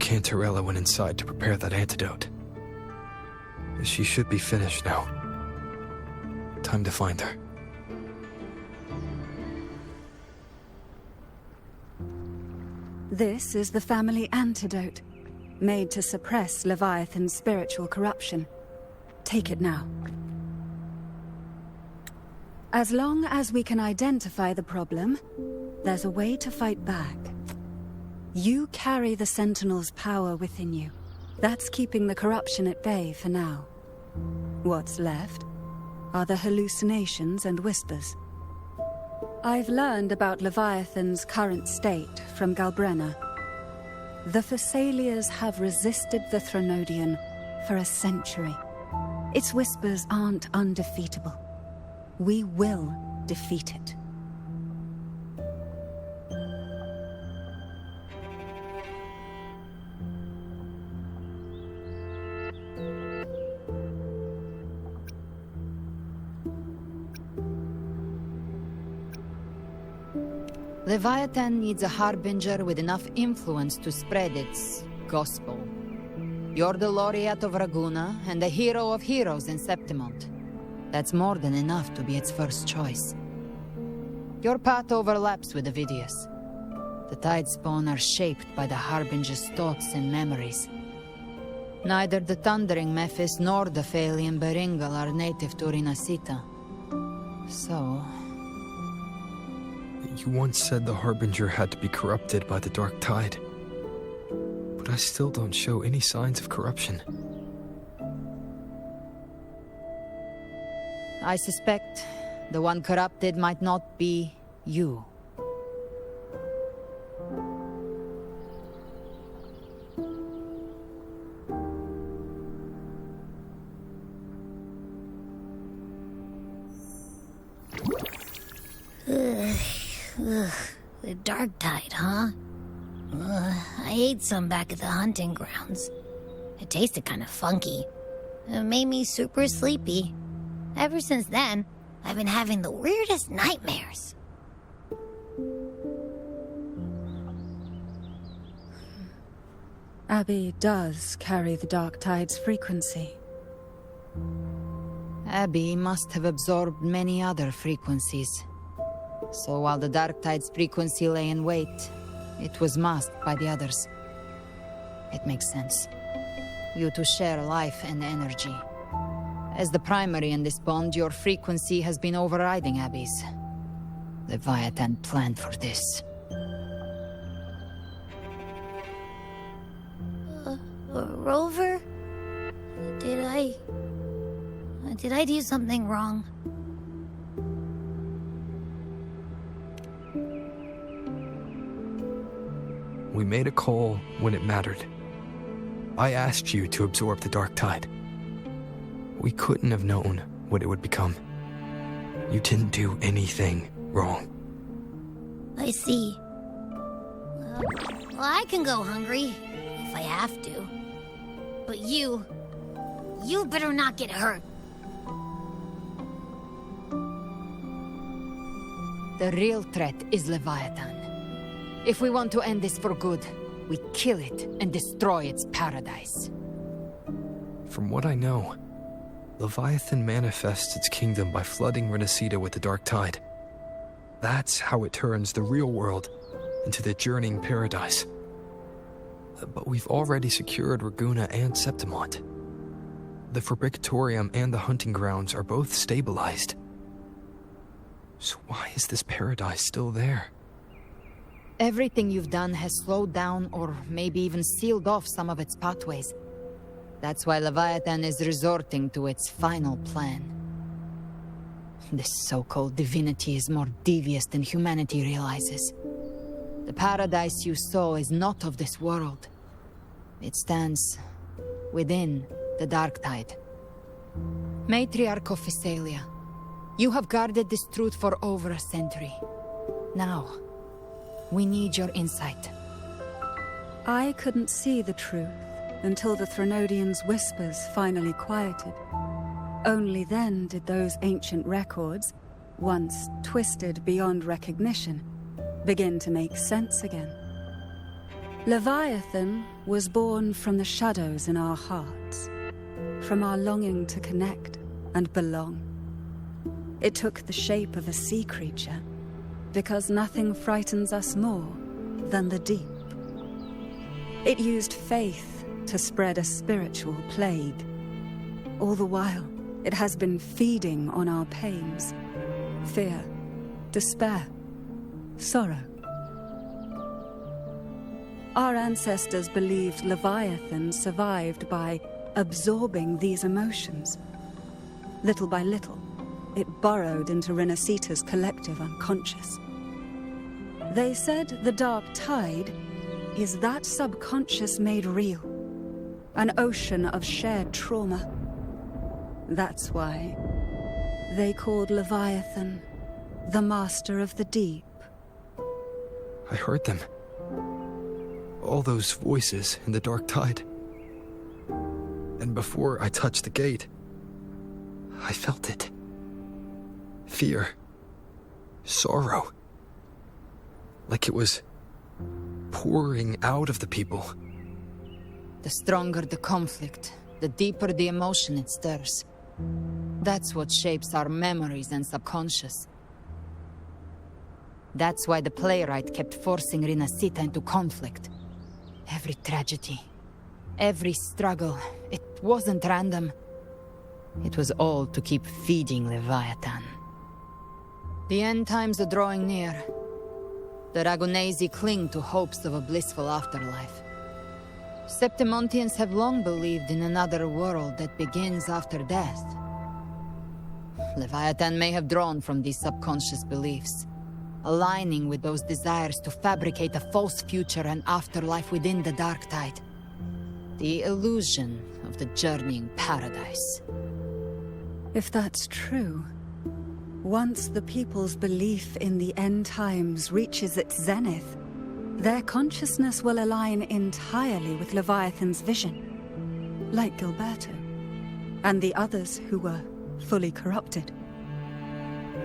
Cantarella went inside to prepare that antidote. She should be finished now. Time to find her. This is the family antidote, made to suppress Leviathan's spiritual corruption. Take it now. As long as we can identify the problem, there's a way to fight back. You carry the Sentinel's power within you. That's keeping the corruption at bay for now. What's left are the hallucinations and whispers. I've learned about Leviathan's current state from Galbrena. The Thessalians have resisted the Threnodian for a century. Its whispers aren't undefeatable. We will defeat it. Leviathan needs a Harbinger with enough influence to spread its gospel. You're the laureate of Raguna and the hero of heroes in Septimont. That's more than enough to be its first choice. Your path overlaps with Ovidius. The Tidespawn are shaped by the Harbinger's thoughts and memories. Neither the Thundering Mephis nor the Phalian Beringal are native to Rinasita. So... You once said the Harbinger had to be corrupted by the Dark Tide. But I still don't show any signs of corruption. I suspect the one corrupted might not be you. The Dark Tide, huh? I ate some back at the hunting grounds. It tasted kind of funky. It made me super sleepy. Ever since then, I've been having the weirdest nightmares. Abby does carry the Dark Tide's frequency. Abby must have absorbed many other frequencies. So while the Dark Tide's frequency lay in wait, it was masked by the others. It makes sense. You two share life and energy. As the primary in this bond, your frequency has been overriding Abby's. Leviathan planned for this. Rover? Did I do something wrong? We made a call when it mattered. I asked you to absorb the Dark Tide. We couldn't have known what it would become. You didn't do anything wrong. I see. Well, I can go hungry, if I have to. But you better not get hurt. The real threat is Leviathan. If we want to end this for good, we kill it and destroy its paradise. From what I know, Leviathan manifests its kingdom by flooding Rinasita with the Dark Tide. That's how it turns the real world into the journeying paradise. But we've already secured Raguna and Septimont. The Fabricatorium and the hunting grounds are both stabilized. So why is this paradise still there? Everything you've done has slowed down or maybe even sealed off some of its pathways. That's why Leviathan is resorting to its final plan. This so-called divinity is more devious than humanity realizes. The paradise you saw is not of this world. It stands within the Dark Tide. Matriarch of Physalia, you have guarded this truth for over a century. Now, we need your insight. I couldn't see the truth until the Threnodian's whispers finally quieted. Only then did those ancient records, once twisted beyond recognition, begin to make sense again. Leviathan was born from the shadows in our hearts, from our longing to connect and belong. It took the shape of a sea creature, because nothing frightens us more than the deep. It used faith to spread a spiritual plague. All the while, it has been feeding on our pains, fear, despair, sorrow. Our ancestors believed Leviathan survived by absorbing these emotions. Little by little, it burrowed into Renacita's collective unconscious. They said the dark tide is that subconscious made real, an ocean of shared trauma. That's why they called Leviathan the Master of the Deep. I heard them. All those voices in the dark tide. And before I touched the gate, I felt it. Fear. Sorrow. Like it was pouring out of the people. The stronger the conflict, the deeper the emotion it stirs. That's what shapes our memories and subconscious. That's why the playwright kept forcing Renacita into conflict. Every tragedy, every struggle, it wasn't random. It was all to keep feeding Leviathan. The end times are drawing near. The Ragonesi cling to hopes of a blissful afterlife. Septimontians have long believed in another world that begins after death. Leviathan may have drawn from these subconscious beliefs, aligning with those desires to fabricate a false future and afterlife within the dark tide. The illusion of the journeying paradise. If that's true, once the people's belief in the end times reaches its zenith, their consciousness will align entirely with Leviathan's vision, like Gilberto, and the others who were fully corrupted.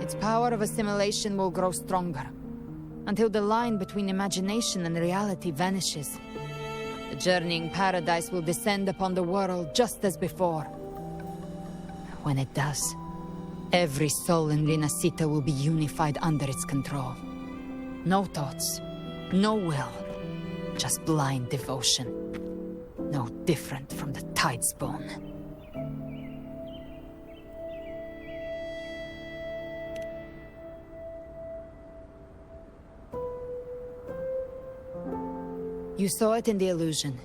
Its power of assimilation will grow stronger, until the line between imagination and reality vanishes. The journeying paradise will descend upon the world just as before. When it does, every soul in Renacita will be unified under its control. No thoughts, no will, just blind devotion. No different from the Tidespawn. You saw it in the illusion.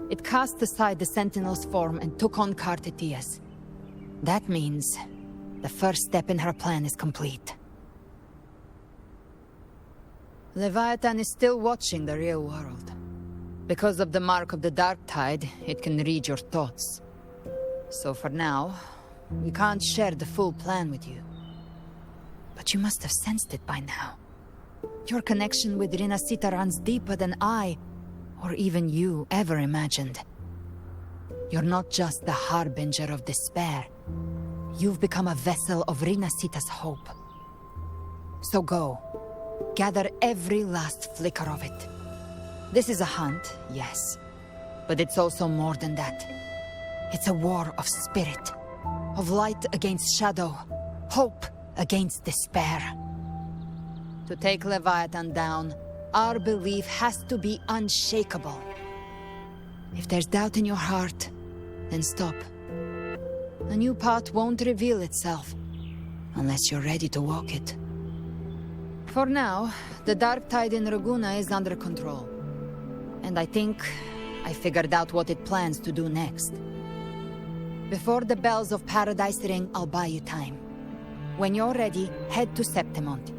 It cast aside the Sentinel's form and took on Cartetias. That means the first step in her plan is complete. Leviathan is still watching the real world. Because of the mark of the Dark Tide, it can read your thoughts. So for now, we can't share the full plan with you. But you must have sensed it by now. Your connection with Renacita runs deeper than I, or even you, ever imagined. You're not just the Harbinger of despair. You've become a vessel of Renacita's hope. So go. Gather every last flicker of it. This is a hunt, yes. But it's also more than that. It's a war of spirit. Of light against shadow. Hope against despair. To take Leviathan down, our belief has to be unshakable. If there's doubt in your heart, then stop. A new path won't reveal itself, unless you're ready to walk it. For now, the dark tide in Raguna is under control. And I think I figured out what it plans to do next. Before the bells of Paradise ring, I'll buy you time. When you're ready, head to Septimont.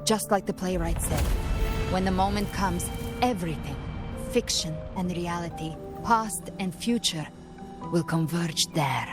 Just like the playwright said, when the moment comes, everything, fiction and reality, past and future, will converge there.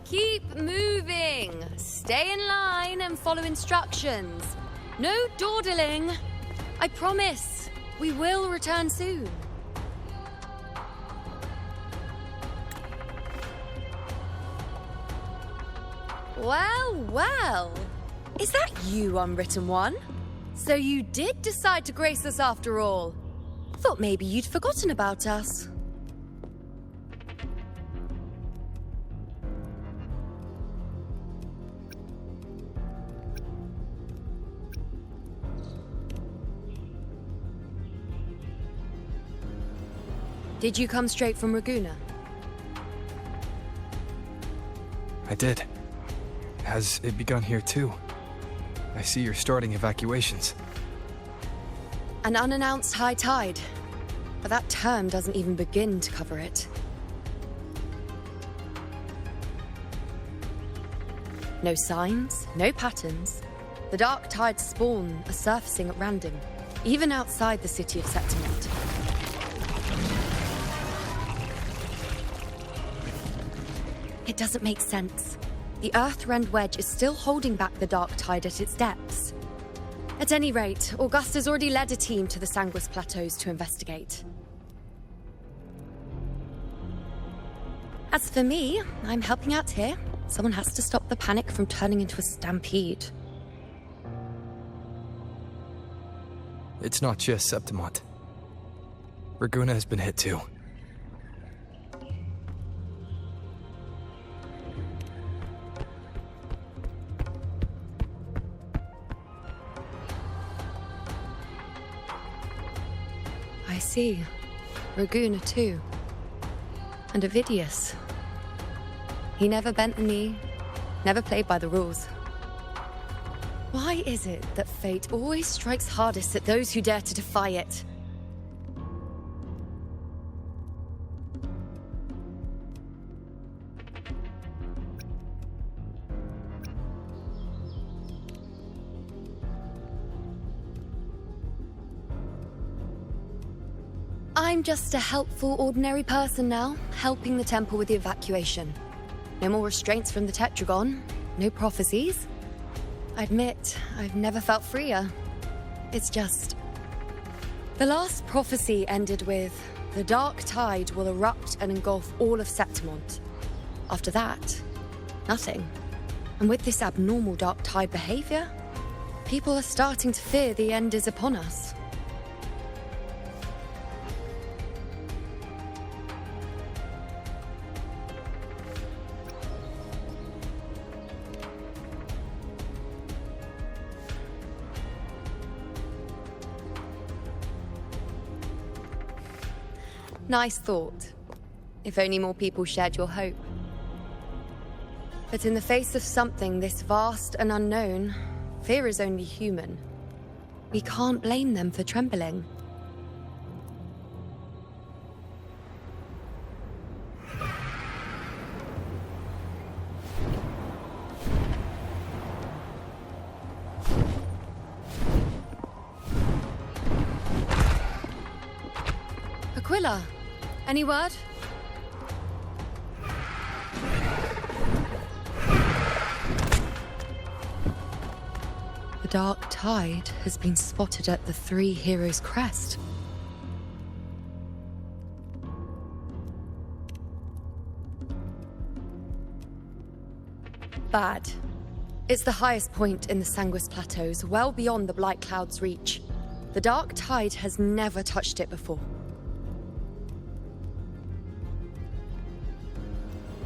Keep moving. Stay in line and follow instructions. No dawdling. I promise, we will return soon. Well, well. Is that you, Unwritten One? So you did decide to grace us after all. Thought maybe you'd forgotten about us. Did you come straight from Raguna? I did. Has it begun here too? I see you're starting evacuations. An unannounced high tide. But that term doesn't even begin to cover it. No signs, no patterns. The dark tide's spawn are surfacing at random, even outside the city of Septimont. It doesn't make sense. The Earth-rend wedge is still holding back the dark tide at its depths. At any rate, Augusta's already led a team to the Sanguis Plateaus to investigate. As for me, I'm helping out here. Someone has to stop the panic from turning into a stampede. It's not just Septimont. Raguna has been hit too. I see. Raguna too. And Ovidius. He never bent the knee, never played by the rules. Why is it that fate always strikes hardest at those who dare to defy it? I'm just a helpful, ordinary person now, helping the temple with the evacuation. No more restraints from the Tetragon, no prophecies. I admit, I've never felt freer. It's just... The last prophecy ended with, the dark tide will erupt and engulf all of Septimont. After that, nothing. And with this abnormal dark tide behavior, people are starting to fear the end is upon us. Nice thought. If only more people shared your hope. But in the face of something this vast and unknown, fear is only human. We can't blame them for trembling. Aquila, any word? The dark tide has been spotted at the Three Heroes' crest. Bad. It's the highest point in the Sanguis Plateaus, well beyond the Blight Cloud's reach. The dark tide has never touched it before.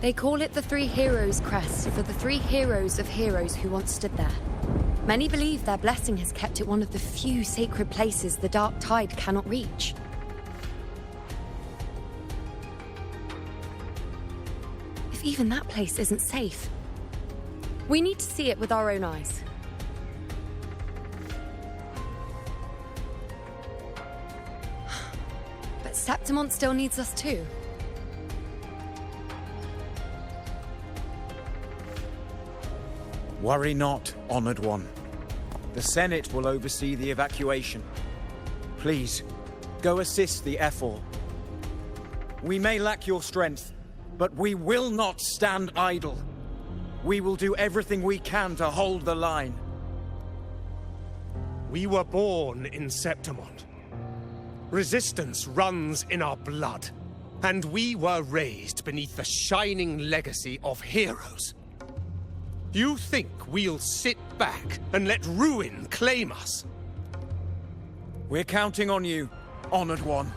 They call it the Three Heroes' Crest for the three heroes of heroes who once stood there. Many believe their blessing has kept it one of the few sacred places the dark tide cannot reach. If even that place isn't safe, we need to see it with our own eyes. But Septimont still needs us too. Worry not, Honored One. The Senate will oversee the evacuation. Please, go assist the Ephor. We may lack your strength, but we will not stand idle. We will do everything we can to hold the line. We were born in Septimont. Resistance runs in our blood. And we were raised beneath the shining legacy of heroes. You think we'll sit back and let ruin claim us? We're counting on you, Honored One.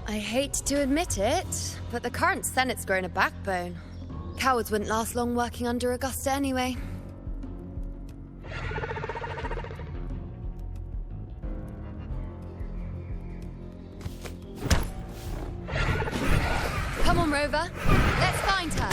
I hate to admit it, but the current Senate's grown a backbone. Cowards wouldn't last long working under Augusta anyway. Come on, Rover. Let's find her.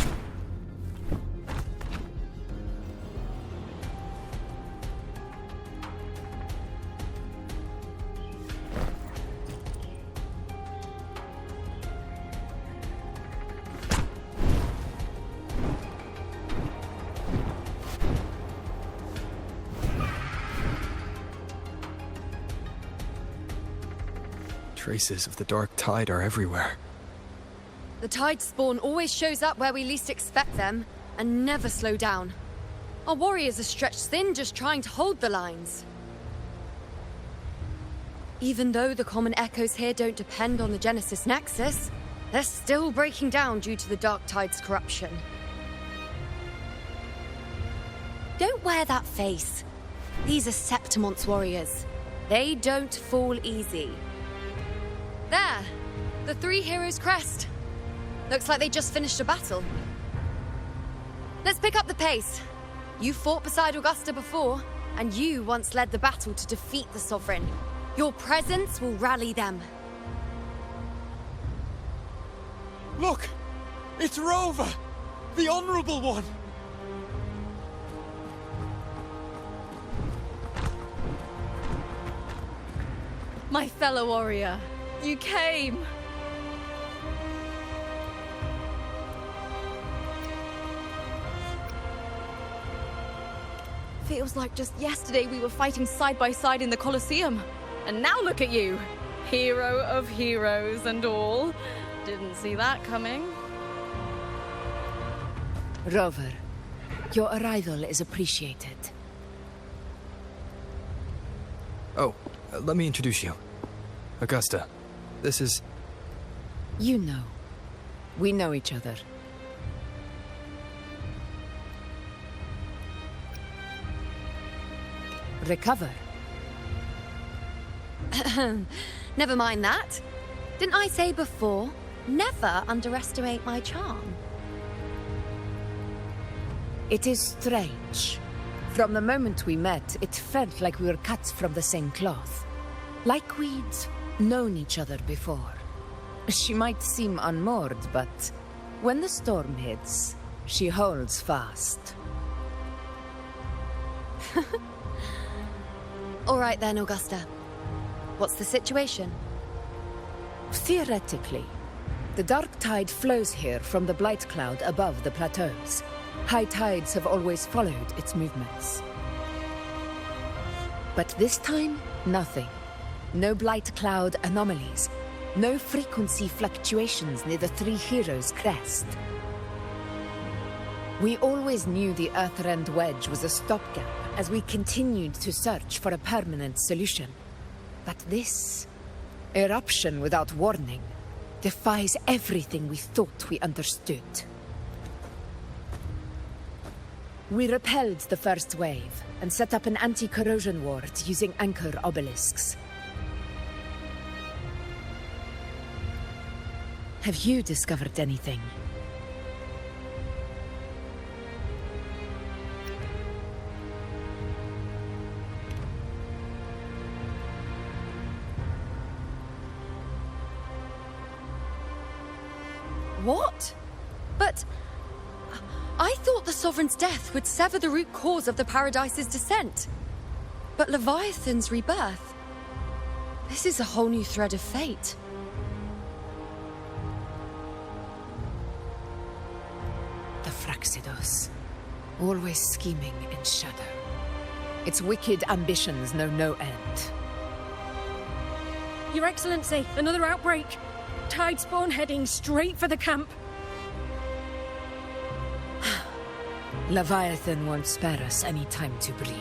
Traces of the dark tide are everywhere. The tide spawn always shows up where we least expect them, and never slow down. Our warriors are stretched thin just trying to hold the lines. Even though the common echoes here don't depend on the Genesis Nexus, they're still breaking down due to the dark tide's corruption. Don't wear that face. These are Septimont's warriors. They don't fall easy. There! The three heroes' crest. Looks like they just finished a battle. Let's pick up the pace. You fought beside Augusta before, and you once led the battle to defeat the Sovereign. Your presence will rally them. Look! It's Rover! The Honorable One! My fellow warrior, you came! Feels like just yesterday we were fighting side by side in the Colosseum. And now look at you! Hero of heroes and all. Didn't see that coming. Rover, your arrival is appreciated. Oh, let me introduce you. Augusta, this is... You know. We know each other. Recover. Never mind that. Didn't I say before, never underestimate my charm? It is strange. From the moment we met, it felt like we were cut from the same cloth. Like we'd known each other before. She might seem unmoored, but when the storm hits, she holds fast. All right then, Augusta. What's the situation? Theoretically, the dark tide flows here from the blight cloud above the plateaus. High tides have always followed its movements. But this time, nothing. No blight cloud anomalies. No frequency fluctuations near the Three Heroes' crest. We always knew the Earthrend Wedge was a stopgap as we continued to search for a permanent solution. But this eruption without warning defies everything we thought we understood. We repelled the first wave and set up an anti-corrosion ward using anchor obelisks. Have you discovered anything? What? But... I thought the Sovereign's death would sever the root cause of the Paradise's descent. But Leviathan's rebirth... This is a whole new thread of fate. The Fractsidus. Always scheming in shadow. Its wicked ambitions know no end. Your Excellency, another outbreak. Tide spawn heading straight for the camp. Leviathan won't spare us any time to breathe.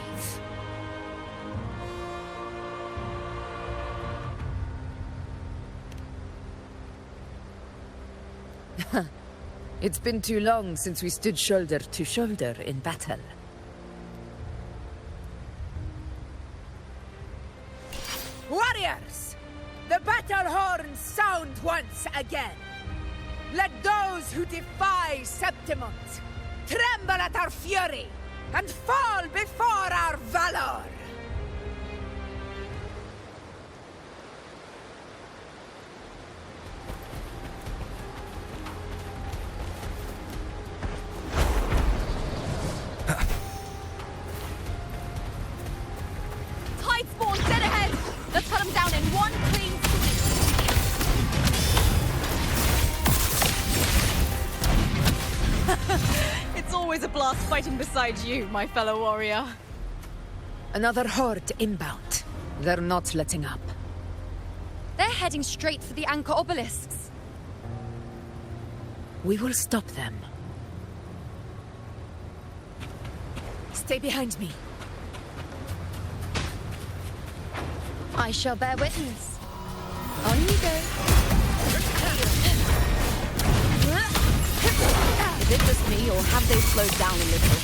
It's been too long since we stood shoulder to shoulder in battle. Warriors! The battle horns sound once again! Let those who defy Septimont tremble at our fury and fall before our valor! Tide spawn dead ahead! Let's cut them down in one clean sweep! It's always a blast fighting beside you, my fellow warrior. Another horde inbound. They're not letting up. They're heading straight for the anchor obelisks. We will stop them. Stay behind me. I shall bear witness. On you go. Is it just me, or have they slowed down a little?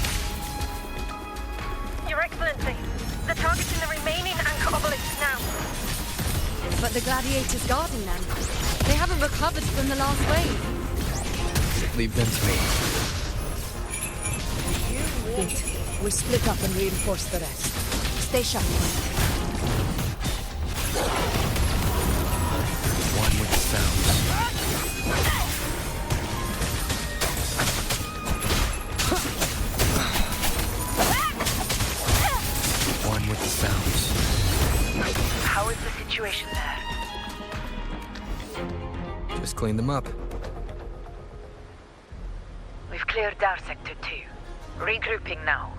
Your Excellency, the target's in the remaining anchor obelisks now. But the gladiators guarding them. They haven't recovered from the last wave. Leave them to me. Good. We split up and reinforce the rest. Stay sharp. One with the sounds. One with the sounds. How is the situation there? Just clean them up. We've cleared our sector too. Regrouping now.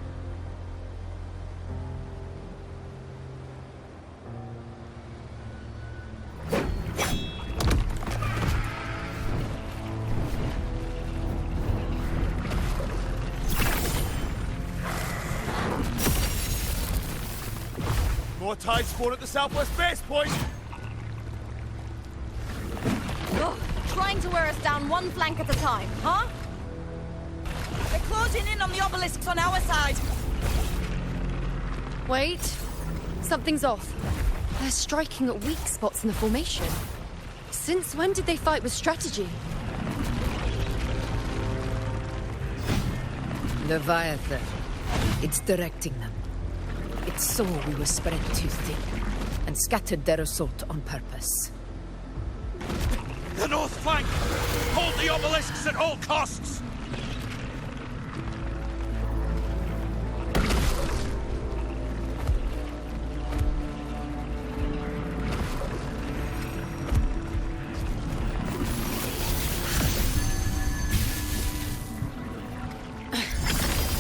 More tide spawn at the southwest base point! Ugh, trying to wear us down one flank at a time, huh? They're closing in on the obelisks on our side. Wait. Something's off. They're striking at weak spots in the formation. Since when did they fight with strategy? Leviathan. It's directing them. It saw we were spread too thin, and scattered their assault on purpose. The north flank! Hold the obelisks at all costs!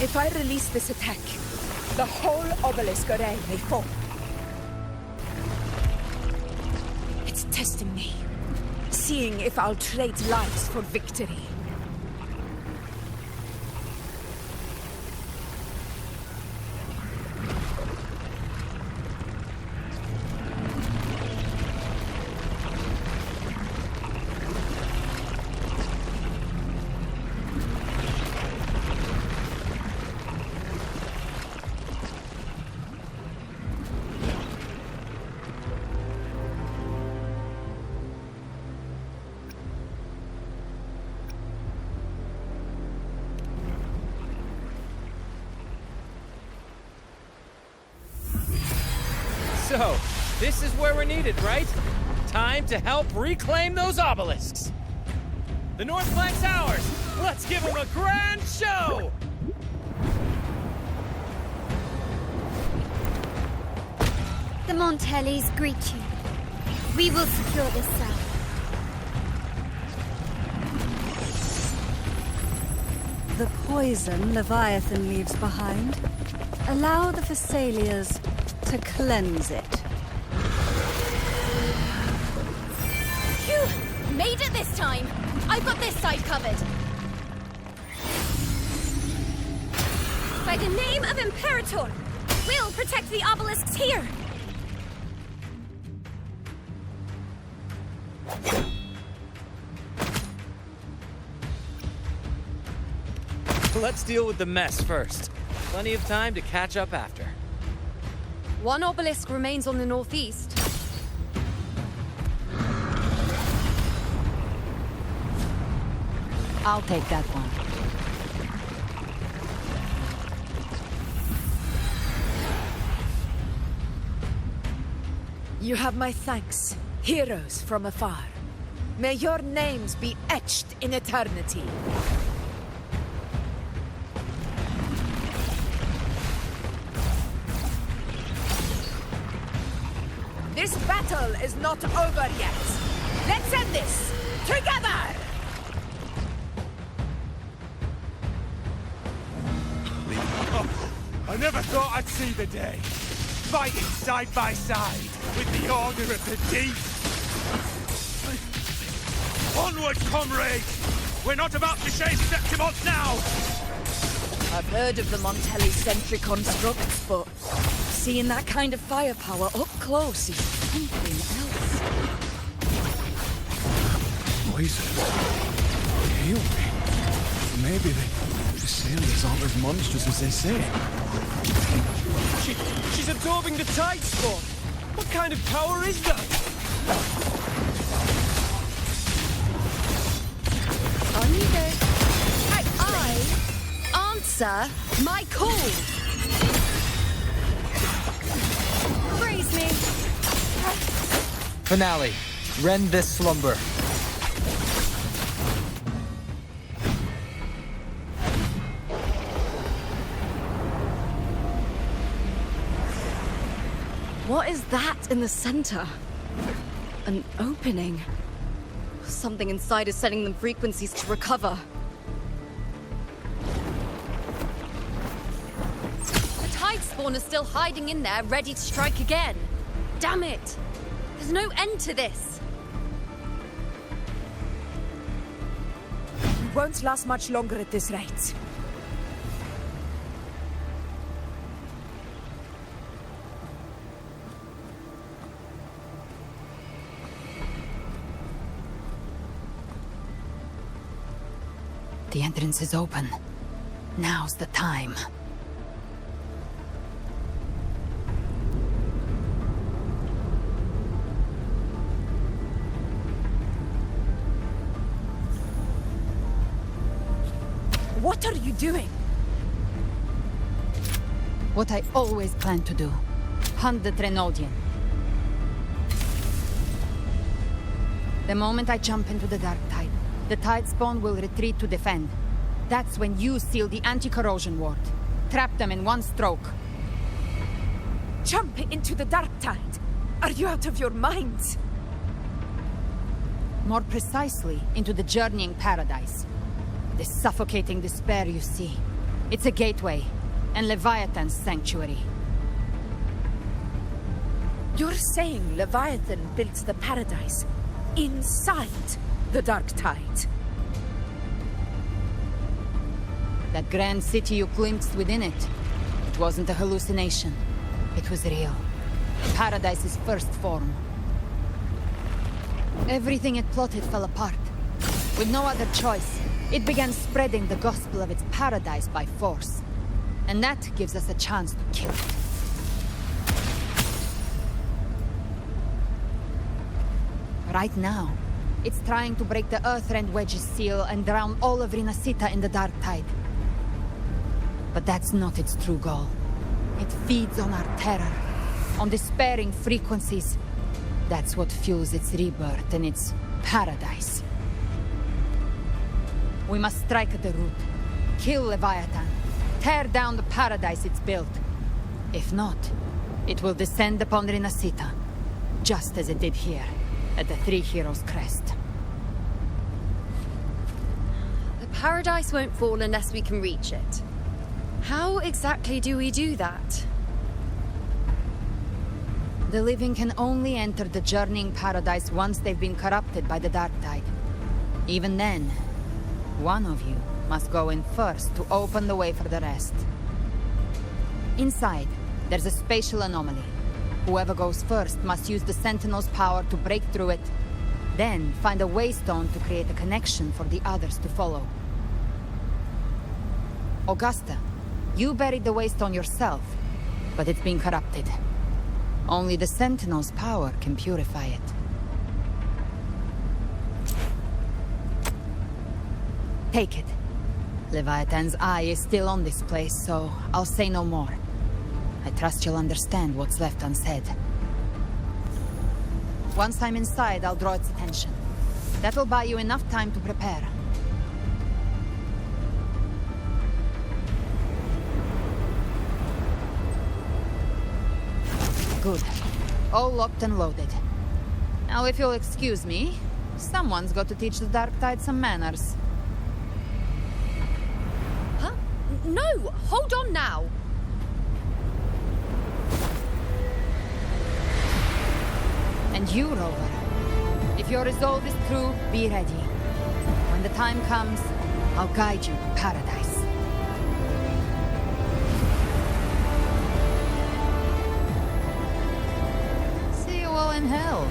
If I release this attack, the whole obelisk array may fall. It's testing me, seeing if I'll trade lives for victory. So, this is where we're needed, right? Time to help reclaim those obelisks. The north flank's ours. Let's give them a grand show! The Montellis greet you. We will secure the south. the poison Leviathan leaves behind, allow the Thessalians to cleanse it. Phew! Made it this time! I've got this side covered! By the name of Imperator, we'll protect the obelisks here! Let's deal with the mess first. Plenty of time to catch up after. One obelisk remains on the northeast. I'll take that one. You have my thanks, heroes from afar. May your names be etched in eternity. This battle is not over yet. Let's end this together! I never thought I'd see the day. Fighting side by side with the Order of the Deep. Onward, comrades! We're not about to chase Septimont now! I've heard of the Montelli-centric constructs, but seeing that kind of firepower up close is something else. Poison. Heal me. Maybe the sailors aren't as monstrous as they say. She's absorbing the tide spawn. What kind of power is that? On you go. I answer my call. Praise me! Finale. Rend this slumber. What is that in the center? An opening. Something inside is sending them frequencies to recover. The tide spawn is still hiding in there, ready to strike again. Damn it! There's no end to this. We won't last much longer at this rate. The entrance is open. Now's the time. What are you doing? What I always planned to do. Hunt the Trenodian. The moment I jump into the dark tide, the tide spawn will retreat to defend. That's when you seal the anti-corrosion ward. Trap them in one stroke. Jump into the dark tide? Are you out of your minds? More precisely, into the journeying paradise. The suffocating despair you see. It's a gateway, and Leviathan's sanctuary. You're saying Leviathan built the paradise inside the dark tide? That grand city you glimpsed within it, it wasn't a hallucination. It was real. Paradise's first form. Everything it plotted fell apart. With no other choice, it began spreading the gospel of its paradise by force. And that gives us a chance to kill it. Right now, it's trying to break the Earthrend Wedge's seal and drown all of Rinasita in the dark tide. But that's not its true goal. It feeds on our terror, on despairing frequencies. That's what fuels its rebirth and its paradise. We must strike at the root, kill Leviathan, tear down the paradise it's built. If not, it will descend upon Rinasita, just as it did here, at the Three Heroes' Crest. The paradise won't fall unless we can reach it. How exactly do we do that? The living can only enter the journeying paradise once they've been corrupted by the dark tide. Even then, one of you must go in first to open the way for the rest. Inside, there's a spatial anomaly. Whoever goes first must use the Sentinel's power to break through it, then find a waystone to create a connection for the others to follow. Augusta, you buried the waystone yourself, but it's been corrupted. Only the Sentinel's power can purify it. Take it. Leviathan's eye is still on this place, so I'll say no more. I trust you'll understand what's left unsaid. Once I'm inside, I'll draw its attention. That'll buy you enough time to prepare. Good. All locked and loaded. Now, if you'll excuse me, someone's got to teach the Dark Tide some manners. Huh? No! Hold on now! And you, Rover. If your resolve is true, be ready. When the time comes, I'll guide you to paradise. See you all in hell.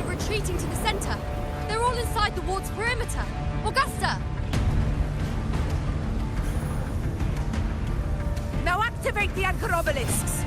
Retreating to the center. They're all inside the ward's perimeter. Augusta! Now activate the anchor obelisks!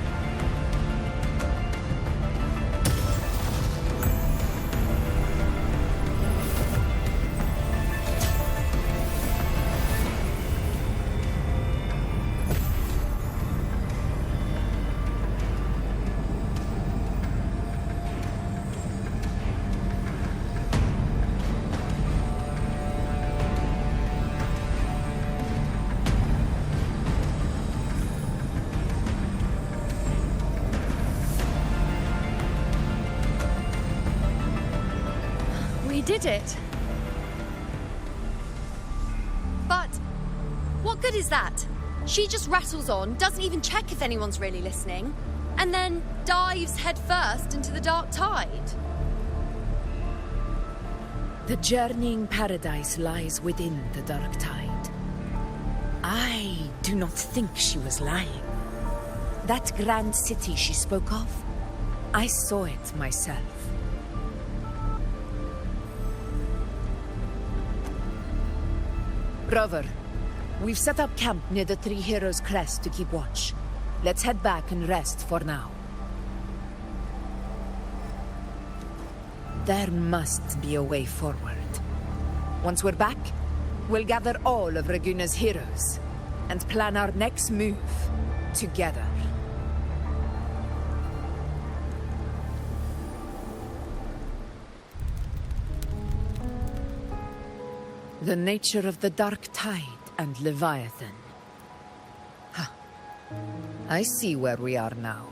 We did it. But what good is that? She just rattles on, doesn't even check if anyone's really listening, and then dives headfirst into the dark tide. The journeying paradise lies within the dark tide. I do not think she was lying. That grand city she spoke of, I saw it myself. Rover, we've set up camp near the Three Heroes Crest to keep watch. Let's head back and rest for now. There must be a way forward. Once we're back, we'll gather all of Raguna's heroes and plan our next move together. The nature of the dark tide and Leviathan. Ha! I see where we are now.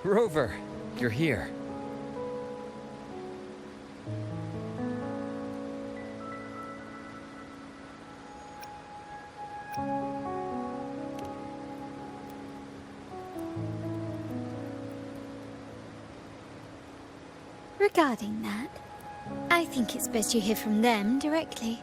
Rover, you're here. Regarding that, I think it's best you hear from them directly.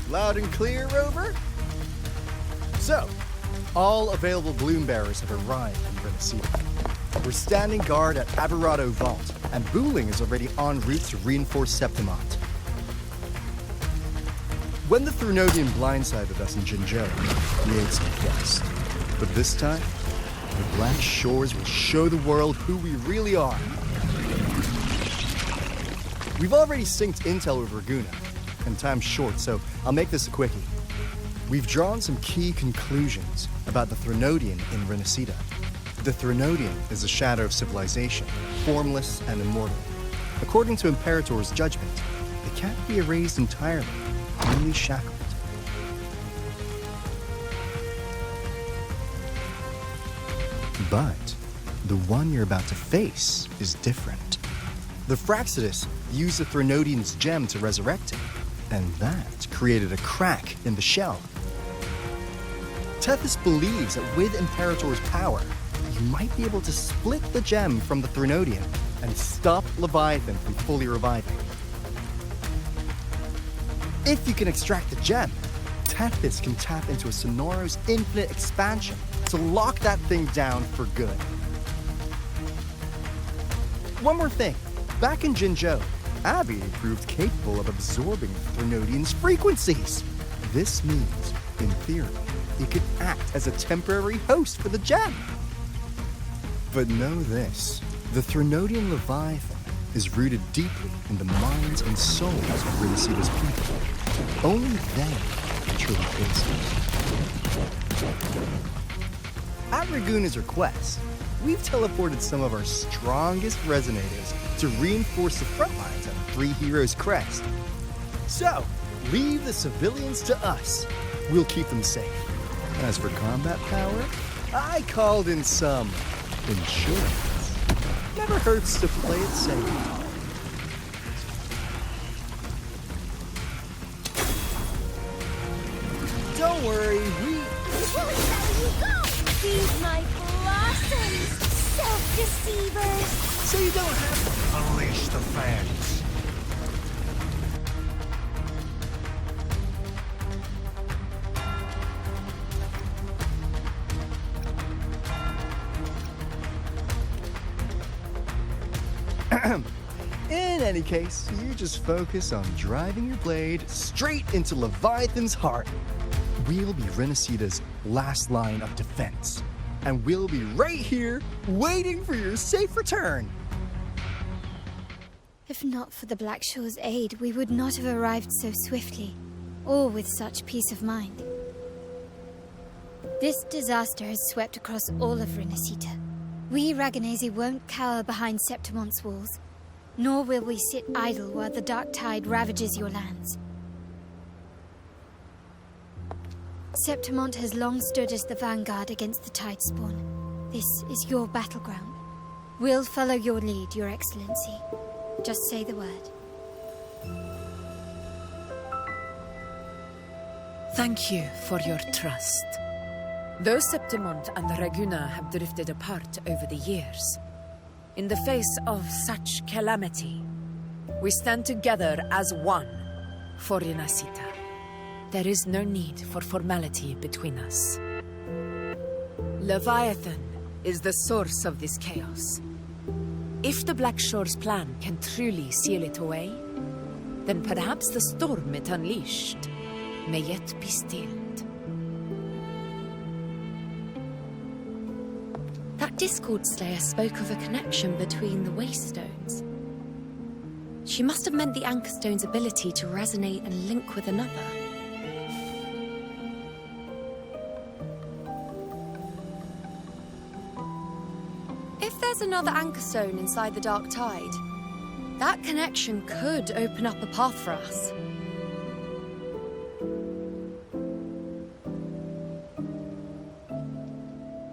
Loud and clear, Rover? So, all available bloom bearers have arrived in Renaissance. We're standing guard at Aberrado Vault, and Booling is already en route to reinforce Septimont. When the Threnodian blindsided us in Jinzhou, we ate some quest. But this time, the Black Shores will show the world who we really are. We've already synced intel with Raguna, and time's short, so I'll make this a quickie. We've drawn some key conclusions about the Threnodian in Renacida. The Threnodian is a shadow of civilization, formless and immortal. According to Imperator's judgment, it can't be erased entirely, only shackled. But the one you're about to face is different. The Fractsidus used the Threnodian's gem to resurrect him, and that created a crack in the shell. Tethys believes that with Imperator's power, you might be able to split the gem from the Threnodian and stop Leviathan from fully reviving. If you can extract the gem, Tethys can tap into a Sonoro's infinite expansion to lock that thing down for good. One more thing. Back in Jinzhou, Abby proved capable of absorbing the Threnodian's frequencies. This means, in theory, it could act as a temporary host for the gem. But know this, the Threnodian Leviathan is rooted deeply in the minds and souls of Renacida's people. Only they can truly face it. At Raguna's request, we've teleported some of our strongest resonators to reinforce the front lines at Three Heroes Crest. So, leave the civilians to us. We'll keep them safe. As for combat power, I called in some insurance. Never hurts to play it safe. Don't worry, Feed my blossoms, self-deceivers! So you don't have to unleash the fans. In any case, you just focus on driving your blade straight into Leviathan's heart. We'll be Renacida's last line of defense, and we'll be right here waiting for your safe return. If not for the Black Shore's aid, we would not have arrived so swiftly, or with such peace of mind. This disaster has swept across all of Renacida. We Raganesi won't cower behind Septimont's walls, nor will we sit idle while the dark tide ravages your lands. Septimont has long stood as the vanguard against the tide spawn. This is your battleground. We'll follow your lead, Your Excellency. Just say the word. Thank you for your trust. Though Septimont and Raguna have drifted apart over the years, in the face of such calamity, we stand together as one for Renacida. There is no need for formality between us. Leviathan is the source of this chaos. If the Black Shore's plan can truly seal it away, then perhaps the storm it unleashed may yet be stilled. That Discord Slayer spoke of a connection between the Waystones. She must have meant the Anchorstone's ability to resonate and link with another. If there's another Anchorstone inside the Dark Tide, that connection could open up a path for us.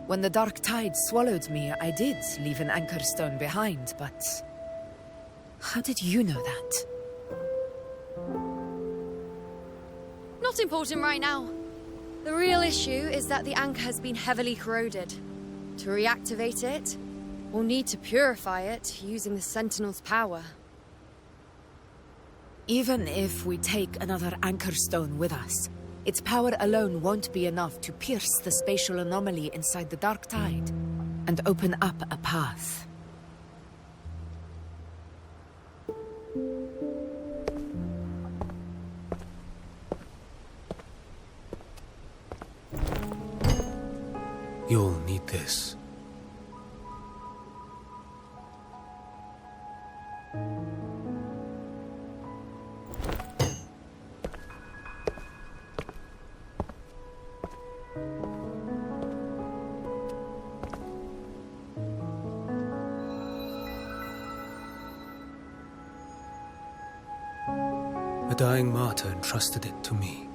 When the dark tide swallowed me, I did leave an Anchorstone behind, but how did you know that? Not important right now. The real issue is that the anchor has been heavily corroded. To reactivate it, we'll need to purify it using the Sentinel's power. Even if we take another Anchorstone with us, its power alone won't be enough to pierce the spatial anomaly inside the Dark Tide. and open up a path. You'll need this. A dying martyr entrusted it to me.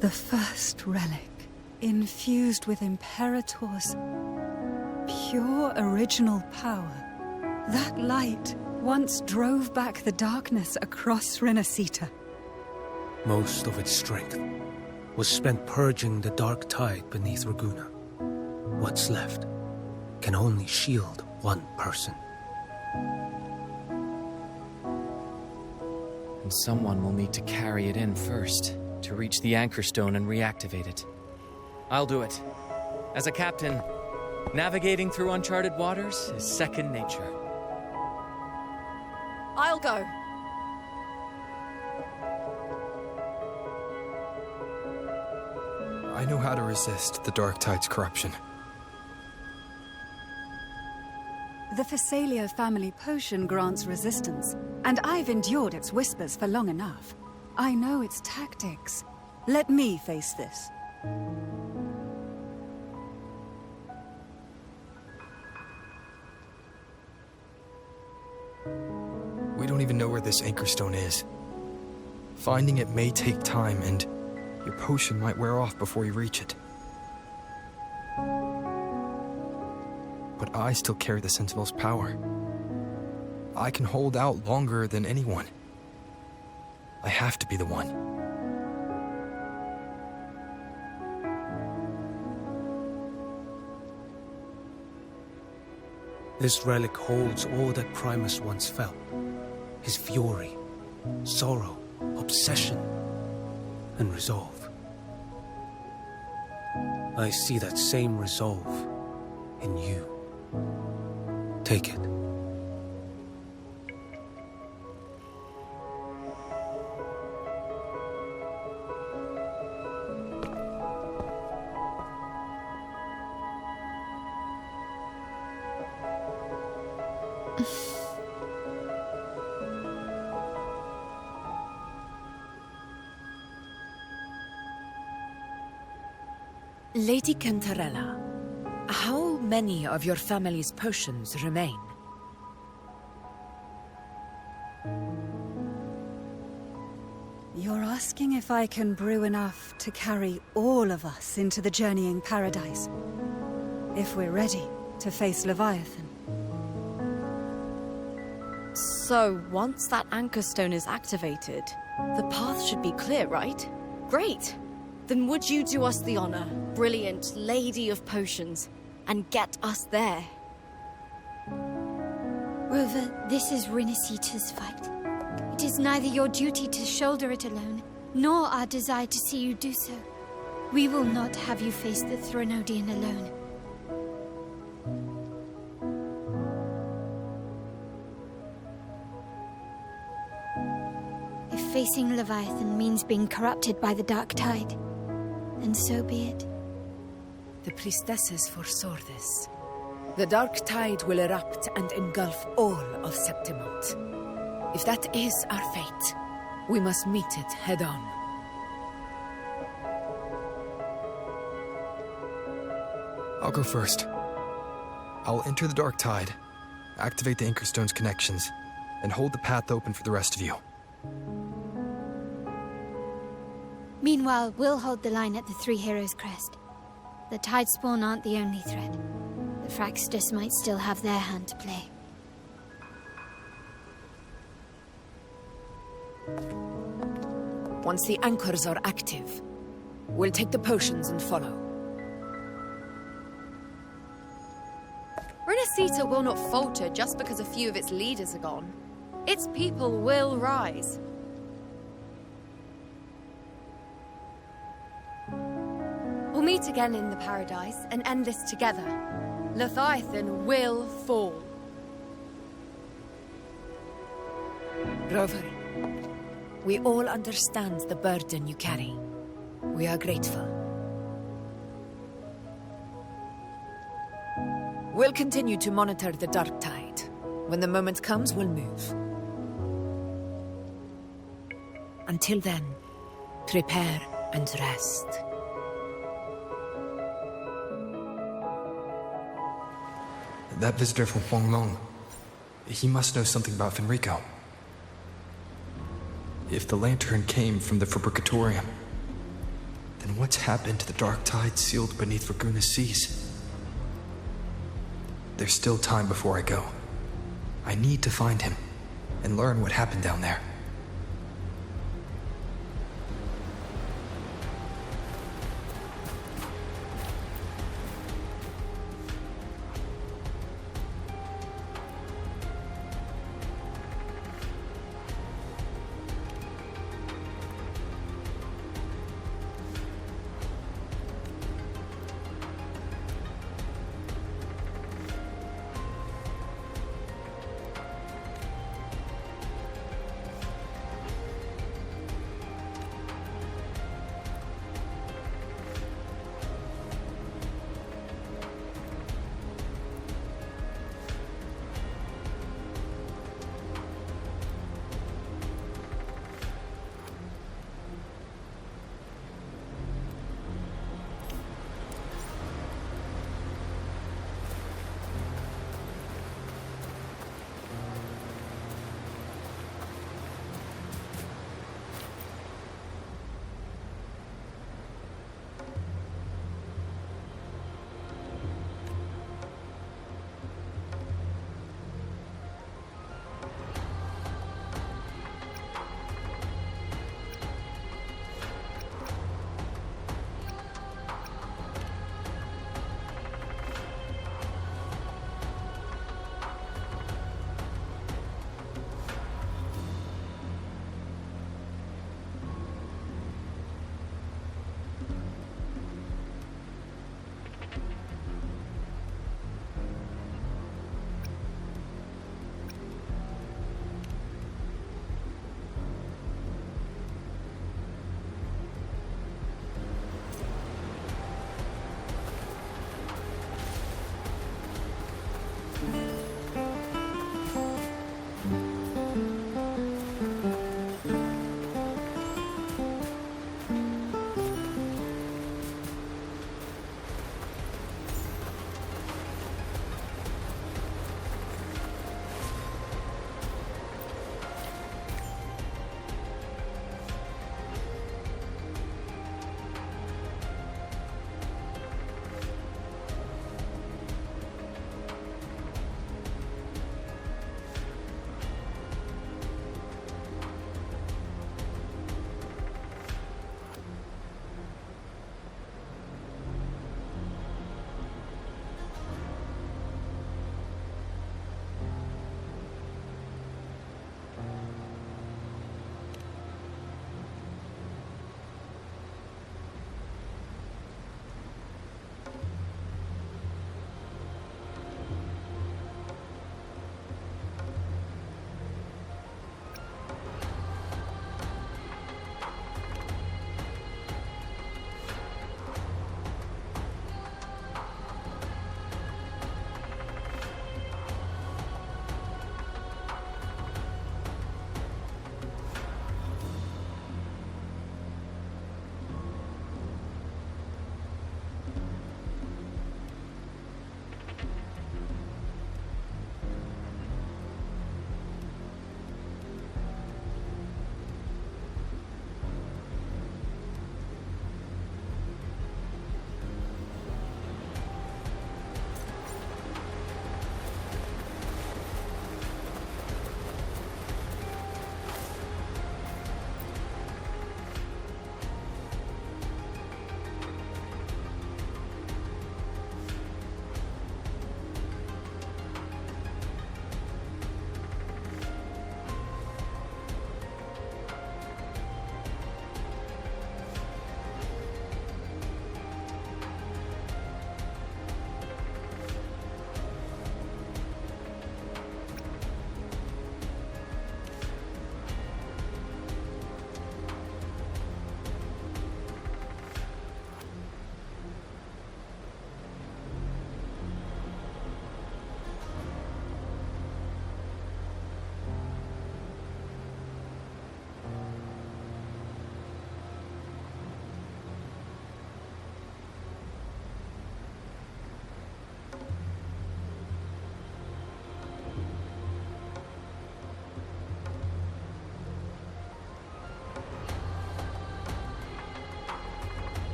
The first relic, infused with Imperator's pure original power. That light once drove back the darkness across Renacita. Most of its strength was spent purging the dark tide beneath Ragunna. What's left can only shield one person. And someone will need to carry it in first, to reach the anchor stone and reactivate it. I'll do it. As a captain, navigating through uncharted waters is second nature. I'll go. I know how to resist the Dark Tide's corruption. The Phasalia family potion grants resistance, and I've endured its whispers for long enough. I know its tactics. Let me face this. We don't even know where this anchor stone is. Finding it may take time, and your potion might wear off before you reach it. But I still carry the Sentinel's power. I can hold out longer than anyone. I have to be the one. This relic holds all that Primus once felt. His fury, sorrow, obsession, and resolve. I see that same resolve in you. Take it. Lady Cantarella, how many of your family's potions remain? You're asking if I can brew enough to carry all of us into the journeying paradise. If we're ready to face Leviathan. So, once that anchor stone is activated, the path should be clear, right? Great! Then would you do us the honor, brilliant Lady of Potions, and get us there? Rover, this is Renacita's fight. It is neither your duty to shoulder it alone, nor our desire to see you do so. We will not have you face the Threnodian alone. If facing Leviathan means being corrupted by the Dark Tide, then so be it. The priestesses foresaw this. The Dark Tide will erupt and engulf all of Septimont. If that is our fate, we must meet it head-on. I'll go first. I'll enter the Dark Tide, activate the Anchor Stone's connections, and hold the path open for the rest of you. Meanwhile, we'll hold the line at the Three Heroes Crest. The Tidespawn aren't the only threat. The Fractsidus might still have their hand to play. Once the anchors are active, we'll take the potions and follow. Renacita will not falter just because a few of its leaders are gone. Its people will rise. We'll meet meet again in the Paradise and end this together. Leviathan will fall. Rover, we all understand the burden you carry. We are grateful. We'll continue to monitor the dark tide. When the moment comes, we'll move. Until then, prepare and rest. That visitor from Huanglong, he must know something about Fenrico. If the lantern came from the Fabricatorium, then what's happened to the dark tide sealed beneath Raguna's seas? There's still time before I go. I need to find him and learn what happened down there.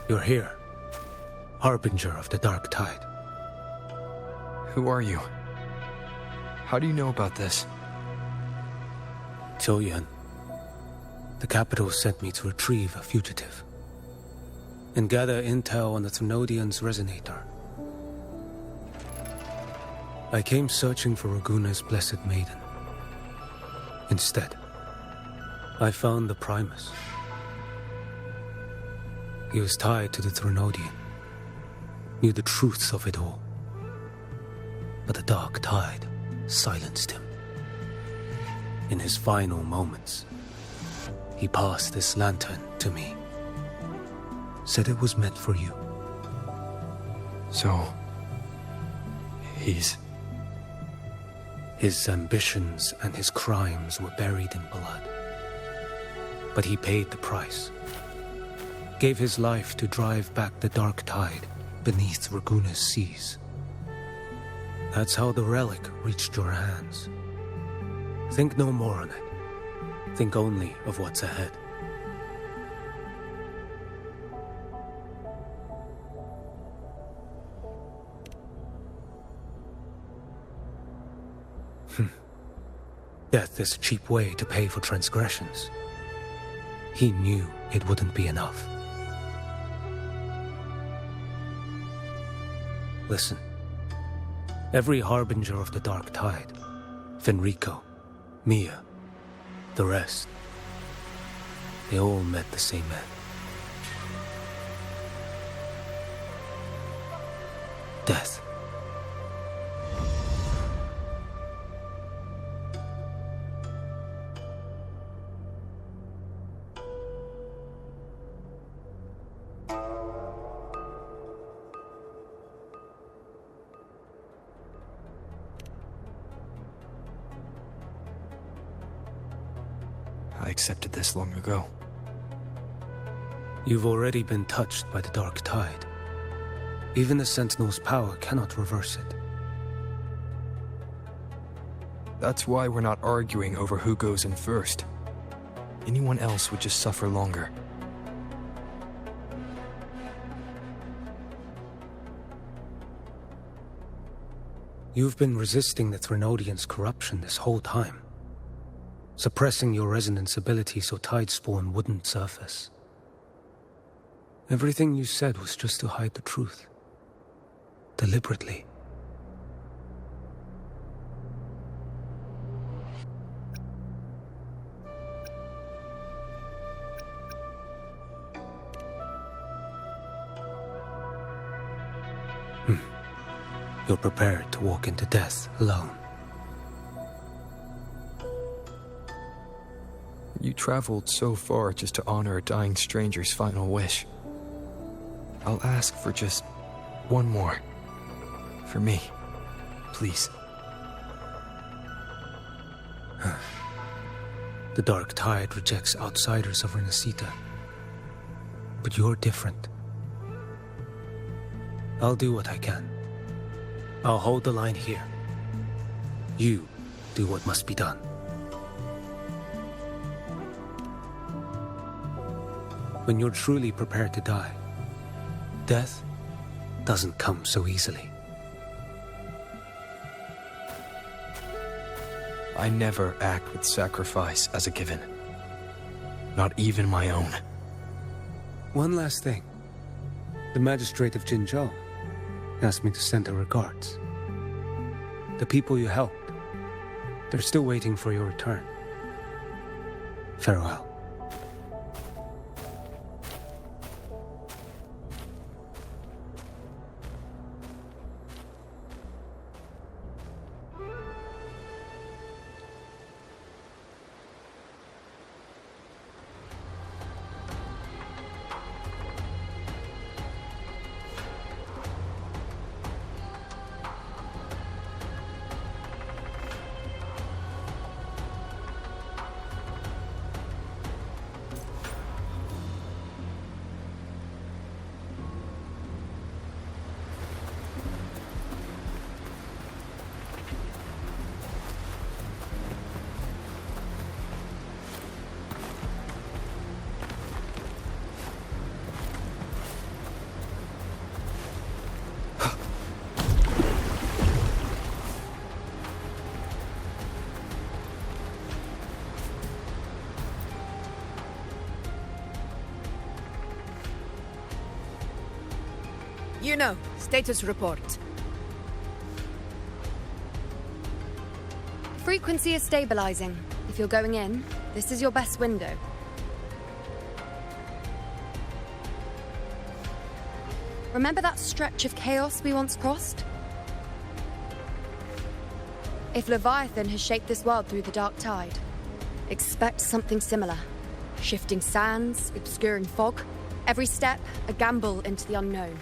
You're here. Harbinger of the Dark Tide. Who are you? How do you know about this? Qiuyuan. The capital sent me to retrieve a fugitive and gather intel on the Thrunodian's resonator. I came searching for Raguna's Blessed Maiden. Instead, I found the Primus. He was tied to the Thrunodian, knew the truths of it all. But the Dark Tide silenced him. In his final moments, he passed this lantern to me. Said it was meant for you. So... he's... His ambitions and his crimes were buried in blood. But he paid the price. Gave his life to drive back the Dark Tide beneath Raguna's seas. That's how the relic reached your hands. Think no more on it. Think only of what's ahead. Death is a cheap way to pay for transgressions. He knew it wouldn't be enough. Listen. Every Harbinger of the Dark Tide, Fenrico, Mia, the rest, they all met the same end. Death. I accepted this long ago. You've already been touched by the Dark Tide. Even the Sentinel's power cannot reverse it. That's why we're not arguing over who goes in first. Anyone else would just suffer longer. You've been resisting the Thrunodian's corruption this whole time. Suppressing your resonance ability so Tidespawn wouldn't surface. Everything you said was just to hide the truth. Deliberately. You're prepared to walk into death alone. You traveled so far just to honor a dying stranger's final wish. I'll ask for just one more. For me. Please. The Dark Tide rejects outsiders of Renacita. But you're different. I'll do what I can. I'll hold the line here. You do what must be done. When you're truly prepared to die, death doesn't come so easily. I never act with sacrifice as a given. Not even my own. One last thing. The magistrate of Jinzhou asked me to send her regards. The people you helped, they're still waiting for your return. Farewell. Status report. Frequency is stabilizing. If you're going in, this is your best window. Remember that stretch of chaos we once crossed? If Leviathan has shaped this world through the dark tide, expect something similar. Shifting sands, obscuring fog, every step a gamble into the unknown.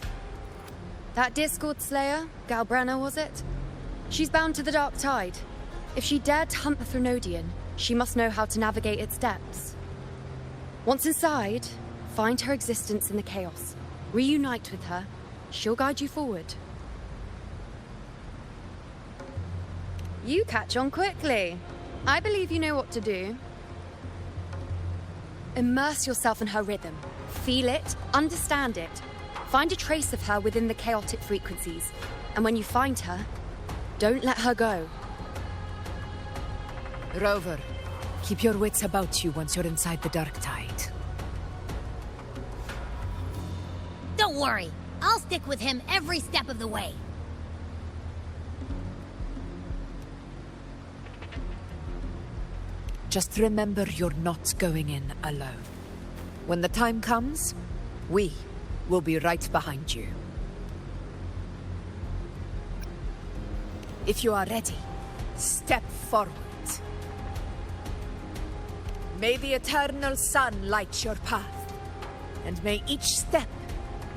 That Discord Slayer, Galbrena was it? She's bound to the dark tide. If she dared to hunt the Threnodian, she must know how to navigate its depths. Once inside, find her existence in the chaos. Reunite with her. She'll guide you forward. You catch on quickly. I believe you know what to do. Immerse yourself in her rhythm. Feel it, understand it. Find a trace of her within the chaotic frequencies. And when you find her, don't let her go. Rover, keep your wits about you once you're inside the dark tide. Don't worry. I'll stick with him every step of the way. Just remember you're not going in alone. When the time comes, we will be right behind you. If you are ready, step forward. May the eternal sun light your path, and may each step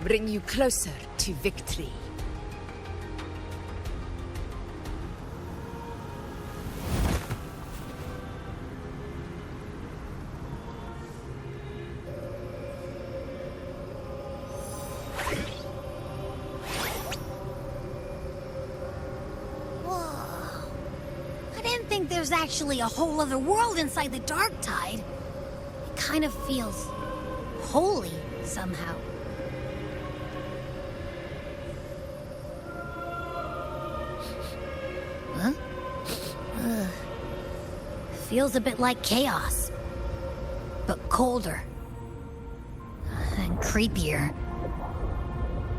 bring you closer to victory. There's actually a whole other world inside the dark tide. It kind of feels holy somehow. Huh? Feels a bit like chaos, but colder and creepier.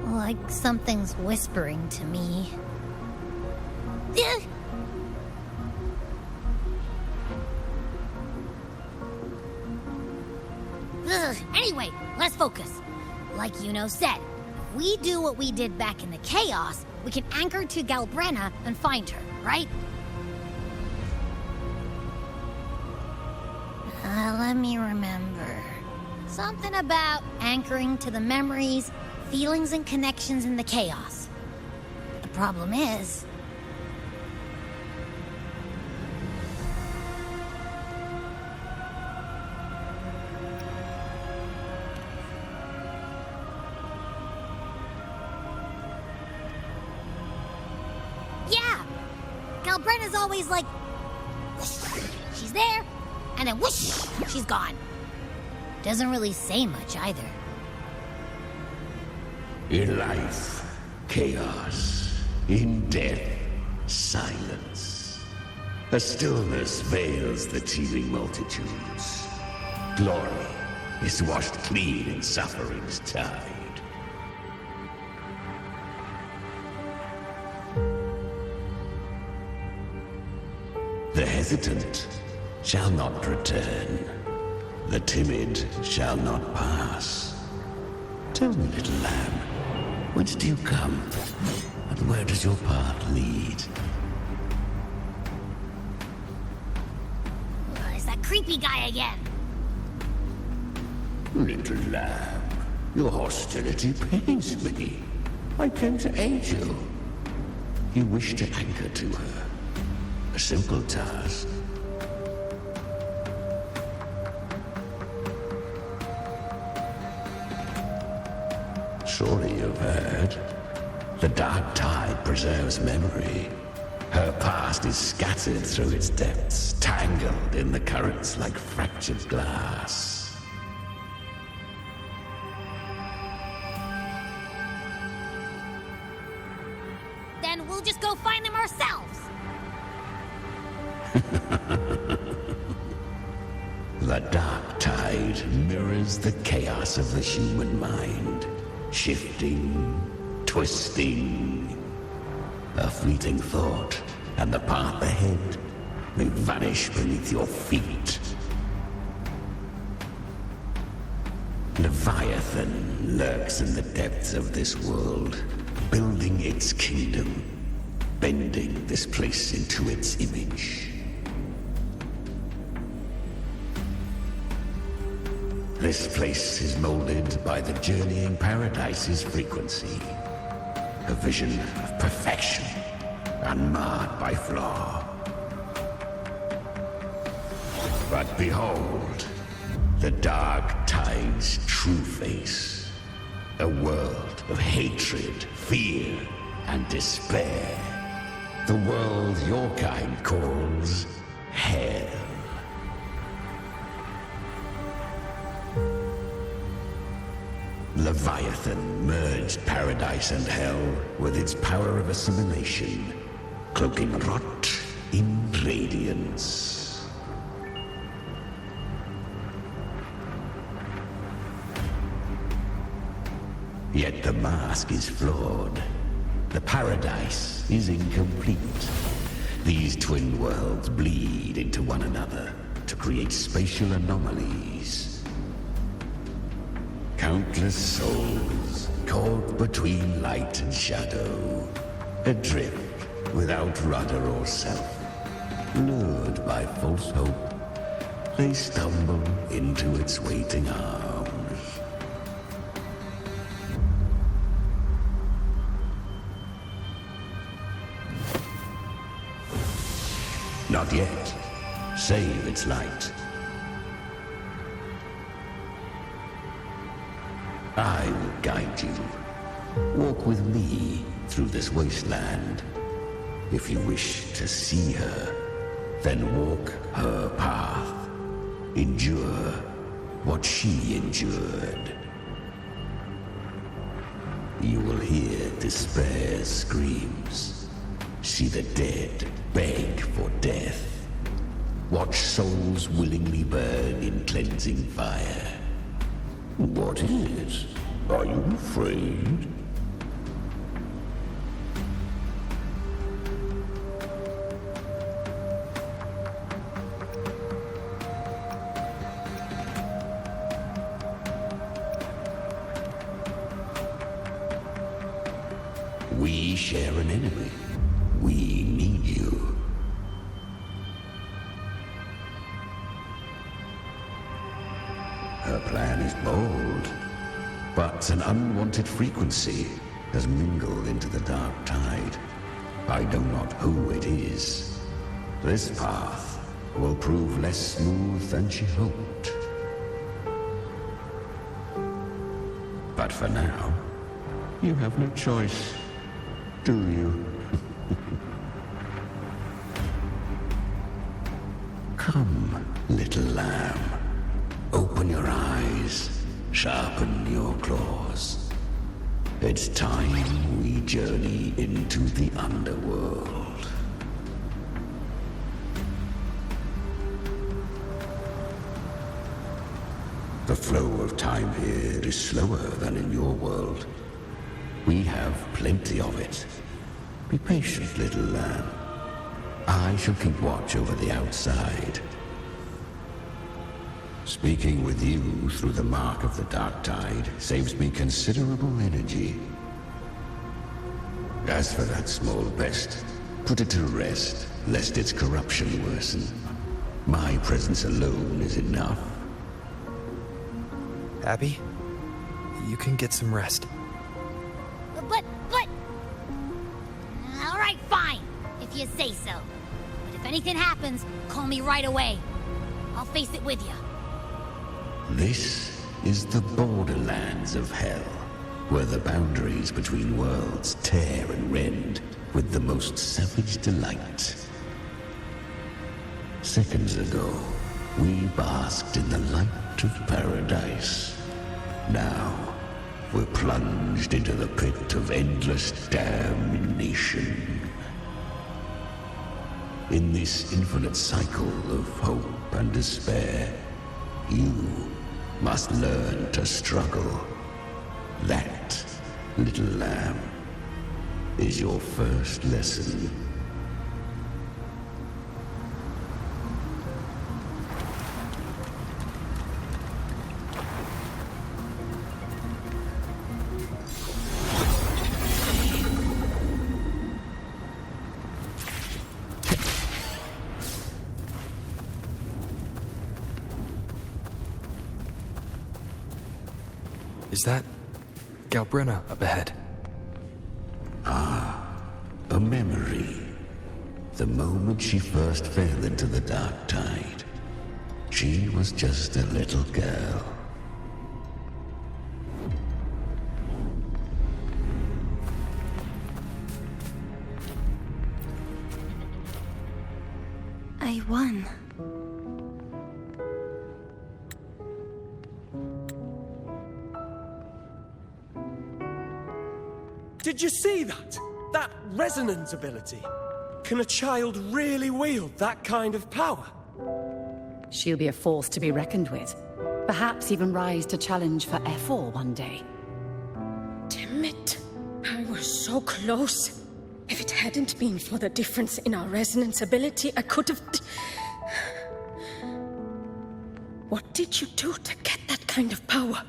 Like something's whispering to me. Anyway, let's focus. Like Yuno said, if we do what we did back in the chaos, we can anchor to Galbrena and find her, right? Let me remember. Something about anchoring to the memories, feelings, and connections in the chaos. But the problem is... Galbrena's always like, whoosh, she's there, and then whoosh, she's gone. Doesn't really say much either. In life, chaos. In death, silence. A stillness veils the teeming multitudes. Glory is washed clean in suffering's tide. The hesitant shall not return. The timid shall not pass. Tell me, little lamb, whence do you come? And where does your path lead? Is that creepy guy again? Little lamb, your hostility pains me. I came to aid you. You wish to anchor to her. A simple task. Surely you've heard. The dark tide preserves memory. Her past is scattered through its depths, tangled in the currents like fractured glass. Then we'll just go find them ourselves. The dark tide mirrors the chaos of the human mind, shifting, twisting. A fleeting thought, and the path ahead may vanish beneath your feet. Leviathan lurks in the depths of this world, building its kingdom, bending this place into its image. This place is molded by the journeying paradise's frequency, a vision of perfection, unmarred by flaw. But behold, the dark tide's true face, a world of hatred, fear, and despair. The world your kind calls Hell. Leviathan merged paradise and hell with its power of assimilation, cloaking rot in radiance. Yet the mask is flawed. The paradise is incomplete. These twin worlds bleed into one another to create spatial anomalies. Countless souls caught between light and shadow, adrift without rudder or self. Lured by false hope, they stumble into its waiting arms. Not yet. Save its light. I will guide you. Walk with me through this wasteland. If you wish to see her, then walk her path. Endure what she endured. You will hear despair's screams. See the dead beg for death. Watch souls willingly burn in cleansing fire. What is it? Are you afraid? We share an enemy. We need you. Her plan is bold, but an unwanted frequency has mingled into the dark tide. I know not who it is. This path will prove less smooth than she hoped. But for now, you have no choice, do you? Come, little lamb. Open your eyes, sharpen your claws. It's time we journey into the underworld. The flow of time here is slower than in your world. We have plenty of it. Be patient, little lamb. I shall keep watch over the outside. Speaking with you through the mark of the dark tide saves me considerable energy. As for that small pest, put it to rest, lest its corruption worsen. My presence alone is enough. Abby, you can get some rest. But... All right, fine, if you say so. But if anything happens, call me right away. I'll face it with you. This is the borderlands of hell, where the boundaries between worlds tear and rend with the most savage delight. Seconds ago, we basked in the light of paradise. Now, we're plunged into the pit of endless damnation. In this infinite cycle of hope and despair, you must learn to struggle. That, little lamb, is your first lesson. Is that Galbrena up ahead? Ah, a memory. The moment she first fell into the dark tide, she was just a little girl. I won. Did you see that? That resonance ability? Can a child really wield that kind of power? She'll be a force to be reckoned with. Perhaps even rise to challenge for F4 one day. Damn it. I was so close. If it hadn't been for the difference in our resonance ability, I could have... What did you do to get that kind of power?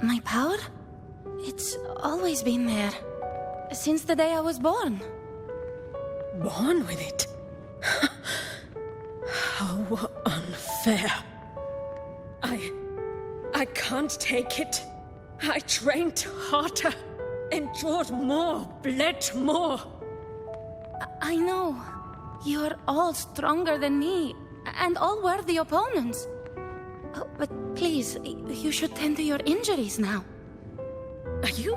My power? It's always been there. Since the day I was born. Born with it? How unfair. I can't take it. I trained harder, endured more, bled more. I know. You're all stronger than me, and all worthy opponents. Oh, but please, you should tend to your injuries now. Are you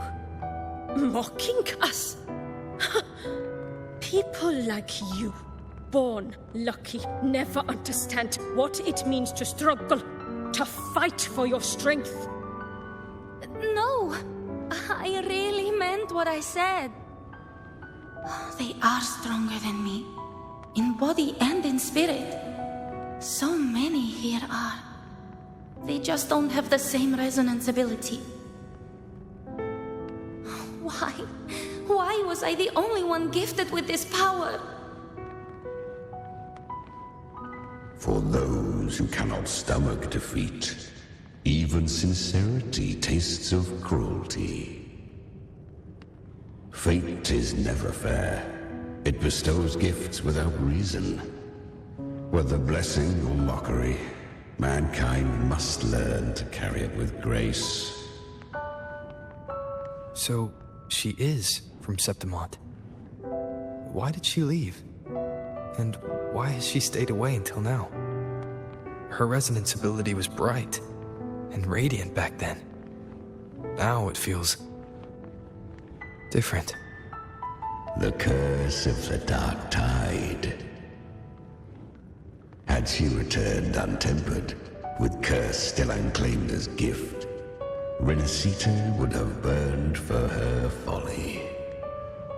mocking us? People like you, born lucky, never understand what it means to struggle, to fight for your strength. No, I really meant what I said. They are stronger than me, in body and in spirit. So many here are. They just don't have the same resonance ability. Why was I the only one gifted with this power? For those who cannot stomach defeat, even sincerity tastes of cruelty. Fate is never fair. It bestows gifts without reason. Whether blessing or mockery, mankind must learn to carry it with grace. So, she is from Septimont. Why did she leave? And why has she stayed away until now? Her resonance ability was bright and radiant back then. Now it feels different. The curse of the dark tide. Had she returned untempered, with curse still unclaimed as gift, Renacita would have burned for her folly.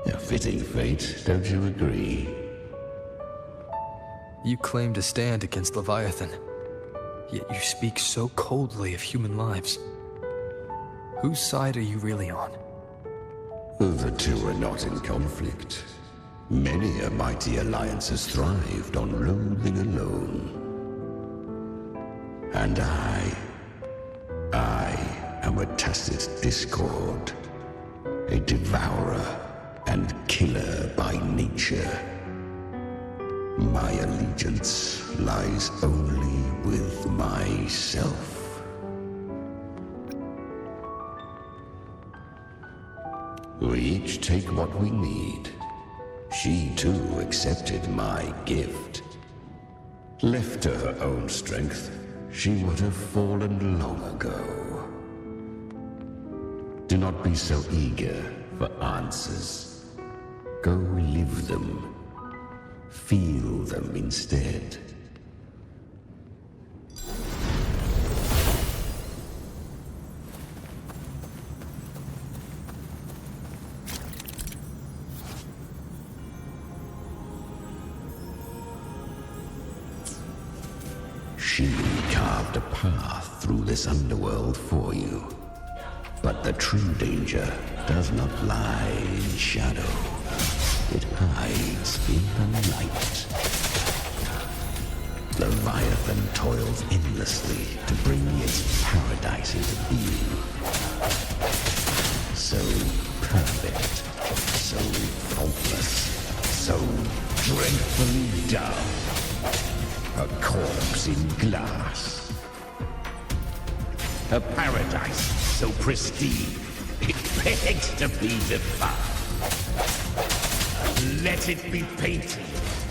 A fitting fate, don't you agree? You claim to stand against Leviathan, yet you speak so coldly of human lives. Whose side are you really on? The two are not in conflict. Many a mighty alliance has thrived on loathing alone. And I am a tacit discord, a devourer and killer by nature. My allegiance lies only with myself. We each take what we need. She too accepted my gift. Left to her own strength, she would have fallen long ago. Do not be so eager for answers. Go live them. Feel them instead. She carved a path through this underworld for you. But the true danger does not lie in shadow. It hides in the light. Leviathan toils endlessly to bring its paradise into being. So perfect, so faultless, so dreadfully dumb. A corpse in glass. A paradise so pristine, it begs to be defiled. Let it be painted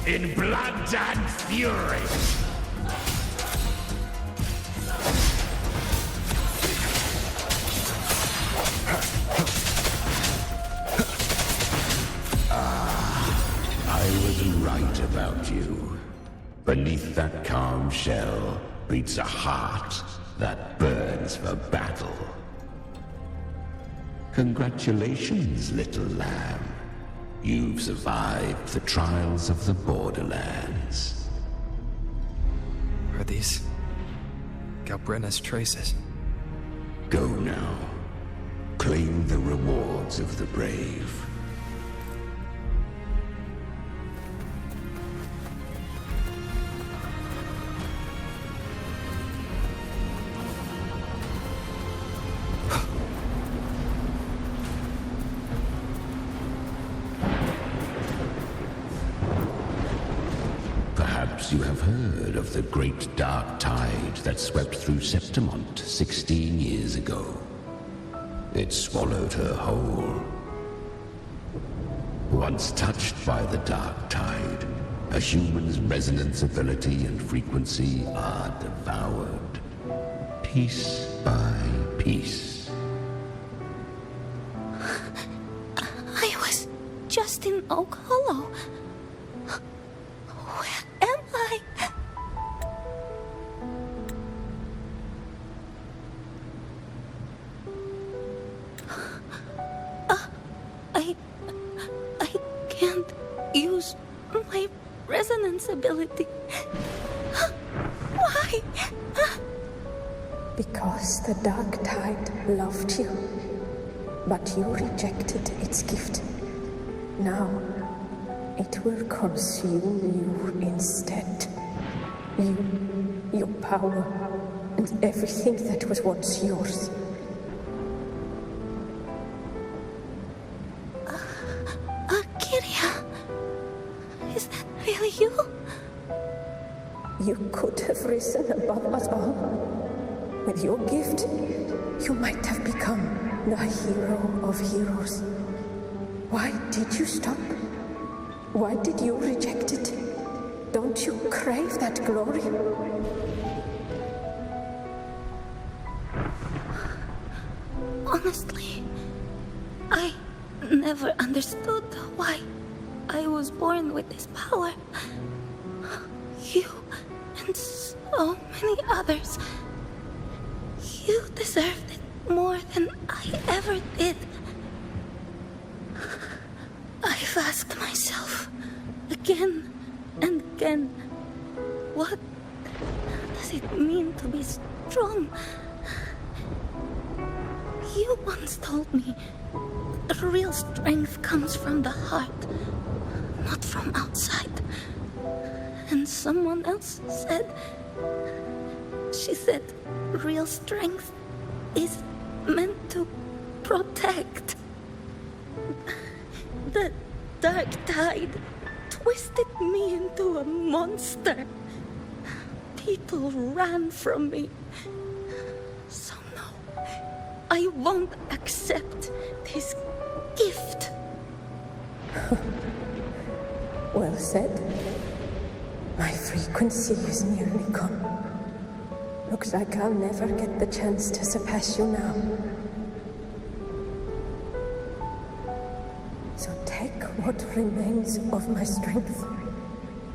in blood and fury. I was right about you. Beneath that calm shell beats a heart that burns for battle. Congratulations, little lamb. You've survived the trials of the Borderlands. Are these Galbrena's traces? Go now. Claim the rewards of the brave. You have heard of the great dark tide that swept through Septimont 16 years ago. It swallowed her whole. Once touched by the dark tide, a human's resonance ability and frequency are devoured, piece by piece. I was just in Oak Hollow. Ability. Why? Because the dark tide loved you, but you rejected its gift. Now, it will consume you instead. You, your power, and everything that was once yours. You could have risen above us all. With your gift, you might have become the hero of heroes. Why did you stop? Why did you reject it? Don't you crave that glory? Honestly, I never understood why I was born with this power. You and so many others. You deserved it more than I ever did. I've asked myself again and again, what does it mean to be strong? You once told me real strength comes from the heart, not from outside. And someone else said, she said, real strength is meant to protect. The dark tide twisted me into a monster. People ran from me. So no, I won't accept this gift. Well said. My frequency is nearly gone. Looks like I'll never get the chance to surpass you now. So take what remains of my strength.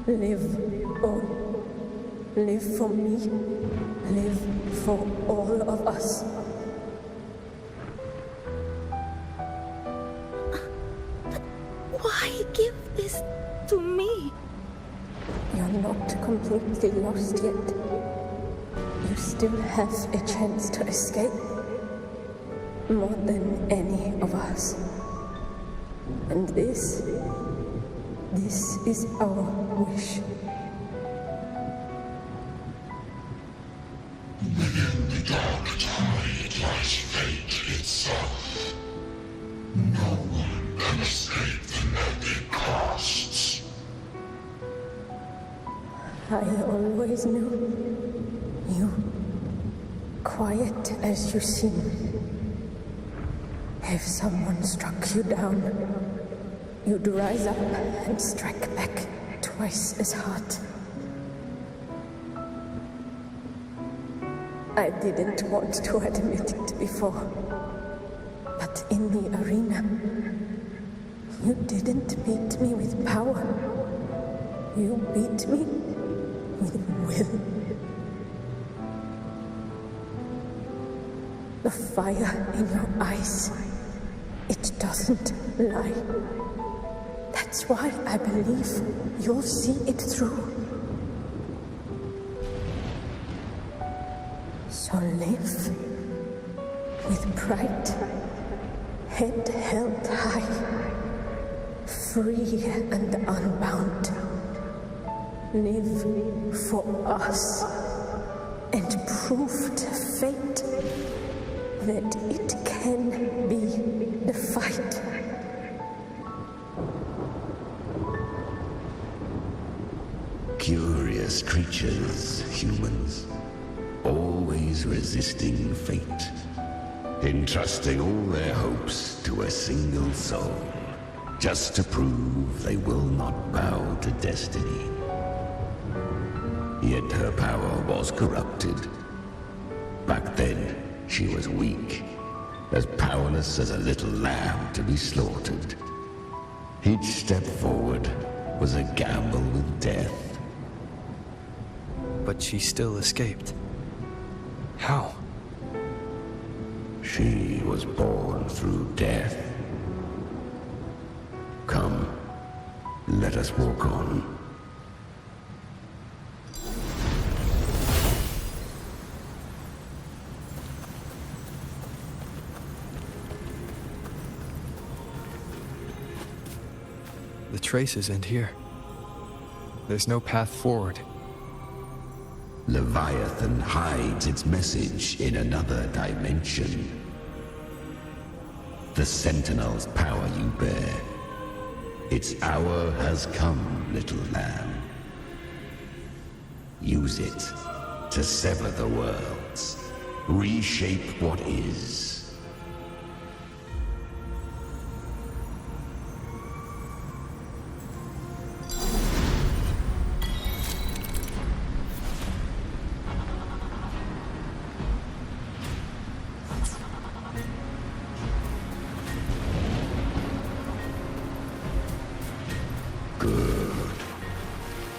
Live on. Live for me. Live for all of us. But why give this to me? You're not completely lost yet. You still have a chance to escape. more than any of us. And this is our wish. Within the dark tide lies fate itself. No one can escape the net it casts. I always knew you, quiet as you seem. If someone struck you down, you'd rise up and strike back twice as hard. I didn't want to admit it before, but in the arena, you didn't beat me with power. You beat me with will. The fire in your eyes, it doesn't lie. That's why I believe you'll see it through. So live with pride, head held high, free and unbound. Live for us and prove to fate that it can be defied. Curious creatures, humans, always resisting fate, entrusting all their hopes to a single soul, just to prove they will not bow to destiny. Yet her power was corrupted. Back then, she was weak, as powerless as a little lamb to be slaughtered. Each step forward was a gamble with death. But she still escaped. How? She was born through death. Come, let us walk on. The traces end here. There's no path forward. Leviathan hides its message in another dimension. The Sentinel's power you bear. Its hour has come, little lamb. Use it to sever the worlds, reshape what is.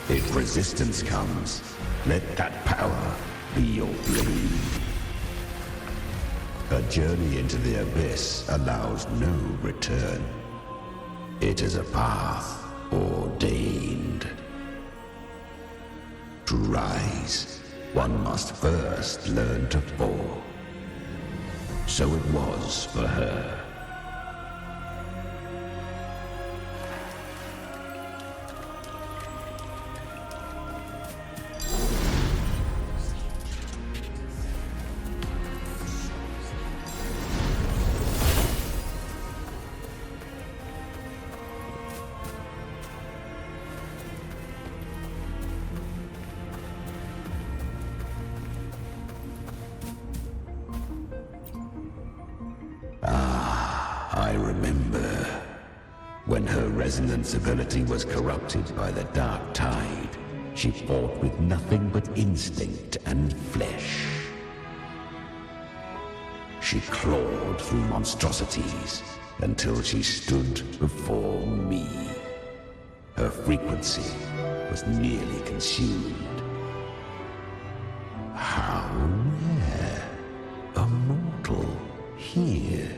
If resistance comes, let that power be your blade. A journey into the abyss allows no return. It is a path ordained. To rise, one must first learn to fall. So it was for her. I remember when her resonance ability was corrupted by the dark tide. She fought with nothing but instinct and flesh. She clawed through monstrosities until she stood before me. Her frequency was nearly consumed. How rare a mortal here.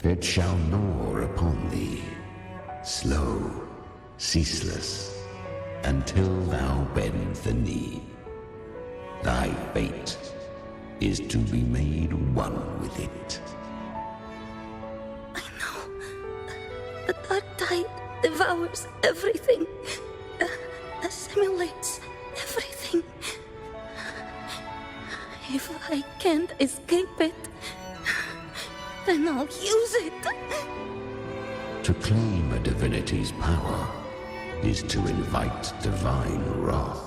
It shall gnaw upon thee, slow, ceaseless, until thou bend the knee. Thy fate is to be made one with it. I know. The dark tide devours everything, assimilates everything. If I can't escape it, then I'll use it. To claim a divinity's power is to invite divine wrath.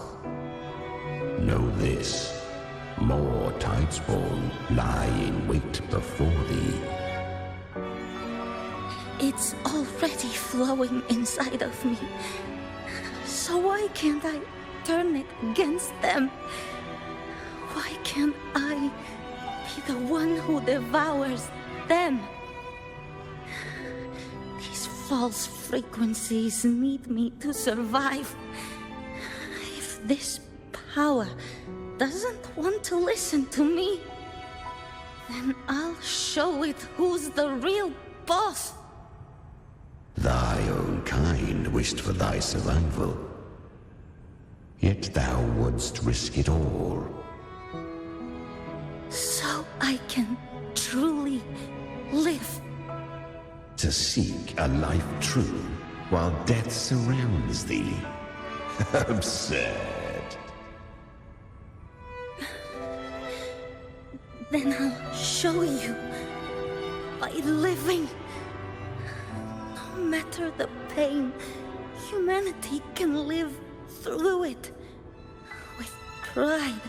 Know this, more Tidespawn lie in wait before thee. It's already flowing inside of me. So why can't I turn it against them? Why can't I be the one who devours them? These false frequencies need me to survive. If this power doesn't want to listen to me, then I'll show it who's the real boss. Thy own kind wished for thy survival, yet thou wouldst risk it all. So I can truly live. To seek a life true while death surrounds thee. Absurd. Then I'll show you by living. No matter the pain, humanity can live through it with pride,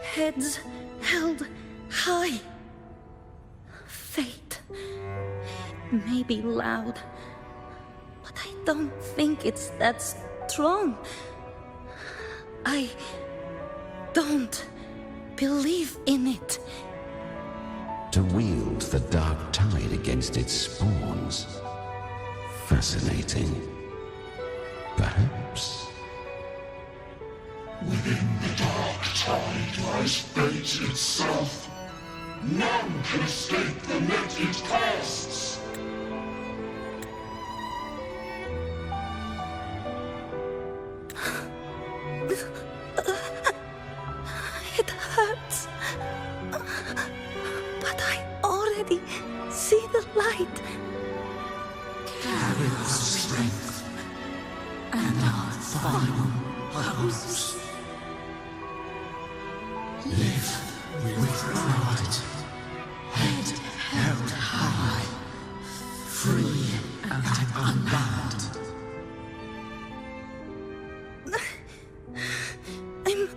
heads held high. Fate, it may be loud, but I don't think it's that strong. I don't believe in it. To wield the dark tide against its spawns. Fascinating. Perhaps. Within the dark tide lies fate itself. None can escape the net it casts. It hurts. But I already see the light. Carry the strength and our final hopes. Live with pride, head held high, free and unbound. I'm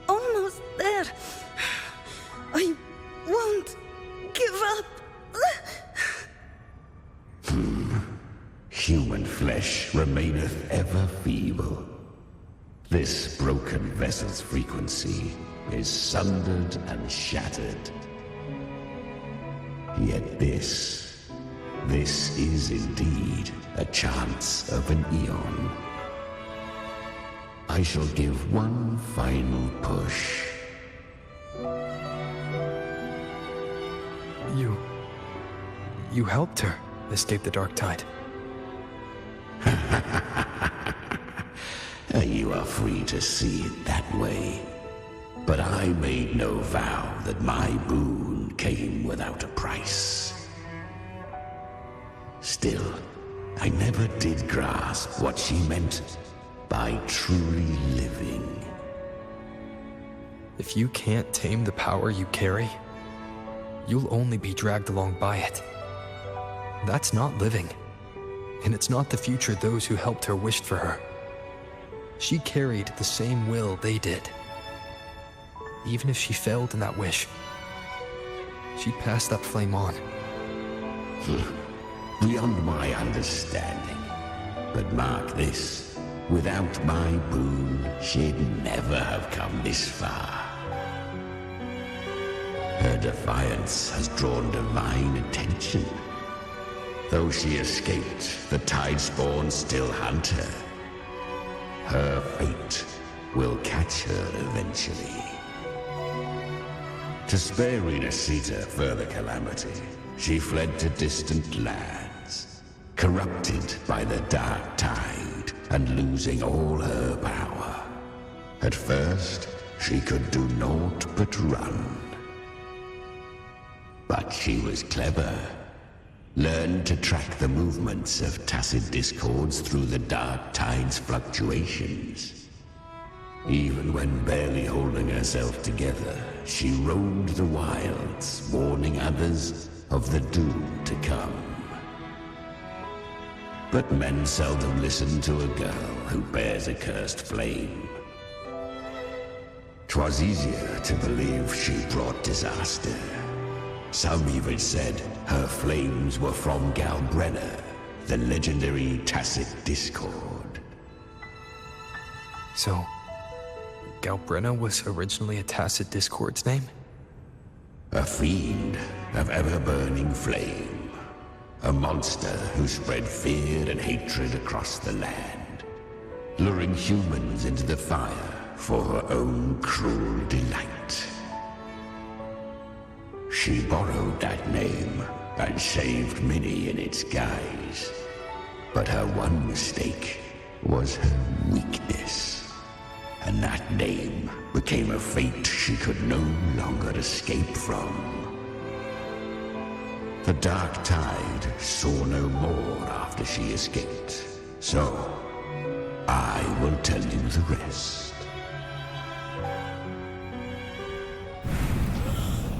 almost there. I won't give up. Human flesh remaineth ever feeble. This broken vessel's frequency is sundered and shattered. Yet this is indeed a chance of an eon. I shall give one final push. You helped her escape the dark tide. You are free to see it that way. But I made no vow that my boon came without a price. Still, I never did grasp what she meant by truly living. If you can't tame the power you carry, you'll only be dragged along by it. That's not living. And it's not the future those who helped her wished for her. She carried the same will they did. Even if she failed in that wish, she'd pass that flame on. Beyond my understanding. But mark this, without my boon, she'd never have come this far. Her defiance has drawn divine attention. Though she escaped, the Tidespawn still hunt her. Her fate will catch her eventually. To spare Renasita further calamity, she fled to distant lands, corrupted by the dark tide and losing all her power. At first, she could do naught but run. But she was clever. Learned to track the movements of tacit discords through the dark tide's fluctuations. Even when barely holding herself together, she roamed the wilds, warning others of the doom to come. But men seldom listen to a girl who bears a cursed flame. 'Twas easier to believe she brought disaster. Some even said her flames were from Galbrena, the legendary tacit discord. So, Galbrena was originally a tacit discord's name? A fiend of ever-burning flame. A monster who spread fear and hatred across the land, luring humans into the fire for her own cruel delight. She borrowed that name and saved many in its guise. But her one mistake was her weakness. And that name became a fate she could no longer escape from. The dark tide saw no more after she escaped. So, I will tell you the rest.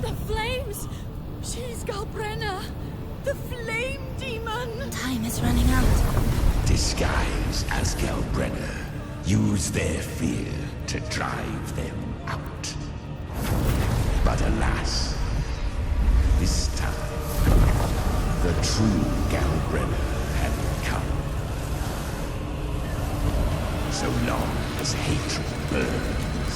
The flames! She's Galbrena! The flame demon! Time is running out. Disguised as Galbrena, use their fear to drive them out. But alas, this time, the true Galbrena had come. So long as hatred burns,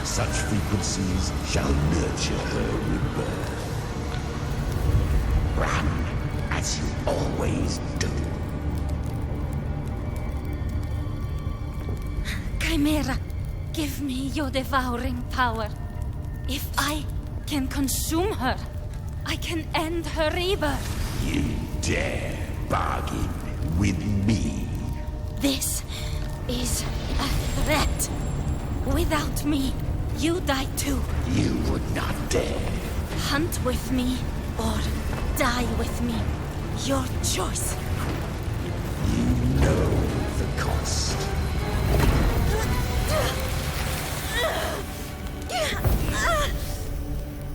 such frequencies shall nurture her rebirth. Run, as you always do. Chimera, give me your devouring power. If I can consume her, I can end her rebirth. You dare bargain with me? This is a threat. Without me, you die too. You would not dare. Hunt with me, or die with me. Your choice. You know the cost.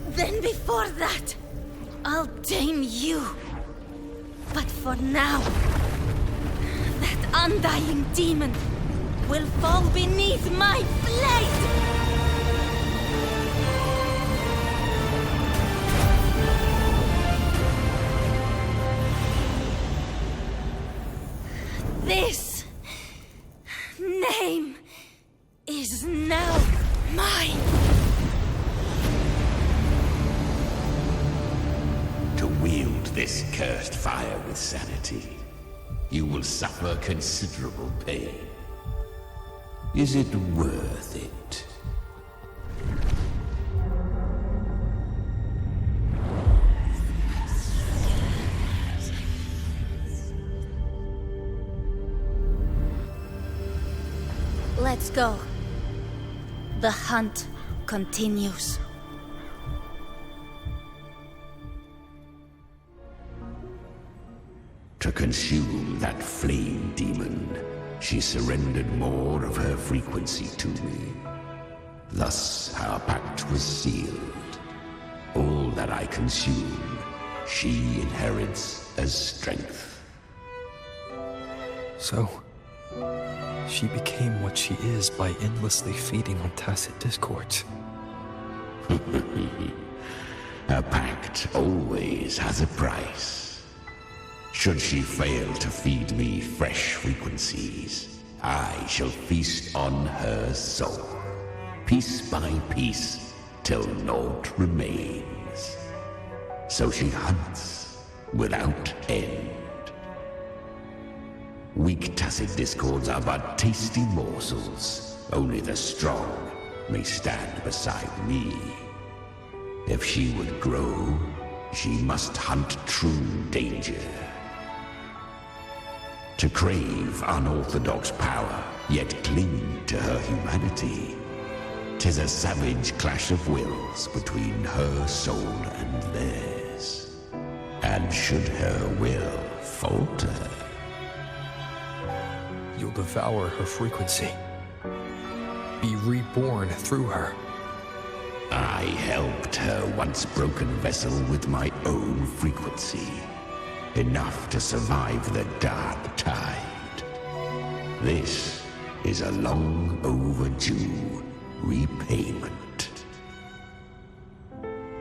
Then before that, I'll tame you. But for now, that undying demon will fall beneath my blade! This name is now mine. To wield this cursed fire with sanity, you will suffer considerable pain. Is it worth it? Let's go. The hunt continues. To consume that flame demon, she surrendered more of her frequency to me. Thus our pact was sealed. All that I consume, she inherits as strength. So, she became what she is by endlessly feeding on tacit discords. A pact always has a price. Should she fail to feed me fresh frequencies, I shall feast on her soul, piece by piece, till naught remains. So she hunts without end. Weak tacit discords are but tasty morsels. Only the strong may stand beside me. If she would grow, she must hunt true danger. to crave unorthodox power, yet cling to her humanity. 'Tis a savage clash of wills between her soul and theirs. And should her will falter, you'll devour her frequency. Be reborn through her. I helped her once broken vessel with my own frequency. Enough to survive the dark tide. This is a long overdue repayment.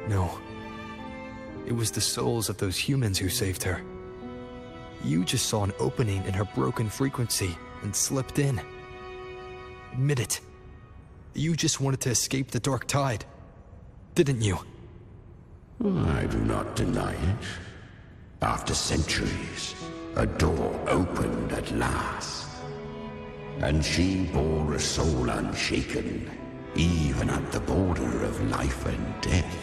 No. It was the souls of those humans who saved her. You just saw an opening in her broken frequency and slipped in. Admit it. You just wanted to escape the dark tide, didn't you? I do not deny it. After centuries, a door opened at last. And she bore a soul unshaken, even at the border of life and death.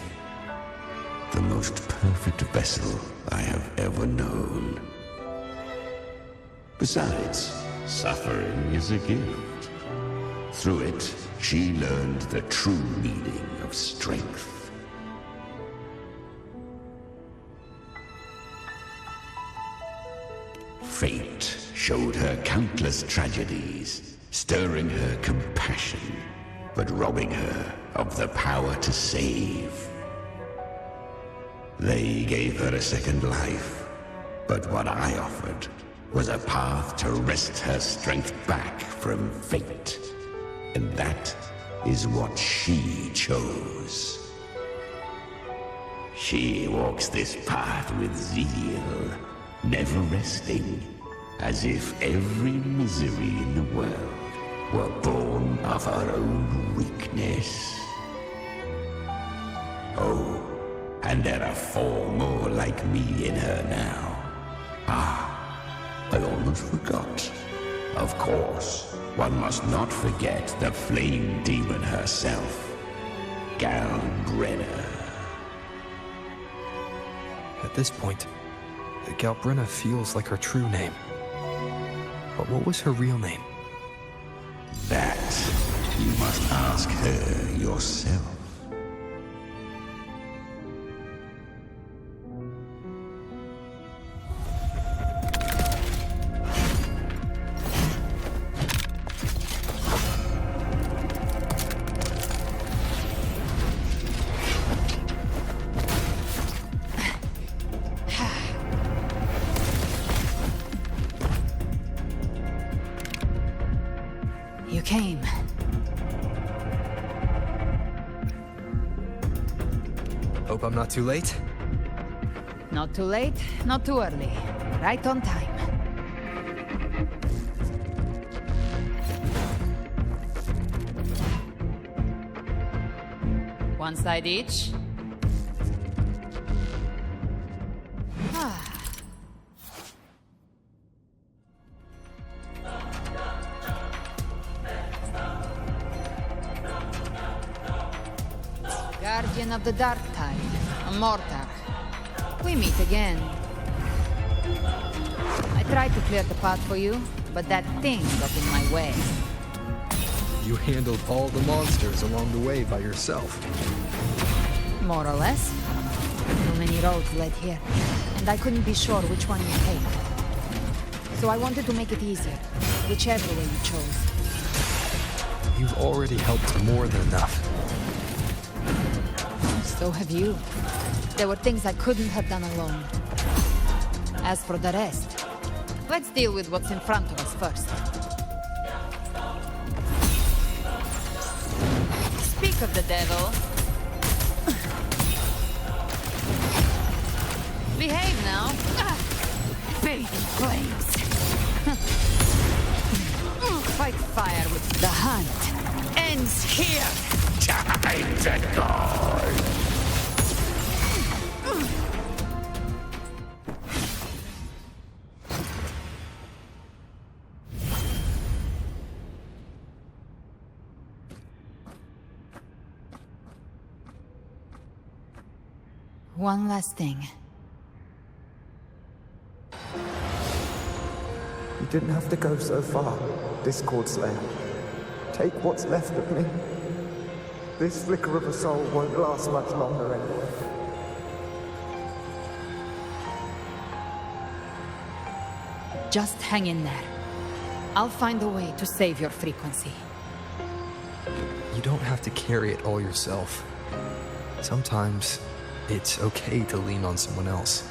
The most perfect vessel I have ever known. Besides, suffering is a gift. Through it, she learned the true meaning of strength. Fate showed her countless tragedies, stirring her compassion, but robbing her of the power to save. They gave her a second life, but what I offered was a path to wrest her strength back from fate. And that is what she chose. She walks this path with zeal, never resting, as if every misery in the world were born of her own weakness. Oh, and there are 4 more like me in her now. I almost forgot. Of course, one must not forget the flame demon herself, Galbrena. At this point, Galbrena feels like her true name. But what was her real name? That you must ask her yourself. You came. Hope I'm not too late? Not too late, not too early. Right on time. One side each. Guardian of the Dark Tide, a mortar. We meet again. I tried to clear the path for you, but that thing got in my way. You handled all the monsters along the way by yourself. More or less. Too many roads led here, and I couldn't be sure which one you take. So I wanted to make it easier, whichever way you chose. You've already helped more than enough. So have you. There were things I couldn't have done alone. As for the rest, let's deal with what's in front of us first. Speak of the devil. Behave now. Bathe in flames. Fight fire with the hunt. Ends here. Time to go. One last thing. You didn't have to go so far, Discord Slayer. Take what's left of me. This flicker of a soul won't last much longer anyway. Just hang in there. I'll find a way to save your frequency. You don't have to carry it all yourself. Sometimes it's okay to lean on someone else.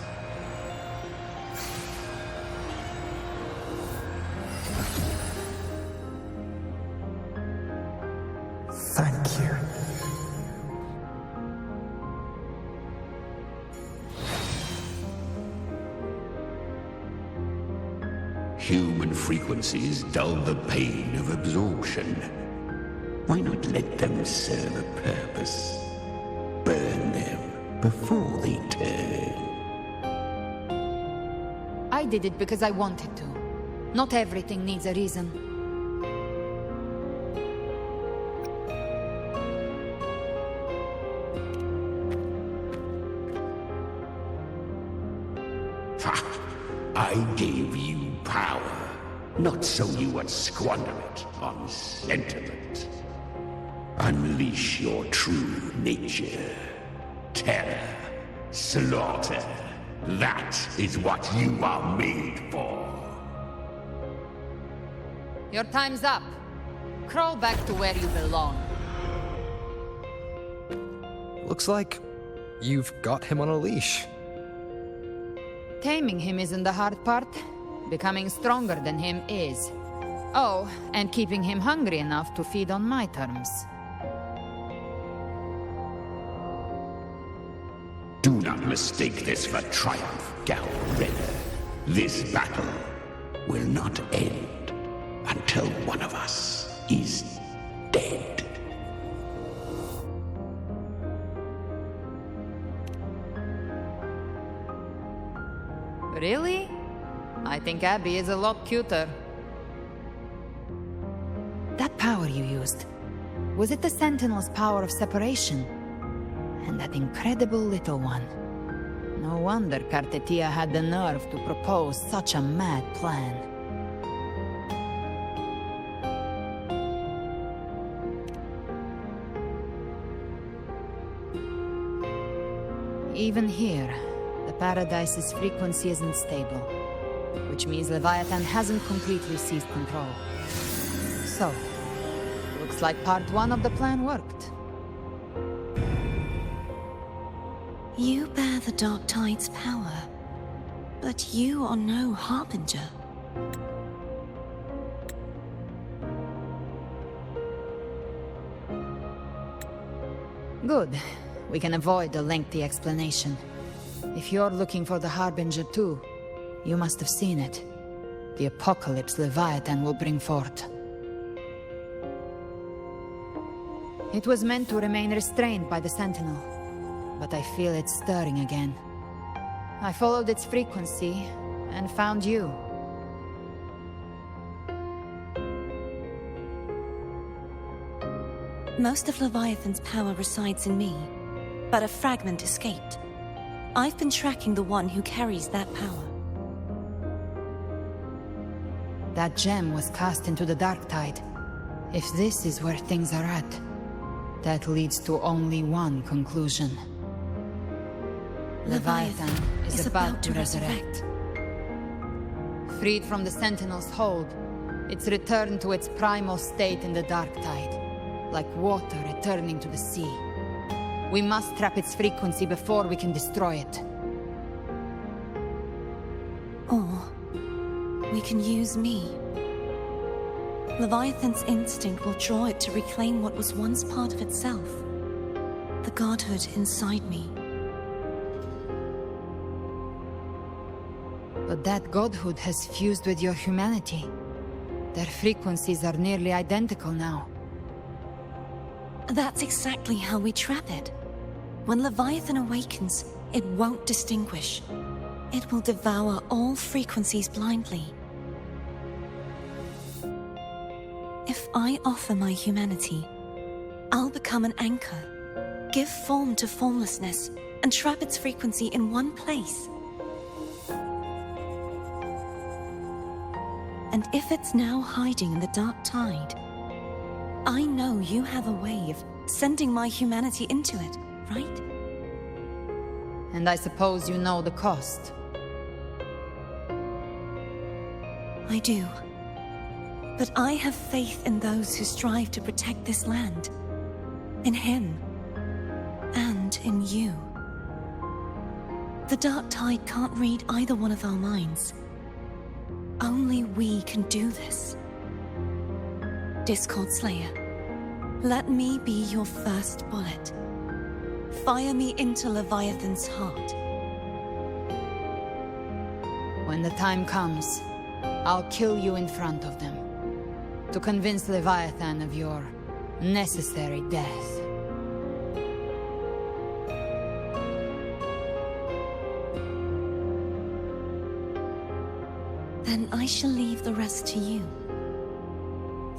Thank you. Human frequencies dull the pain of absorption. Why not let them serve a purpose? Burn them before they turn. I did it because I wanted to. Not everything needs a reason. Ha! I gave you power, not so you would squander it on sentiment. Unleash your true nature. Terror, slaughter. That is what you are made for. Your time's up. Crawl back to where you belong. Looks like you've got him on a leash. Taming him isn't the hard part. Becoming stronger than him is. Oh, and keeping him hungry enough to feed on my terms. Do not mistake this for triumph, Galbrena. This battle will not end until one of us is dead. Really? I think Abby is a lot cuter. That power you used, was it the Sentinel's power of separation? And that incredible little one. No wonder Cartetia had the nerve to propose such a mad plan. Even here, the Paradise's frequency isn't stable, which means Leviathan hasn't completely seized control. So, looks like part 1 of the plan worked. You bear the Dark Tide's power, but you are no Harbinger. Good. We can avoid a lengthy explanation. If you're looking for the Harbinger too, you must have seen it. The apocalypse Leviathan will bring forth. It was meant to remain restrained by the Sentinel, but I feel it stirring again. I followed its frequency and found you. Most of Leviathan's power resides in me, but a fragment escaped. I've been tracking the one who carries that power. That gem was cast into the Dark Tide. If this is where things are at, that leads to only one conclusion. Leviathan is about to resurrect. Freed from the Sentinel's hold, it's returned to its primal state in the Dark Tide, like water returning to the sea. We must trap its frequency before we can destroy it. Or we can use me. Leviathan's instinct will draw it to reclaim what was once part of itself. The godhood inside me. But that godhood has fused with your humanity. Their frequencies are nearly identical now. That's exactly how we trap it. When Leviathan awakens, it won't distinguish. It will devour all frequencies blindly. If I offer my humanity, I'll become an anchor, give form to formlessness, and trap its frequency in one place. And if it's now hiding in the dark tide, I know you have a way of sending my humanity into it, right? And I suppose you know the cost. I do. But I have faith in those who strive to protect this land. In him. And in you. The dark tide can't read either one of our minds. Only we can do this. Discord Slayer, let me be your first bullet. Fire me into Leviathan's heart. When the time comes, I'll kill you in front of them. To convince Leviathan of your necessary death. Then I shall leave the rest to you.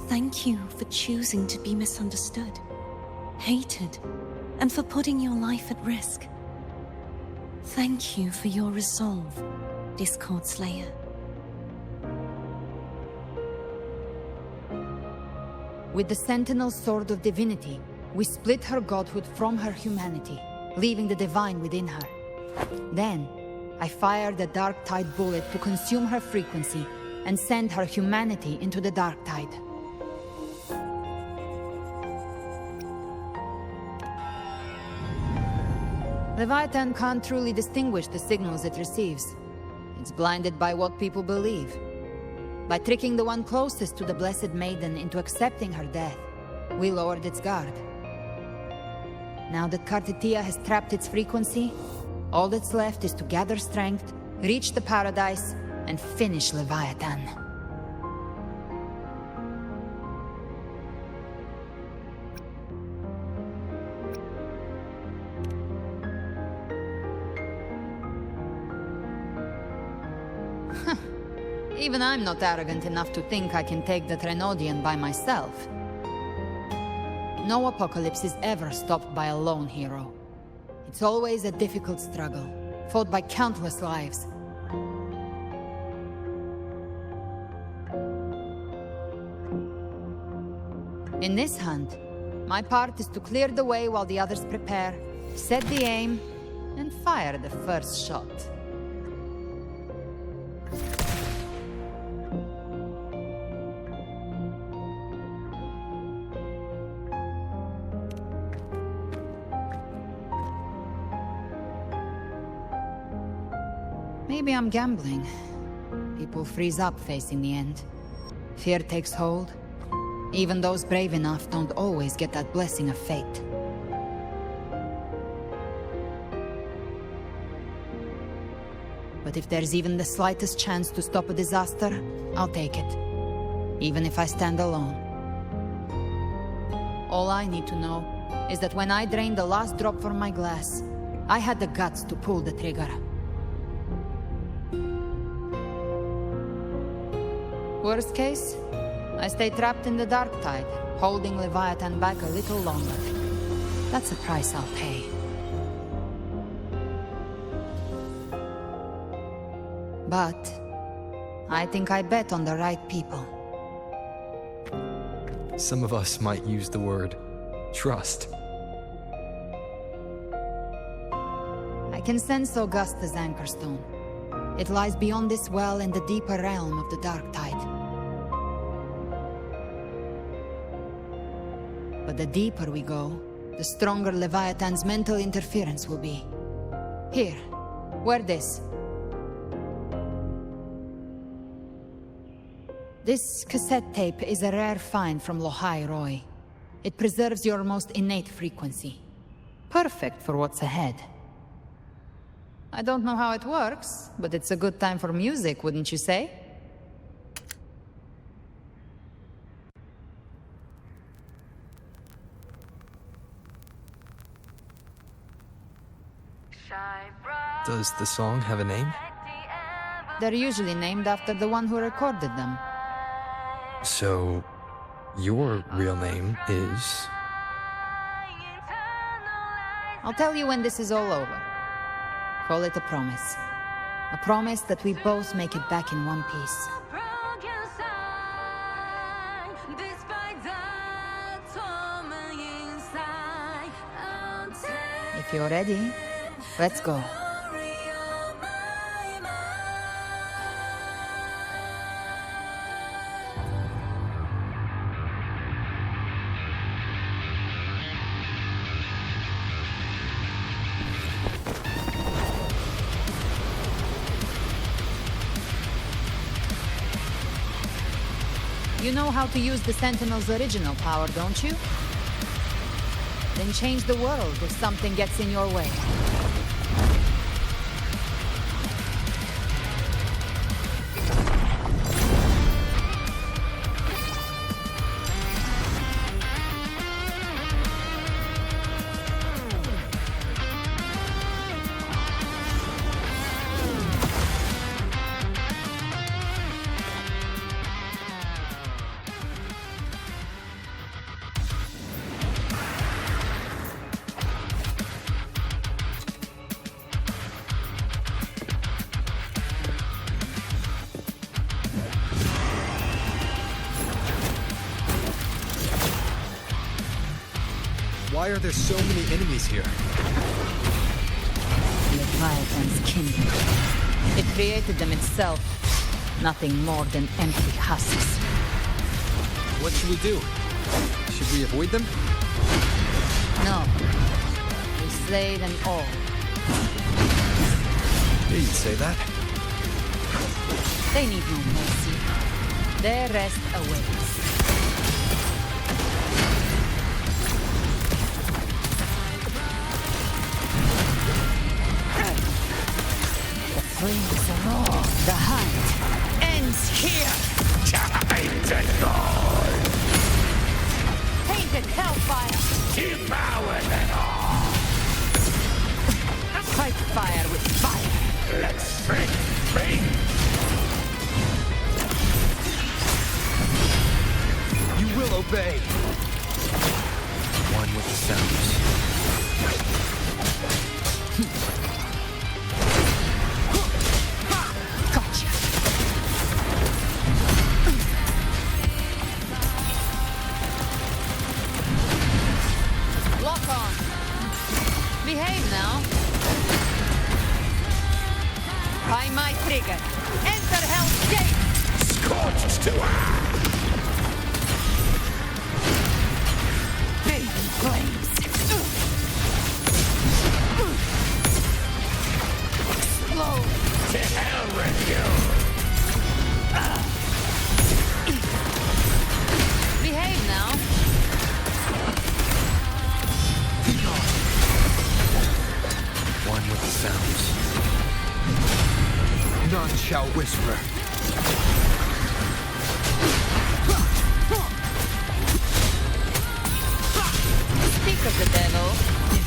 Thank you for choosing to be misunderstood, hated, and for putting your life at risk. Thank you for your resolve, Discord Slayer. With the Sentinel Sword of Divinity, we split her godhood from her humanity, leaving the divine within her. Then, I fired a Dark Tide bullet to consume her frequency and send her humanity into the Dark Tide. Leviathan can't truly distinguish the signals it receives. It's blinded by what people believe. By tricking the one closest to the Blessed Maiden into accepting her death, we lowered its guard. Now that Kartitia has trapped its frequency, all that's left is to gather strength, reach the paradise, and finish Leviathan. Even I'm not arrogant enough to think I can take the Trenodian by myself. No apocalypse is ever stopped by a lone hero. It's always a difficult struggle, fought by countless lives. In this hunt, my part is to clear the way while the others prepare, set the aim, and fire the first shot. Maybe I'm gambling. People freeze up facing the end. Fear takes hold. Even those brave enough don't always get that blessing of fate. But if there's even the slightest chance to stop a disaster, I'll take it. Even if I stand alone. All I need to know is that when I drained the last drop from my glass, I had the guts to pull the trigger. Worst case, I stay trapped in the Dark Tide, holding Leviathan back a little longer. That's the price I'll pay. But I think I bet on the right people. Some of us might use the word trust. I can sense Augusta's Anchorstone. It lies beyond this well in the deeper realm of the Dark Tide. But the deeper we go, the stronger Leviathan's mental interference will be. Here, wear this. This cassette tape is a rare find from Lohai Roy. It preserves your most innate frequency. Perfect for what's ahead. I don't know how it works, but it's a good time for music, wouldn't you say? Does the song have a name? They're usually named after the one who recorded them. So, your real name is... I'll tell you when this is all over. Call it a promise. A promise that we both make it back in one piece. If you're ready, let's go. You know how to use the Sentinel's original power, don't you? Then change the world if something gets in your way. Why are there so many enemies here? Leviathan's kingdom. It created them itself. Nothing more than empty husks. What should we do? Should we avoid them? No. We slay them all. Yeah, you'd say that. They need no mercy. Their rest awaits. Flames are all. The hunt ends here. Time to go. Painted hellfire. Devour them all. Fight fire with fire. Let's spring. You will obey. One with the sounds. Behave now. By my trigger. Enter Hell's Gate! Scorched to Baby flames. Explode. To hell with you. Behave now. One with the sounds. None shall whisper. Speak of the devil.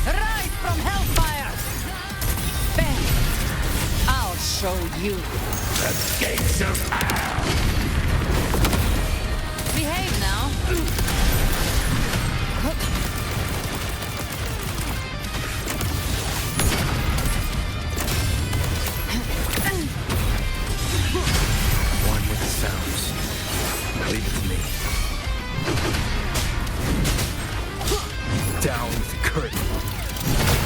Rise from hellfire. Bang. I'll show you. The gates of hell. Behave now. One with the sounds. Leave it to me. Down with the curtain.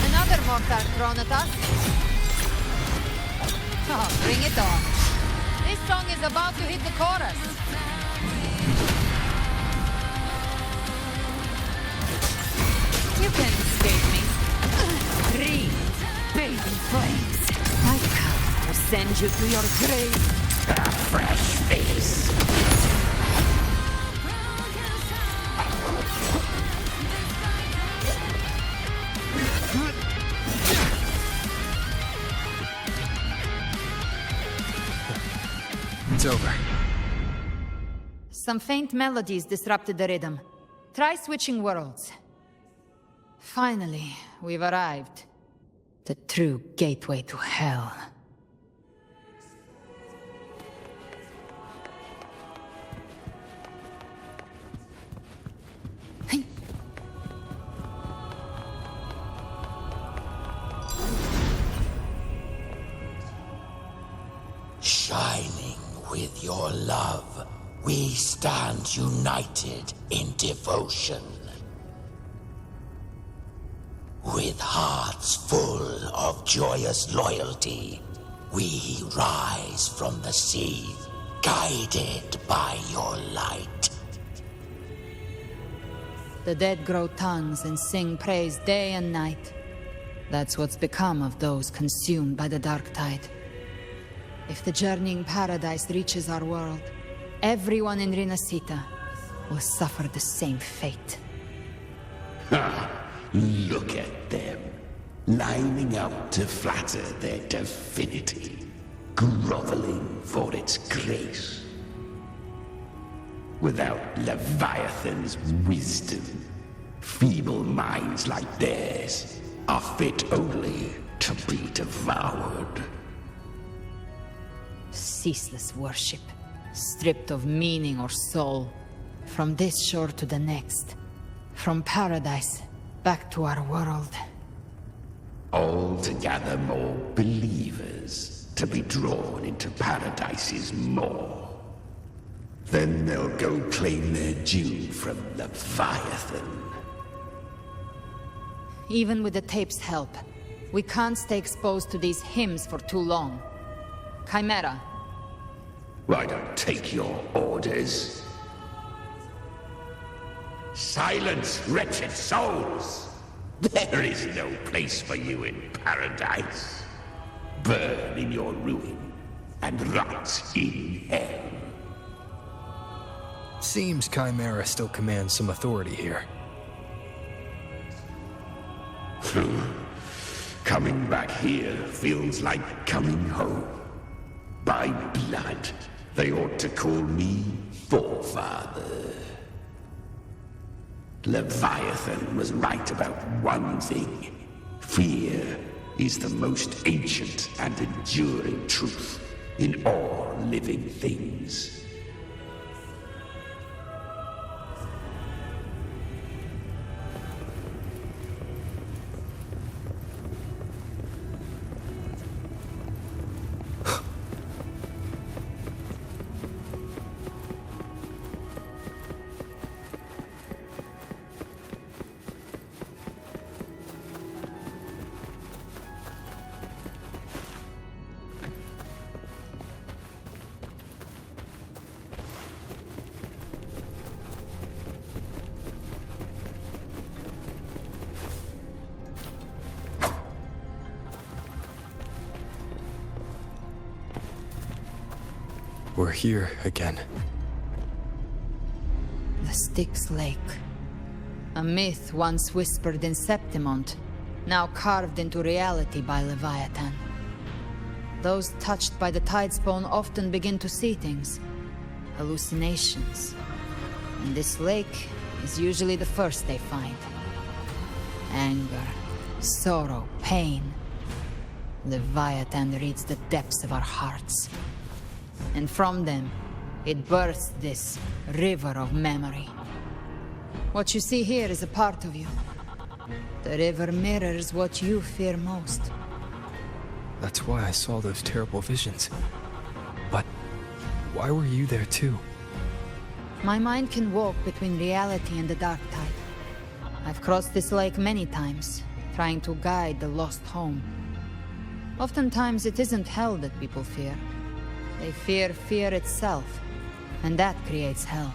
Another mortar thrown at us. Oh, bring it on. This song is about to hit the chorus. You can escape me. Three baby flames. My power will send you to your grave. A fresh face. It's over. Some faint melodies disrupted the rhythm. Try switching worlds. Finally, we've arrived. The true gateway to hell. Shining with your love, we stand united in devotion. With hearts full of joyous loyalty, we rise from the sea, guided by your light. The dead grow tongues and sing praise day and night. That's what's become of those consumed by the dark tide. If the journeying paradise reaches our world, everyone in Rinascita will suffer the same fate. Ha! Look at them, lining up to flatter their divinity, groveling for its grace. Without Leviathan's wisdom, feeble minds like theirs are fit only to be devoured. Ceaseless worship, stripped of meaning or soul, from this shore to the next, from paradise back to our world. All to gather more believers to be drawn into Paradise's maw. Then they'll go claim their due from Leviathan. Even with the tape's help, we can't stay exposed to these hymns for too long. Chimera. I don't take your orders. Silence, wretched souls! There is no place for you in paradise. Burn in your ruin and rot in hell. Seems Chimera still commands some authority here. Coming back here feels like coming home. By blood, they ought to call me Forefather. Leviathan was right about one thing. Fear is the most ancient and enduring truth in all living things. We're here again. The Styx Lake. A myth once whispered in Septimont, now carved into reality by Leviathan. Those touched by the tidespawn often begin to see things. Hallucinations. And this lake is usually the first they find. Anger, sorrow, pain. Leviathan reads the depths of our hearts. And from them, it births this river of memory. What you see here is a part of you. The river mirrors what you fear most. That's why I saw those terrible visions. But why were you there too? My mind can walk between reality and the dark tide. I've crossed this lake many times, trying to guide the lost home. Oftentimes it isn't hell that people fear. They fear fear itself, and that creates hell.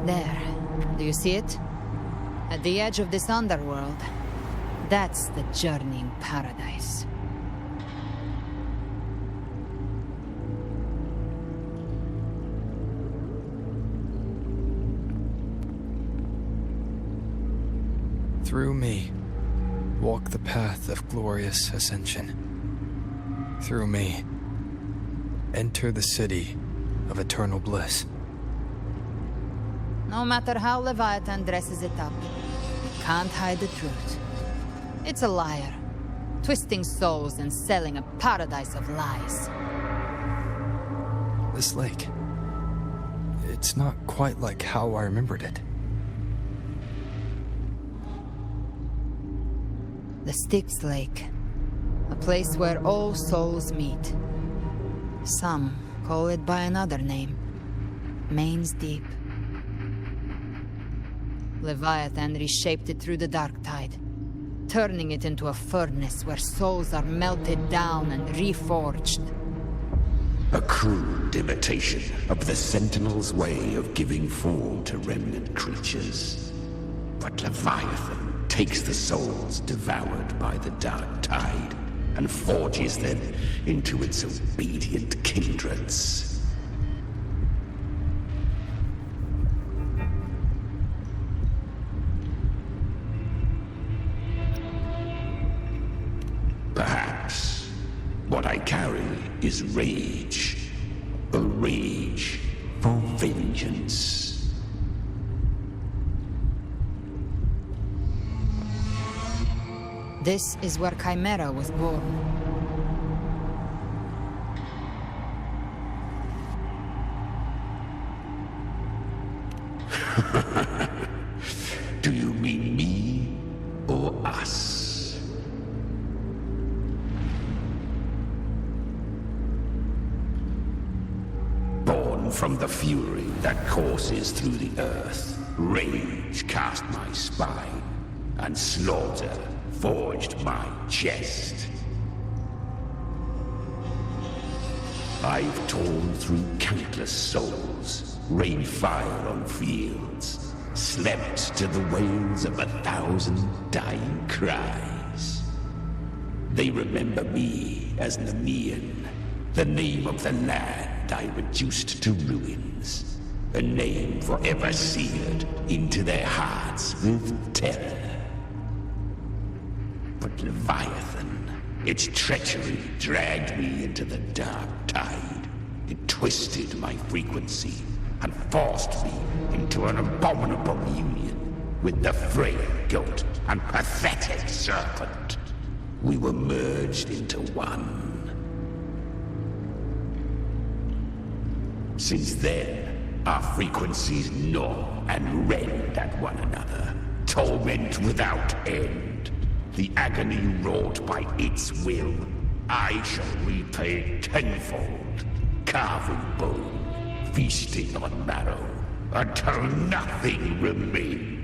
There. Do you see it? At the edge of this underworld. That's the journeying paradise. Through me, walk the path of glorious ascension. Through me, enter the city of eternal bliss. No matter how Leviathan dresses it up, it can't hide the truth. It's a liar, twisting souls and selling a paradise of lies. This lake, it's not quite like how I remembered it. The Styx Lake, a place where all souls meet. Some call it by another name, Main's Deep. Leviathan reshaped it through the dark tide, turning it into a furnace where souls are melted down and reforged. A crude imitation of the Sentinel's way of giving form to remnant creatures. But Leviathan takes the souls devoured by the dark tide and forges them into its obedient kindreds. Perhaps what I carry is rage. A rage for vengeance. This is where Chimera was born. Do you mean me or us? Born from the fury that courses through the earth, rage cast my spine, and slaughter forged my chest. I've torn through countless souls, rained fire on fields, slept to the wails of 1,000 dying cries. They remember me as Nemean, the name of the land I reduced to ruins, a name forever seared into their hearts with terror. But Leviathan, its treachery dragged me into the dark tide. It twisted my frequency and forced me into an abominable union with the frail goat and pathetic serpent. We were merged into one. Since then, our frequencies gnaw and rend at one another, torment without end. The agony wrought by its will, I shall repay tenfold, carving bone, feasting on marrow, until nothing remains.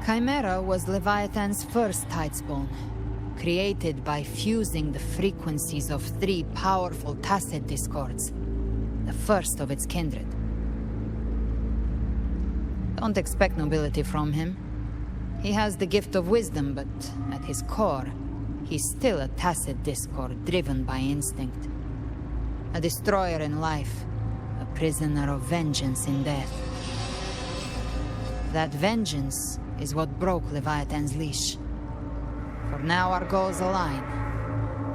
Chimera was Leviathan's first tidespawn, created by fusing the frequencies of 3 powerful tacet discords, the first of its kindred. Don't expect nobility from him. He has the gift of wisdom, but at his core, he's still a tacet discord driven by instinct. A destroyer in life, a prisoner of vengeance in death. That vengeance is what broke Leviathan's leash. For now our goals align,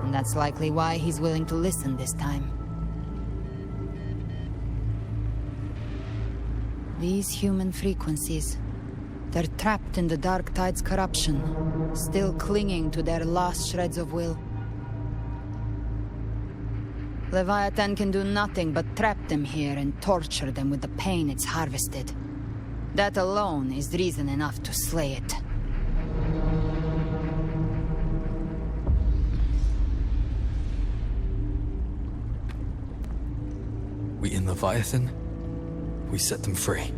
and that's likely why he's willing to listen this time. These human frequencies, they're trapped in the Dark Tide's corruption, still clinging to their last shreds of will. Leviathan can do nothing but trap them here and torture them with the pain it's harvested. That alone is reason enough to slay it. We in Leviathan, we set them free.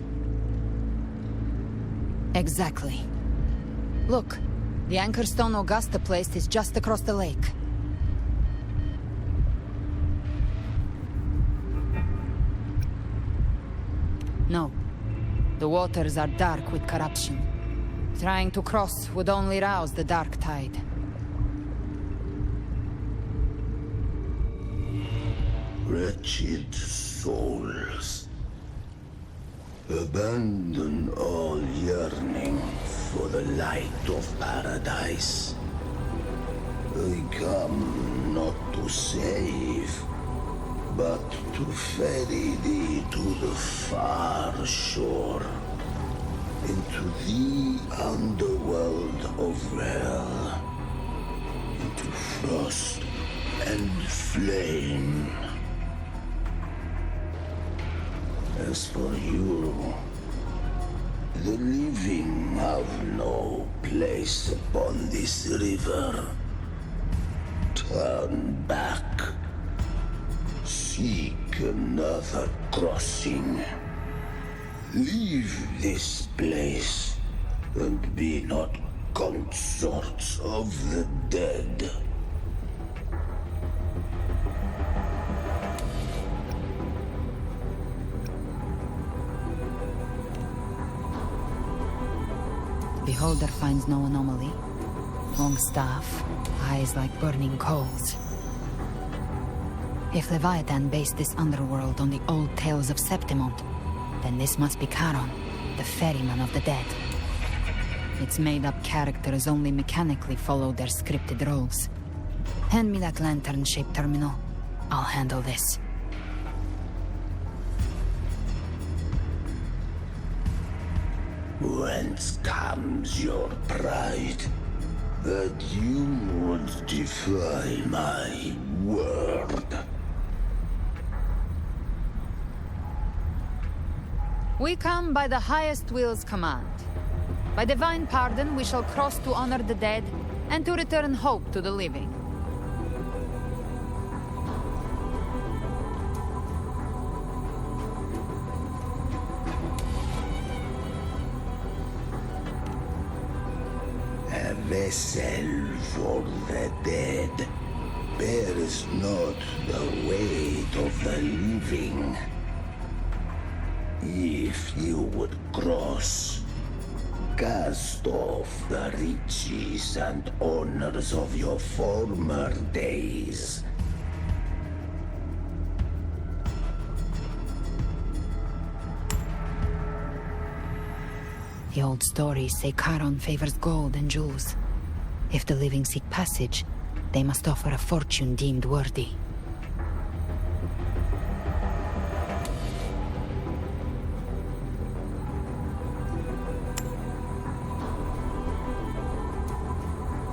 Exactly. Look, the anchor stone Augusta placed is just across the lake. No. The waters are dark with corruption. Trying to cross would only rouse the dark tide. Wretched souls, abandon all yearning for the light of paradise. I come not to save, but to ferry thee to the far shore, into the underworld of hell, into frost and flame. As for you, the living have no place upon this river. Turn back. Seek another crossing. Leave this place, and be not consorts of the dead. Beholder finds no anomaly. Long staff, eyes like burning coals. If Leviathan based this underworld on the old tales of Septimont, then this must be Charon, the ferryman of the dead. Its made-up characters only mechanically follow their scripted roles. Hand me that lantern-shaped terminal. I'll handle this. Whence comes your pride? That you would defy my word? We come by the highest will's command. By divine pardon, we shall cross to honor the dead, and to return hope to the living. A vessel for the dead bears not the weight of the living. If you would cross, cast off the riches and honors of your former days. The old stories say Charon favors gold and jewels. If the living seek passage, they must offer a fortune deemed worthy.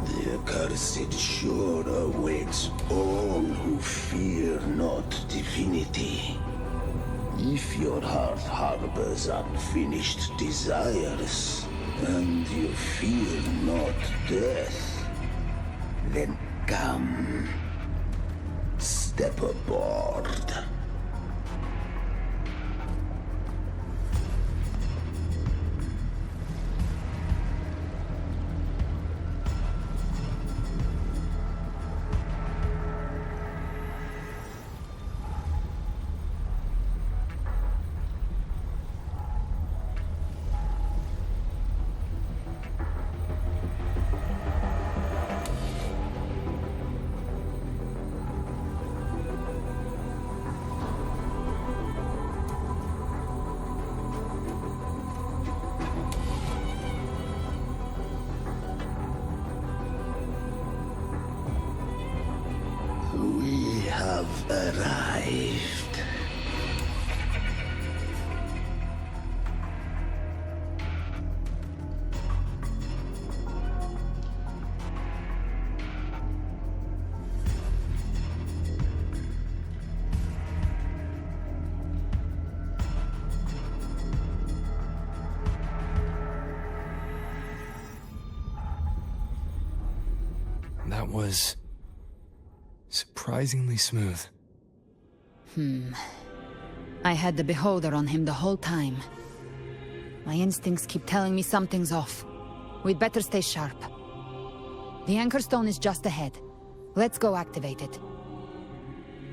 The accursed shore awaits all who fear not divinity. If your heart harbors unfinished desires, and you fear not death, then come, step aboard. We have arrived. That was surprisingly smooth. I had the beholder on him the whole time. My instincts keep telling me something's off. We'd better stay sharp. The anchor stone is just ahead. Let's go activate it.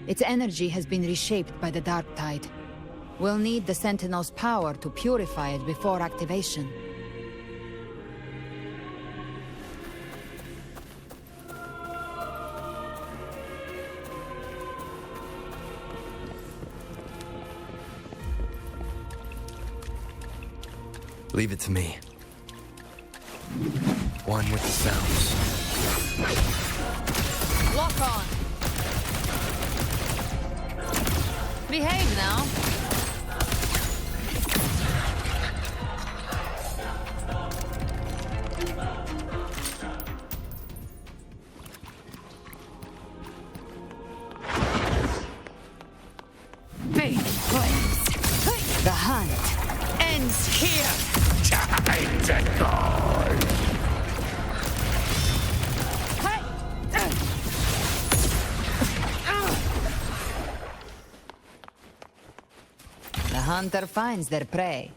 Its energy has been reshaped by the dark tide. We'll need the Sentinel's power to purify it before activation. Leave it to me. One with the sounds. Lock on! Behave now. Big flames. The hunt ends here. Time to go. The hunter finds their prey.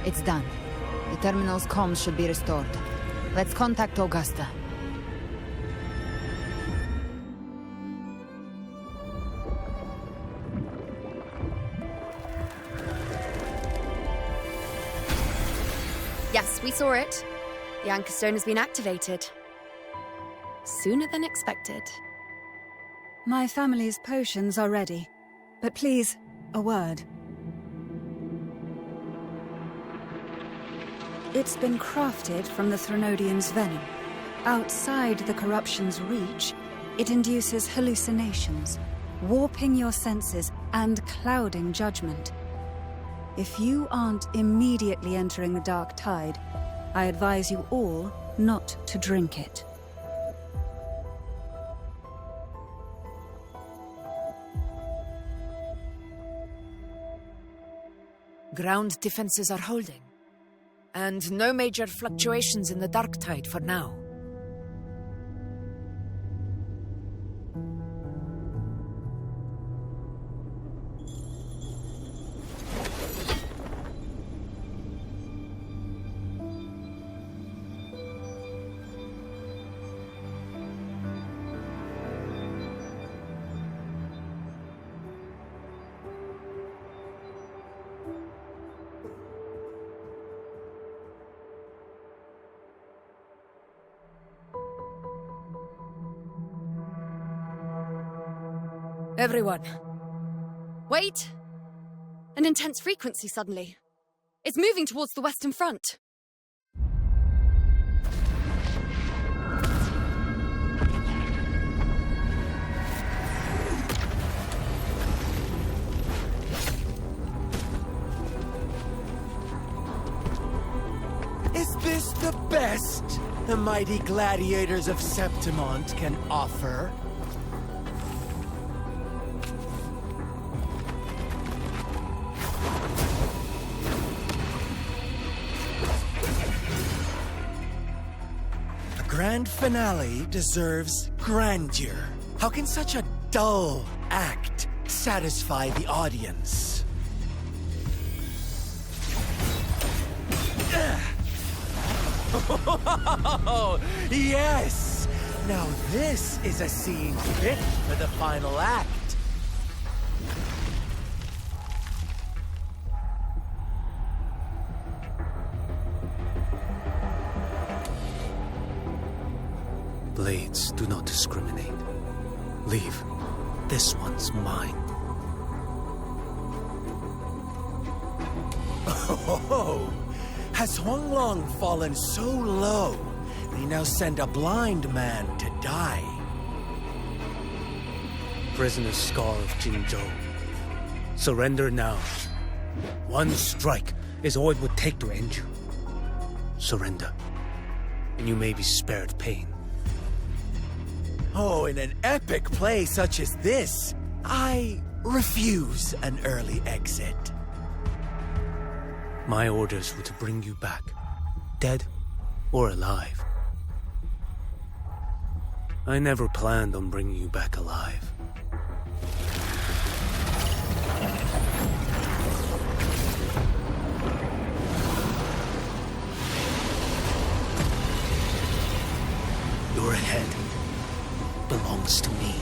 It's done. The terminal's comms should be restored. Let's contact Augusta. Yes, we saw it. The Anchor Stone has been activated. Sooner than expected. My family's potions are ready. But please, a word. It's been crafted from the Threnodian's venom. Outside the corruption's reach, it induces hallucinations, warping your senses and clouding judgment. If you aren't immediately entering the dark tide, I advise you all not to drink it. Ground defenses are holding. And no major fluctuations in the dark tide for now. Everyone. Wait! An intense frequency suddenly. It's moving towards the Western Front. Is this the best the mighty gladiators of Septimont can offer? Grand finale deserves grandeur. How can such a dull act satisfy the audience? Oh, yes! Now this is a scene fit for the final act. Blades do not discriminate. Leave. This one's mine. Oh, has Huanglong fallen so low, they now send a blind man to die? Prisoner Scar of Jinzhou. Surrender now. One strike is all it would take to end you. Surrender, and you may be spared pain. Oh, in an epic play such as this, I refuse an early exit. My orders were to bring you back dead or alive. I never planned on bringing you back alive. Your head belongs to me.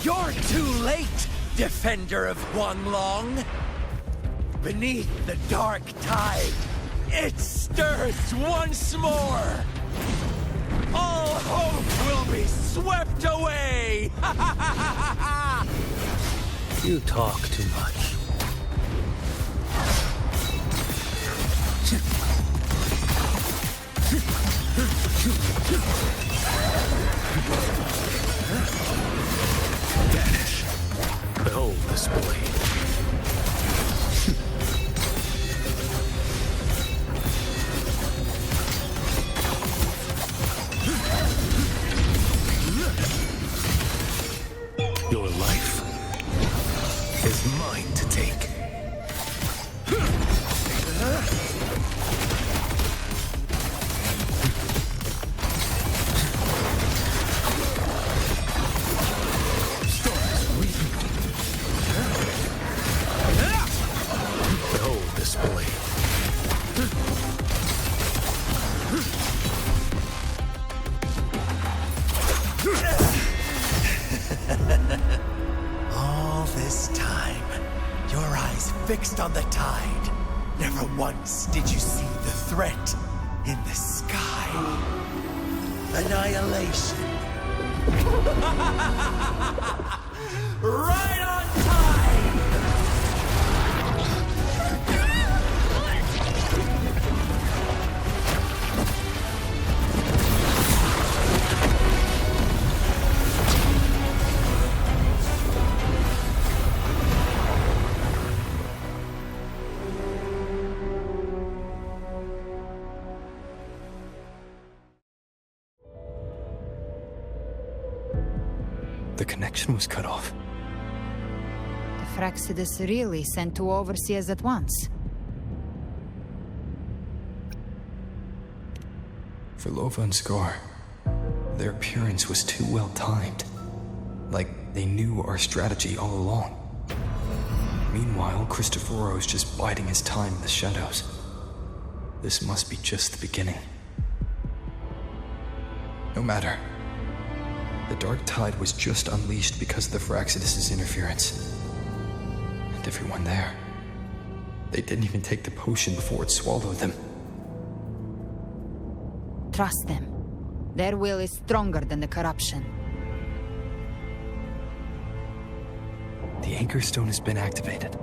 You're too late, defender of Huanglong! Beneath the dark tide, it stirs once more! All hope will be swept away! You talk too much. Vanish. Behold this blade. Your life is mine to take. Behold this blade. All this time, your eyes fixed on the tide. Never once did you see the threat in the sky. Annihilation. Right on time! The connection was cut off. The Fractsidus really sent two overseers at once. For Lova and Scar, their appearance was too well timed. Like they knew our strategy all along. Meanwhile, Christophero's just biding his time in the shadows. This must be just the beginning. No matter. The dark tide was just unleashed because of the Fractsidus' interference. And everyone there, they didn't even take the potion before it swallowed them. Trust them. Their will is stronger than the corruption. The Anchor Stone has been activated.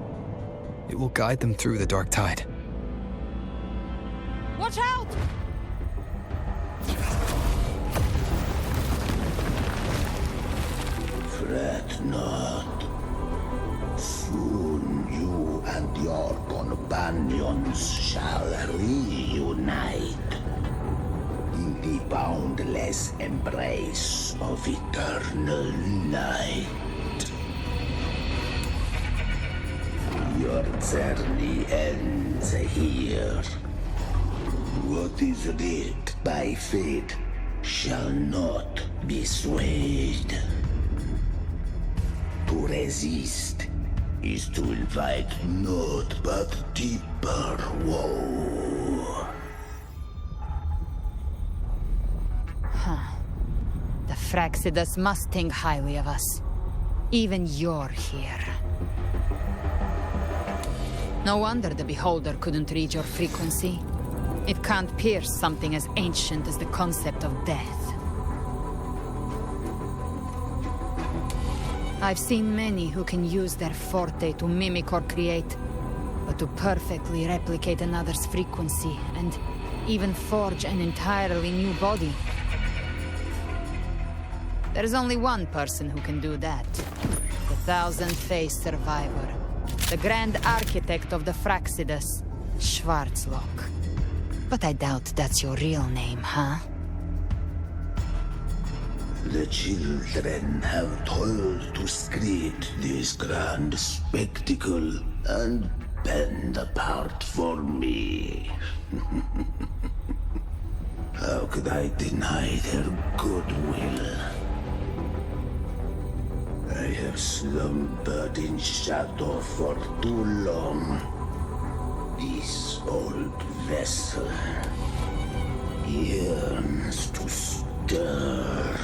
It will guide them through the dark tide. Watch out! Fret not. Soon you and your companions shall reunite in the boundless embrace of eternal light. Your journey ends here. What is writ by fate shall not be swayed. To resist is to invite naught but deeper woe. The Fractsidus must think highly of us. Even you're here. No wonder the Beholder couldn't read your frequency. It can't pierce something as ancient as the concept of death. I've seen many who can use their forte to mimic or create, but to perfectly replicate another's frequency and even forge an entirely new body. There's only one person who can do that. The thousand-faced survivor. The Grand Architect of the Fractsidus, Schwarzloch. But I doubt that's your real name, huh? The children have toiled to create this grand spectacle, and bend apart for me. How could I deny their goodwill? I have slumbered in shadow for too long. This old vessel yearns to stir.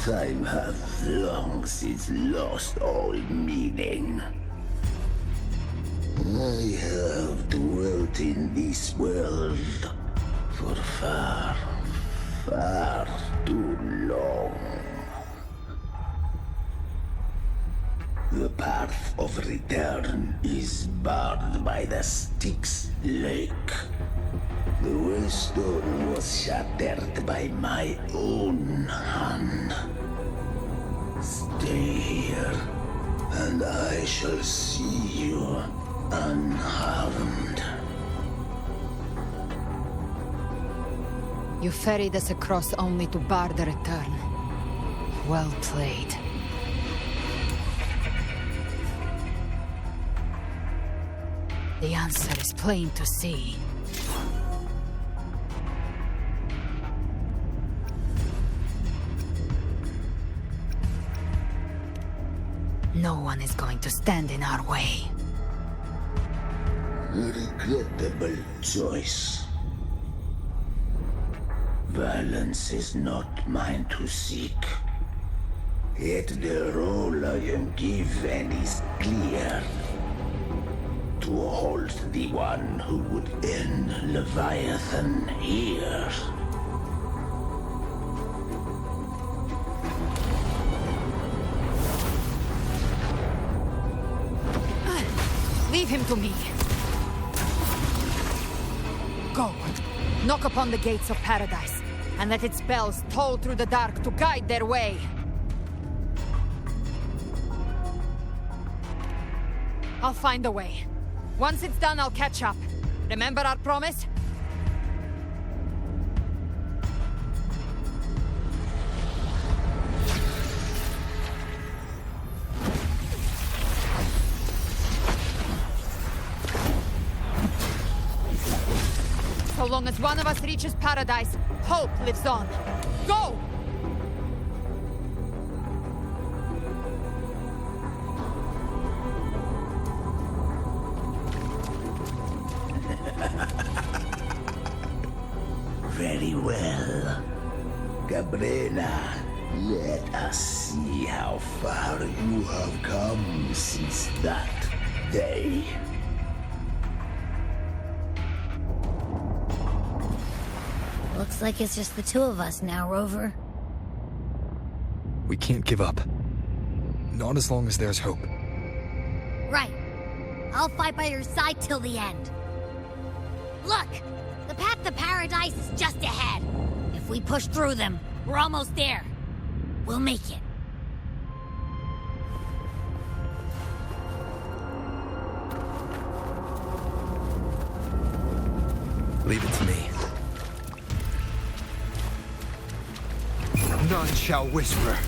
Time hath long since lost all meaning. I have dwelt in this world for far, far too long. The path of return is barred by the Styx Lake. The waystone was shattered by my own hand. Stay here, and I shall see you unharmed. You ferried us across only to bar the return. Well played. The answer is plain to see. No one is going to stand in our way. A regrettable choice. Violence is not mine to seek. Yet the role I am given is clear. To hold the one who would end Leviathan here. Leave him to me. Go. Knock upon the gates of paradise, and let its bells toll through the dark to guide their way. I'll find a way. Once it's done, I'll catch up. Remember our promise? So long as one of us reaches paradise, hope lives on. Go! Very well. Galbrena, let us see how far you have come since that day. Looks like it's just the two of us now, Rover. We can't give up. Not as long as there's hope. Right. I'll fight by your side till the end. Look! The path to paradise is just ahead. If we push through them, we're almost there. We'll make it. Leave it to me. None shall whisper.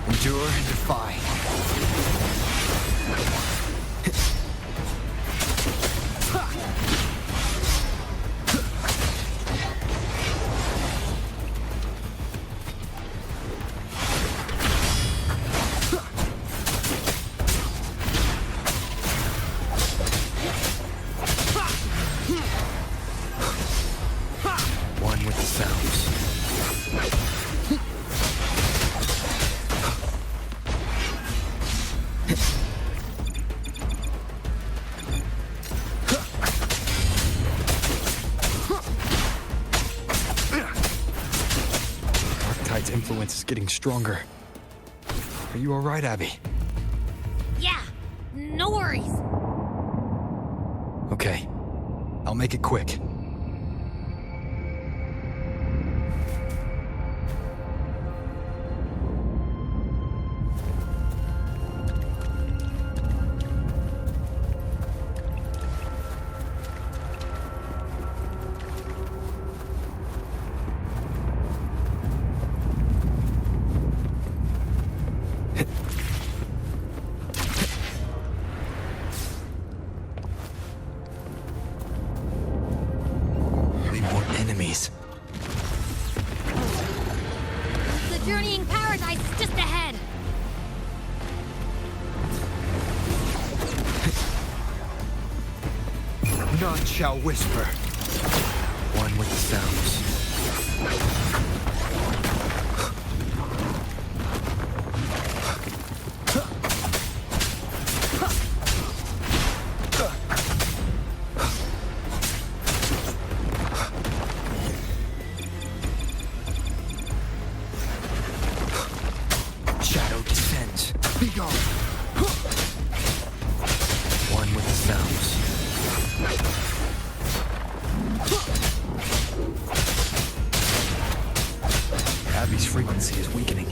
Endure and defy. One with the sounds. Arctide's influence is getting stronger. Are you all right, Abby? Yeah, no worries. Okay. I'll make it quick. enemies. The journeying paradise is just ahead. None shall whisper. One with the sounds. Shadow descends. Be gone. One with the sounds. Abby's frequency is weakening.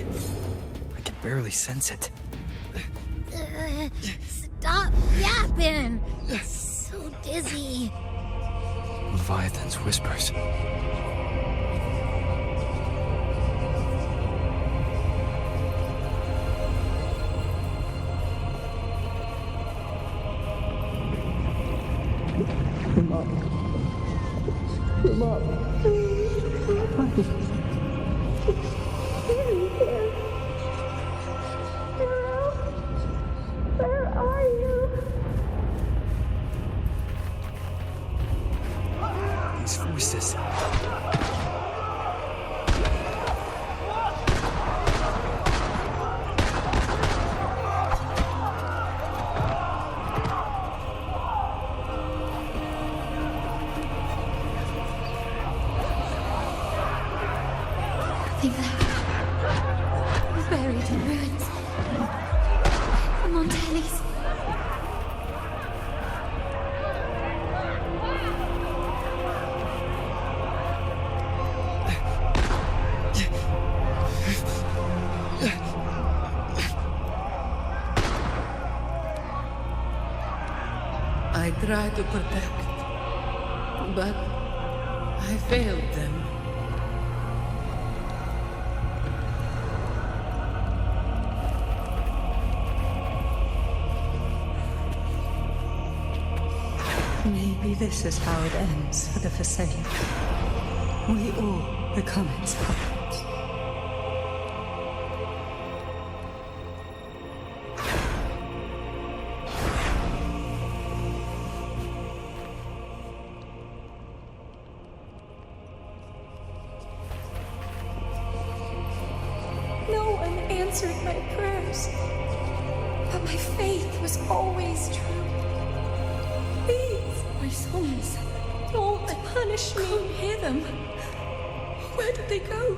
I can barely sense it. Stop yapping. So dizzy. Leviathan's whispers. Come up. Come up. Where are you? These voices. Nothing left. Buried in ruins. The Montellis. I tried to protect, but I failed them. Maybe this is how it ends for the Forsaken. We all become its puppets. No one answered my prayers, but my faith was always true. Please, my sons, don't punish me. Hear them. Where did they go?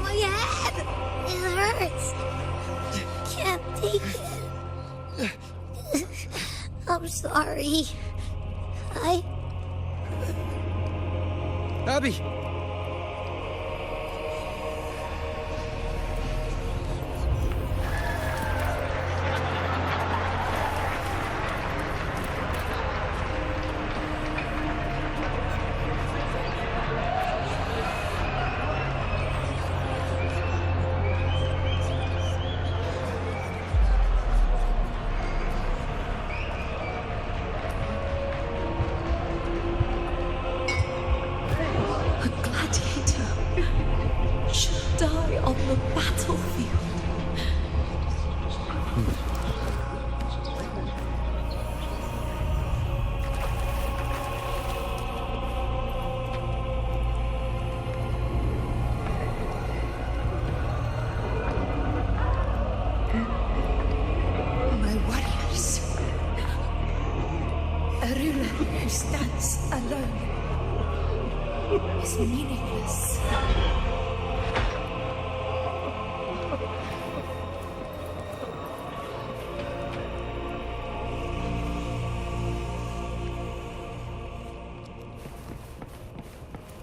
My head! It hurts. Can't take it. I'm sorry. Abby!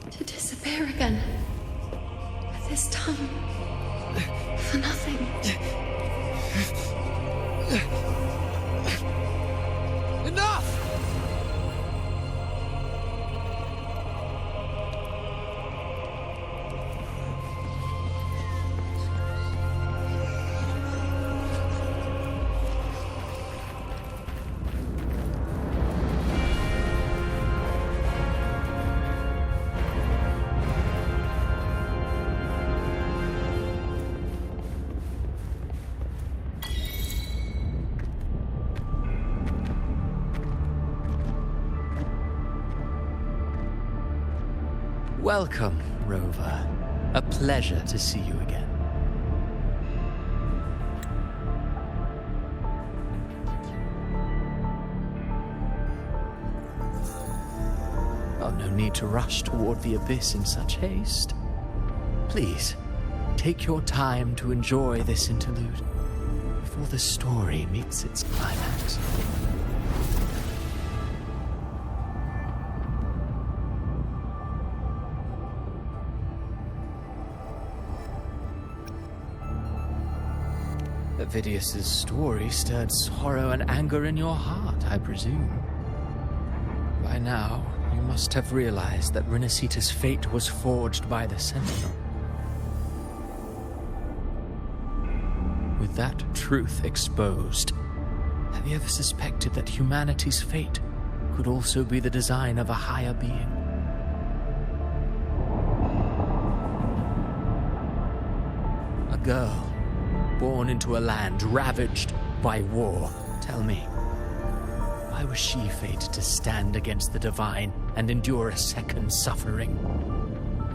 To disappear again. This time, for nothing. Enough! Welcome, Rover. A pleasure to see you again. Oh, no need to rush toward the abyss in such haste. Please, take your time to enjoy this interlude before the story meets its climax. Avidius's story stirred sorrow and anger in your heart, I presume. By now, you must have realized that Renacita's fate was forged by the Sentinel. With that truth exposed, have you ever suspected that humanity's fate could also be the design of a higher being? A girl born into a land ravaged by war. Tell me, why was she fated to stand against the divine and endure a second suffering?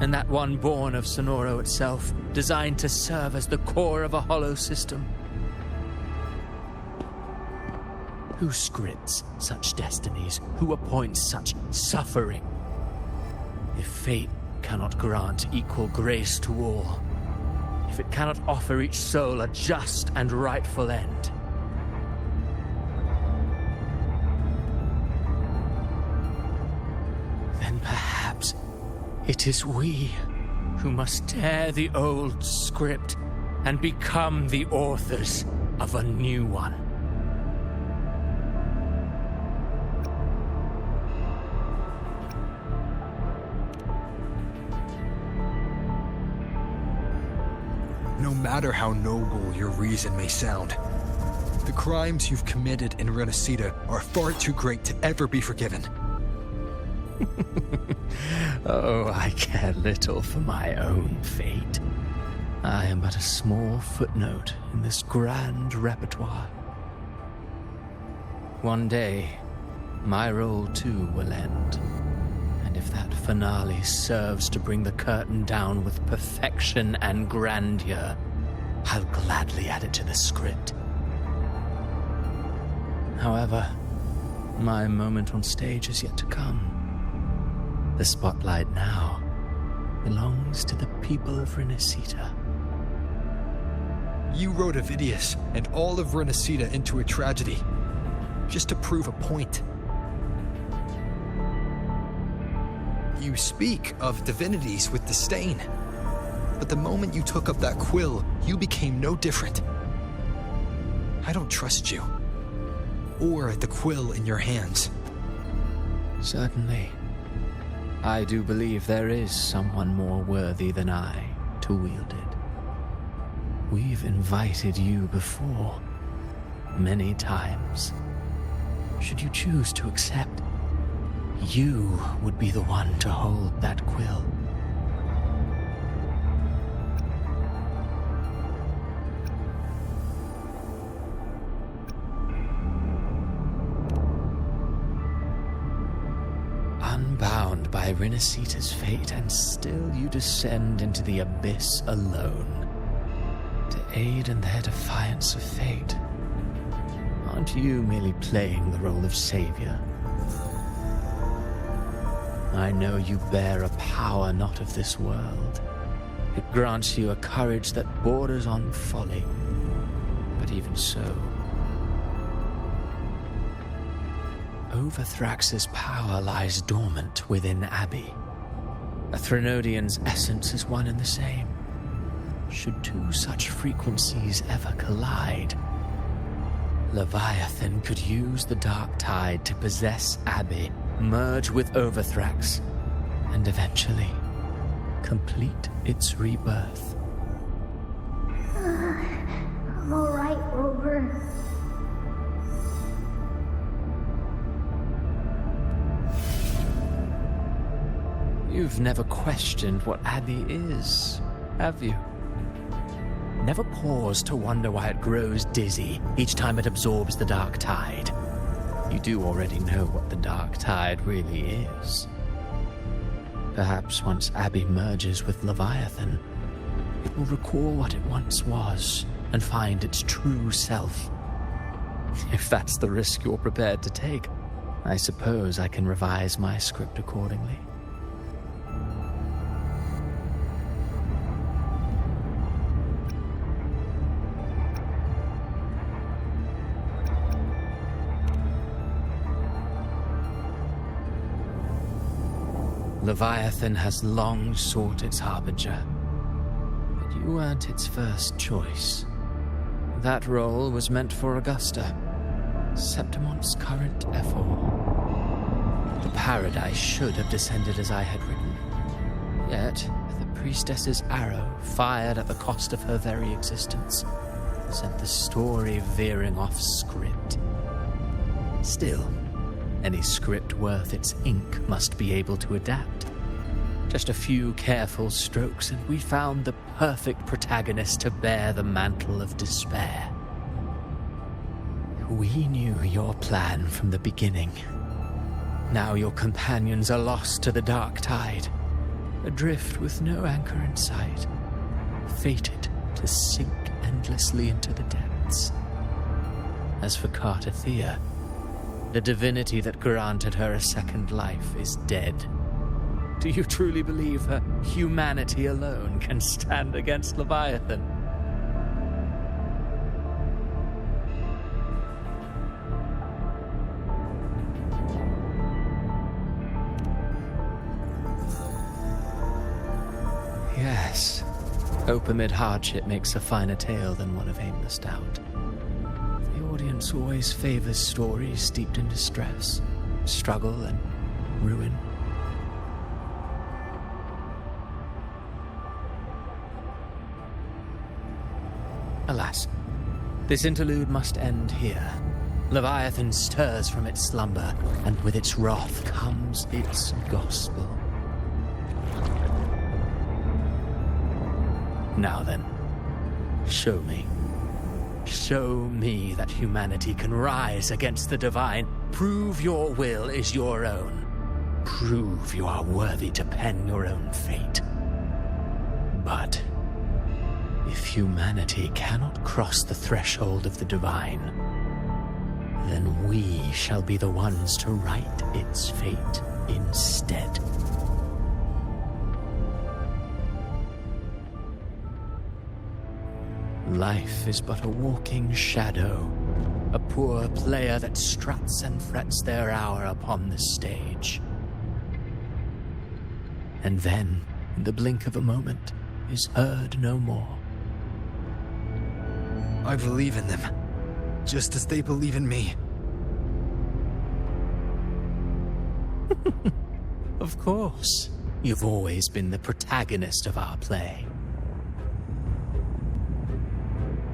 And that one born of Sonoro itself, designed to serve as the core of a hollow system? Who scripts such destinies? Who appoints such suffering? If fate cannot grant equal grace to all, if it cannot offer each soul a just and rightful end, then perhaps it is we who must tear the old script and become the authors of a new one. No matter how noble your reason may sound, the crimes you've committed in Renacita are far too great to ever be forgiven. Oh, I care little for my own fate. I am but a small footnote in this grand repertoire. One day, my role too will end. And if that finale serves to bring the curtain down with perfection and grandeur, I'll gladly add it to the script. However, my moment on stage is yet to come. The spotlight now belongs to the people of Renacita. You wrote Avidius and all of Renacita into a tragedy, just to prove a point. You speak of divinities with disdain, but the moment you took up that quill, you became no different. I don't trust you, or the quill in your hands. Certainly. I do believe there is someone more worthy than I to wield it. We've invited you before, many times. Should you choose to accept, you would be the one to hold that quill. Unbound by Renacita's fate, and still you descend into the abyss alone, to aid in their defiance of fate. Aren't you merely playing the role of savior? I know you bear a power not of this world. It grants you a courage that borders on folly. But even so, Overthrax's power lies dormant within Abbey. A Threnodian's essence is one and the same. Should two such frequencies ever collide, Leviathan could use the dark tide to possess Abbey, merge with Overthrax, and eventually complete its rebirth. I'm alright, Rover. You've never questioned what Abbey is, have you? Never paused to wonder why it grows dizzy each time it absorbs the dark tide. You do already know what the dark tide really is. Perhaps once Abby merges with Leviathan, it will recall what it once was and find its true self. If that's the risk you're prepared to take, I suppose I can revise my script accordingly. Leviathan has long sought its Harbinger, but you weren't its first choice. That role was meant for Augusta, Septimon's current Ephor. The paradise should have descended as I had written. Yet, the priestess's arrow, fired at the cost of her very existence, sent the story veering off script. Still, any script worth its ink must be able to adapt. Just a few careful strokes and we found the perfect protagonist to bear the mantle of despair. We knew your plan from the beginning. Now your companions are lost to the dark tide, adrift with no anchor in sight, fated to sink endlessly into the depths. As for Cartathea, the divinity that granted her a second life is dead. Do you truly believe her humanity alone can stand against Leviathan? Yes, hope amid hardship makes a finer tale than one of aimless doubt. The audience always favors stories steeped in distress, struggle, and ruin. Alas, this interlude must end here. Leviathan stirs from its slumber, and with its wrath comes its gospel. Now then, show me. Show me that humanity can rise against the divine. Prove your will is your own. Prove you are worthy to pen your own fate. But if humanity cannot cross the threshold of the divine, then we shall be the ones to write its fate instead. Life is but a walking shadow, a poor player that struts and frets their hour upon the stage. And then, in the blink of a moment, is heard no more. I believe in them, just as they believe in me. Of course. You've always been the protagonist of our play.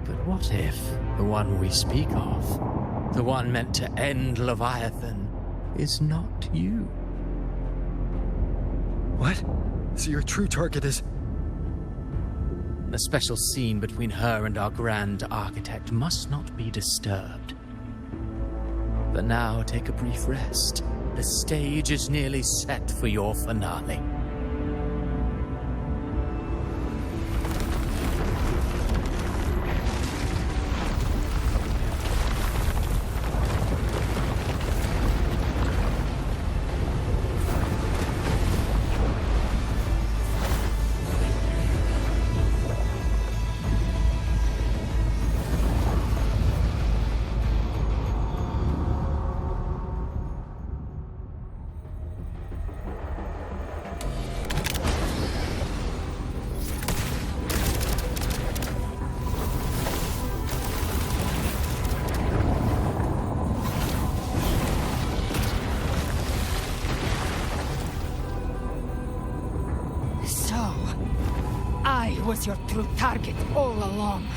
But what if the one we speak of, the one meant to end Leviathan, is not you? What? So your true target is... The special scene between her and our grand architect must not be disturbed. But now take a brief rest. The stage is nearly set for your finale. Was your true target all along.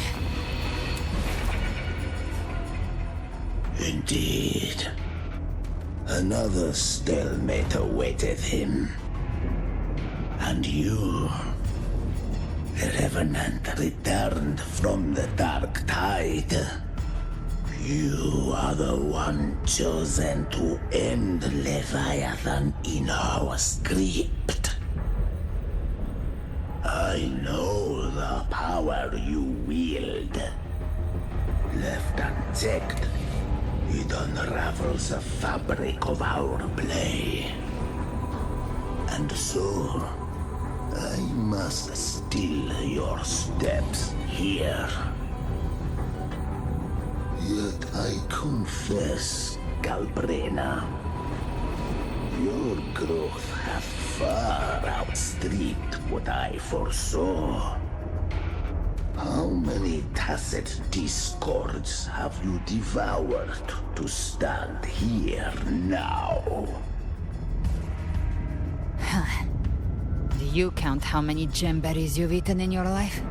Indeed. Another stalemate awaited him. And you, the Revenant returned from the dark tide. You are the one chosen to end Leviathan in our script. I know the power you wield. Left unchecked, it unravels the fabric of our play. And so, I must still your steps here. Yet I confess, Galbrena, your growth hath far outstripped what I foresaw. How many tacit discords have you devoured to stand here now? Do you count how many gemberries you've eaten in your life?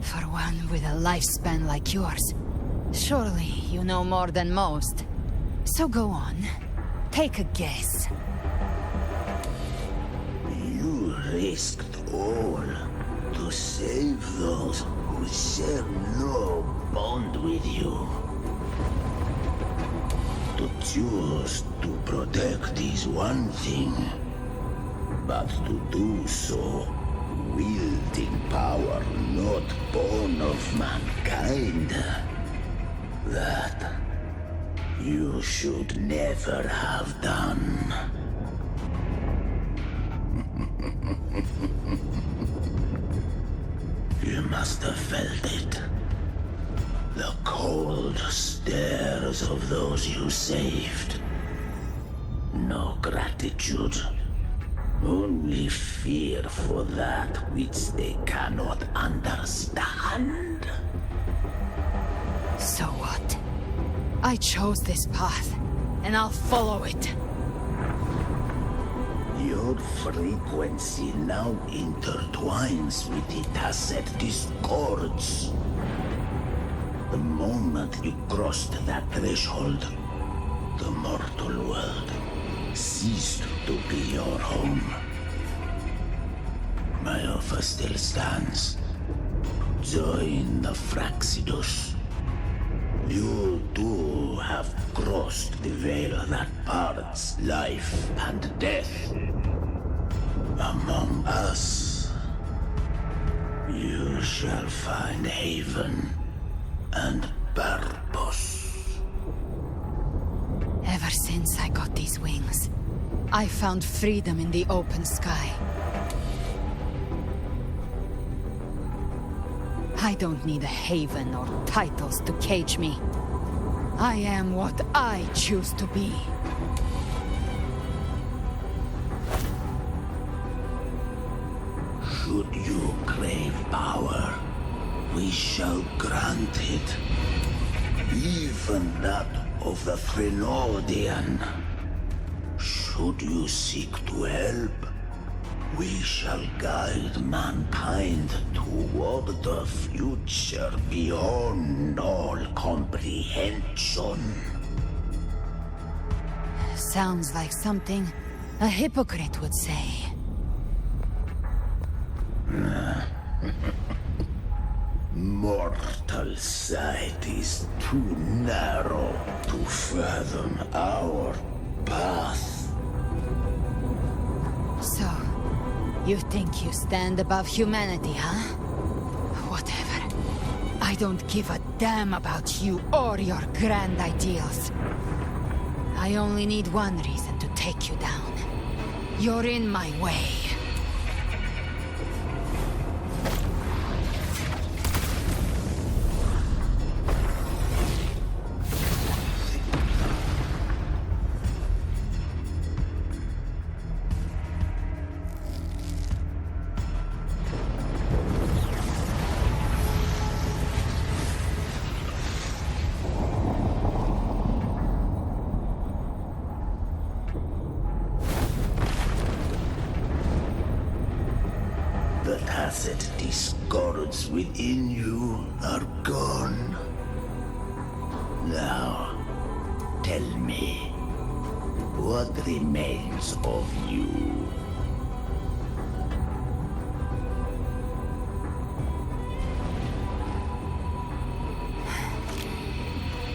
For one with a lifespan like yours, surely you know more than most. So go on, take a guess. You risked all to save those who share no bond with you. To choose to protect is one thing, but to do so wielding power not born of mankind, that you should never have done. You must have felt it. The cold stares of those you saved. No gratitude. Only fear for that which they cannot understand. So what? I chose this path, and I'll follow it. Your frequency now intertwines with the tacit discords. The moment you crossed that threshold, the mortal world ceased to be your home. My offer still stands. Join the Fractsidus. You too have crossed the veil that parts life and death. Among us, you shall find haven and purpose. Ever since I got these wings, I found freedom in the open sky. I don't need a haven or titles to cage me. I am what I choose to be. Should you crave power, we shall grant it. Even that of the Thenardian. Should you seek to help, we shall guide mankind toward the future beyond all comprehension. Sounds like something a hypocrite would say. Mortal sight is too narrow to fathom our path. So, you think you stand above humanity, huh? Whatever. I don't give a damn about you or your grand ideals. I only need one reason to take you down. You're in my way. The tacit discords within you are gone. Now, tell me, what remains of you?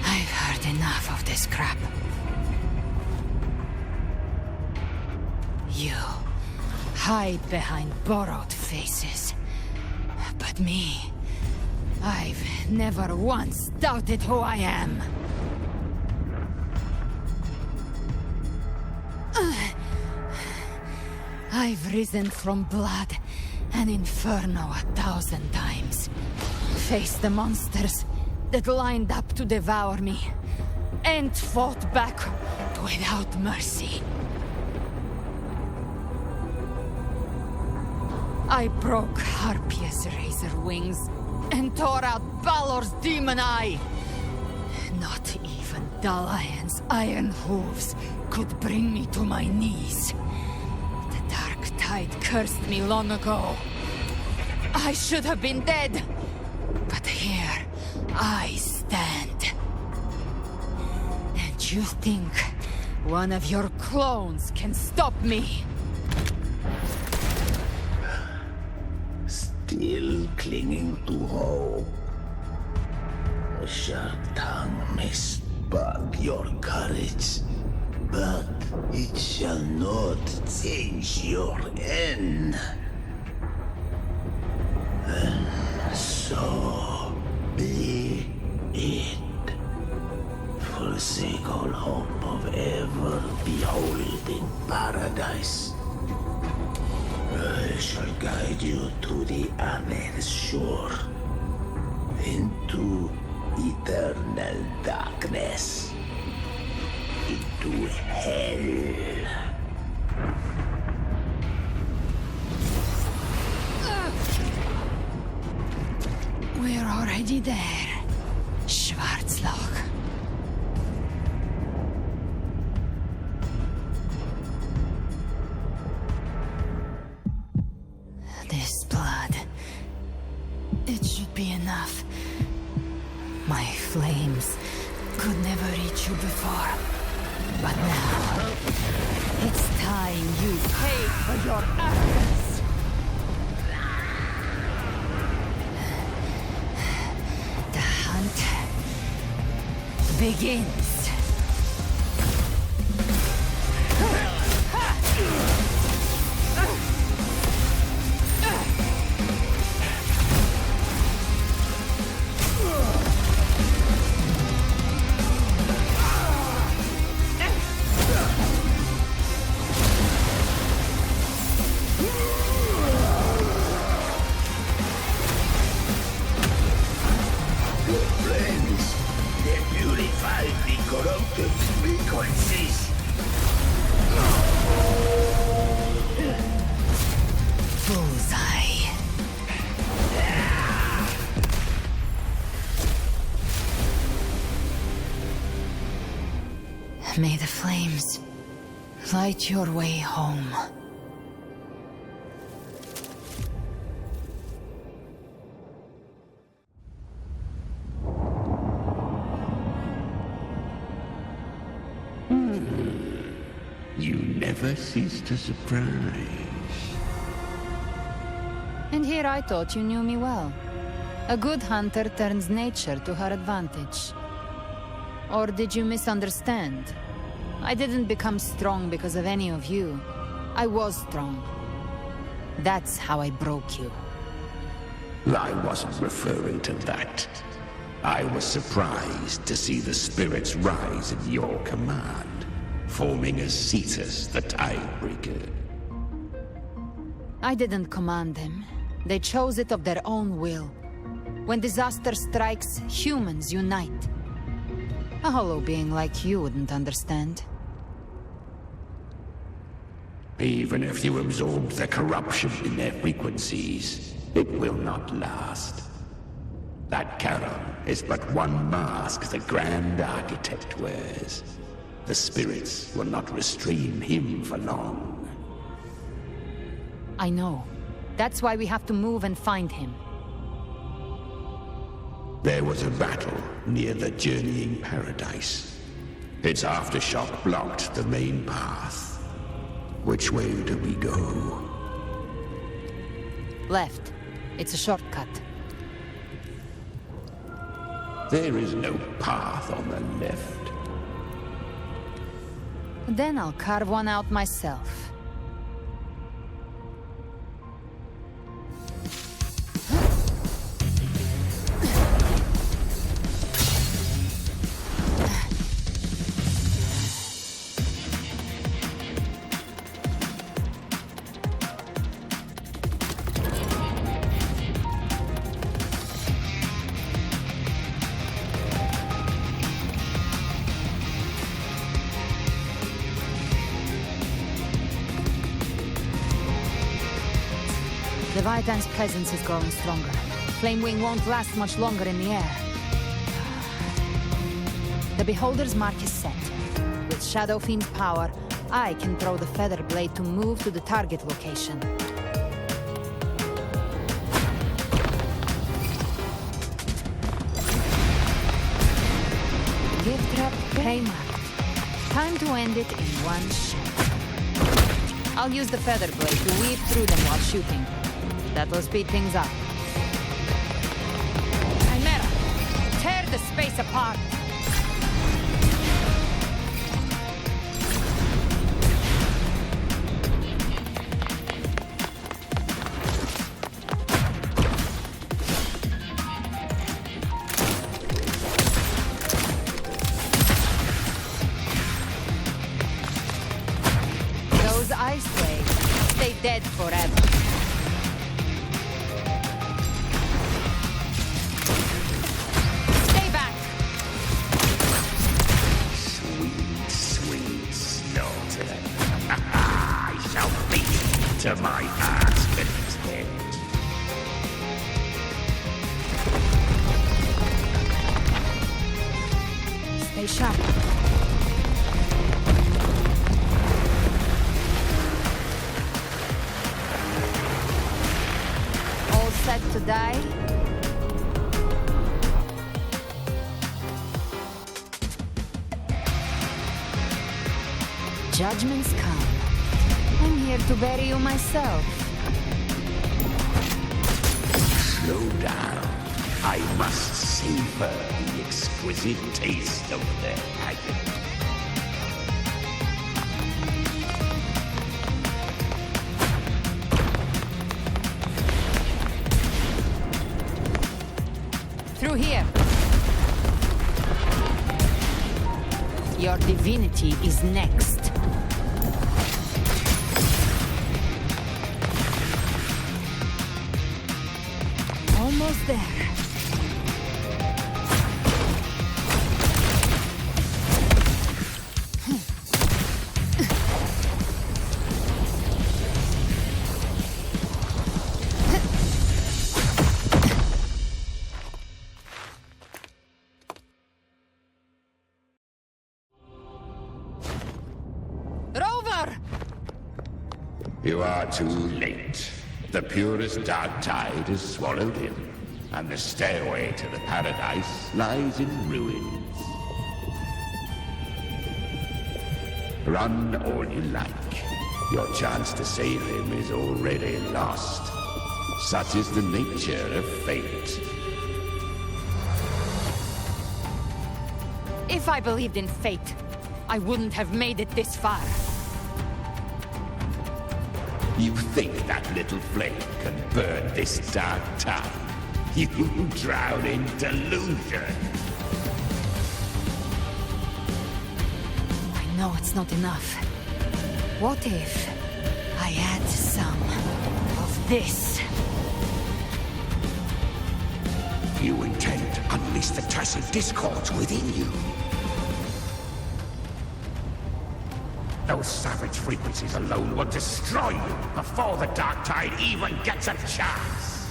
I've heard enough of this crap. You hide behind borrowed faces. But me, I've never once doubted who I am. I've risen from blood and inferno 1,000 times. Faced the monsters that lined up to devour me, and fought back without mercy. I broke Harpia's razor wings and tore out Balor's demon eye. Not even Dalayan's iron hooves could bring me to my knees. The dark tide cursed me long ago. I should have been dead, but here I stand. And you think one of your clones can stop me? Still clinging to hope. A sharp tongue may spark your courage, but it shall not change your end. And so be it. Forsake all hope of ever beholding paradise. I shall guide you to the other shore, into eternal darkness, into hell. We're already there, Schwarzloch. This blood, it should be enough. My flames could never reach you before, but now it's time you pay for your arrogance. The hunt begins. May the flames light your way home. You never cease to surprise. And here I thought you knew me well. A good hunter turns nature to her advantage. Or did you misunderstand? I didn't become strong because of any of you. I was strong. That's how I broke you. I wasn't referring to that. I was surprised to see the spirits rise at your command, forming as Cetus the Tidebreaker. I didn't command them. They chose it of their own will. When disaster strikes, humans unite. A hollow being like you wouldn't understand. Even if you absorb the corruption in their frequencies, it will not last. That Charon is but one mask the Grand Architect wears. The spirits will not restrain him for long. I know. That's why we have to move and find him. There was a battle near the Journeying Paradise. Its aftershock blocked the main path. Which way do we go? Left. It's a shortcut. There is no path on the left. Then I'll carve one out myself. Leviathan's presence is growing stronger. Flamewing won't last much longer in the air. The Beholder's mark is set. With Shadow Fiend's power, I can throw the Feather Blade to move to the target location. Gift trap Kmart. Time to end it in one shot. I'll use the Feather Blade to weave through them while shooting. That'll speed things up. Chimera, tear the space apart! Those ice waves stay dead forever. To my heart's content. Stay sharp. All set to die? Judgments come. I'm here to bury you myself. Slow down. I must savor the exquisite taste of their agony. Through here. Your divinity is next. Almost there. Rover! You are too late. The purest dark tide is swallowed in, and the stairway to the paradise lies in ruins. Run all you like. Your chance to save him is already lost. Such is the nature of fate. If I believed in fate, I wouldn't have made it this far. You think that little flame can burn this dark tide? You drown in delusion. I know it's not enough. What if I add some of this? You intend to unleash the tacit discords within you. Those savage frequencies alone will destroy you before the dark tide even gets a chance.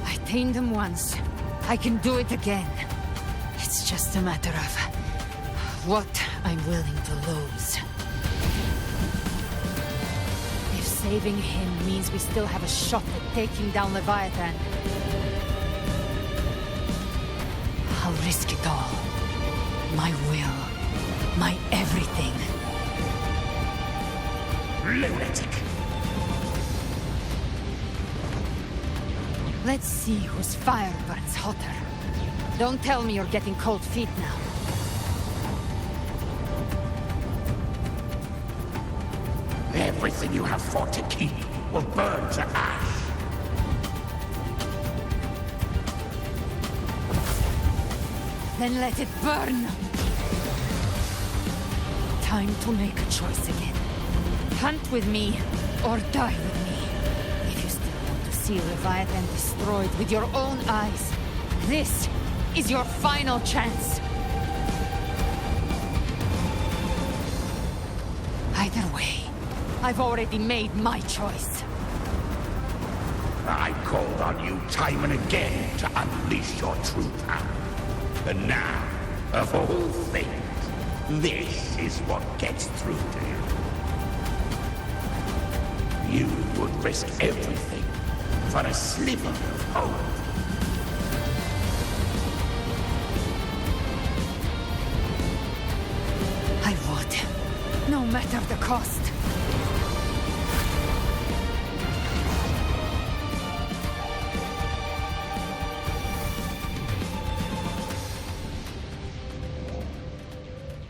I tamed them once. I can do it again. It's just a matter of what I'm willing to lose. If saving him means we still have a shot at taking down Leviathan, I'll risk it all. My will. My everything. Lunatic! Let's see whose fire burns hotter. Don't tell me you're getting cold feet now. Everything you have fought to keep will burn to ash. Then let it burn! Time to make a choice again. Hunt with me, or die with me. If you still want to see Leviathan destroyed with your own eyes, this is your final chance. Either way, I've already made my choice. I called on you time and again to unleash your true power. And now, of all things, this is what gets through to you. You would risk everything for a sliver of hope. I would, no matter the cost.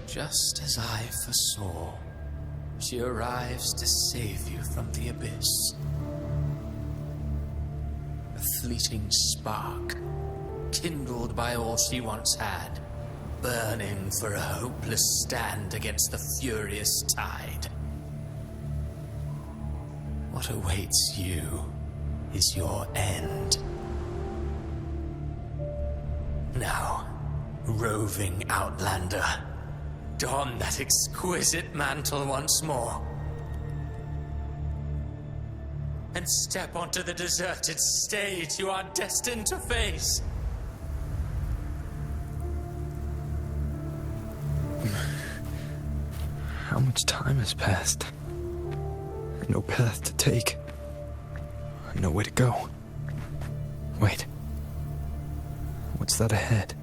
Just as I foresaw, she arrives to save you from the abyss. A fleeting spark, kindled by all she once had, burning for a hopeless stand against the furious tide. What awaits you is your end. Now, roving outlander, don that exquisite mantle once more. And step onto the deserted stage you are destined to face. How much time has passed? No path to take. Nowhere to go. Wait. What's that ahead?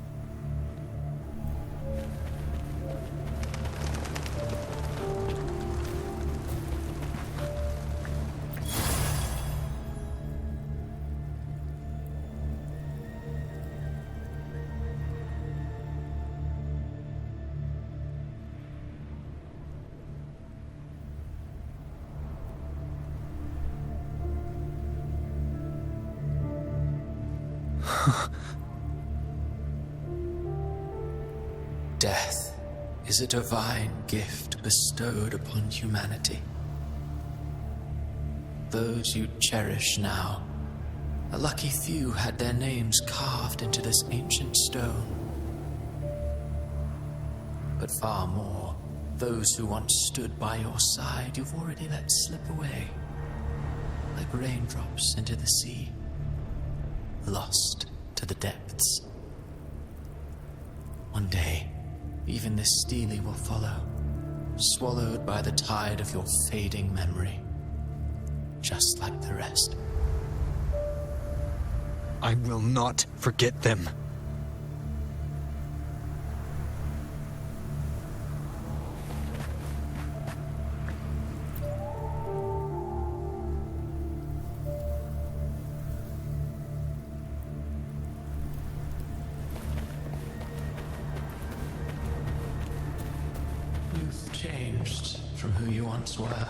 Death is a divine gift bestowed upon humanity. Those you cherish now, a lucky few had their names carved into this ancient stone. But far more, those who once stood by your side you've already let slip away, like raindrops into the sea, lost to the depths. One day, even this Steely will follow, swallowed by the tide of your fading memory, just like the rest. I will not forget them. Changed from who you once were.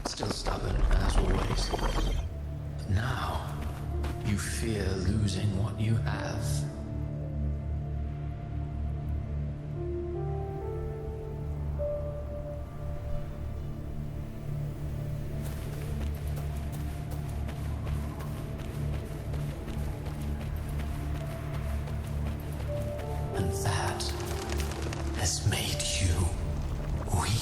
Still stubborn, as always. But now, you fear losing what you have. And that has made you weak.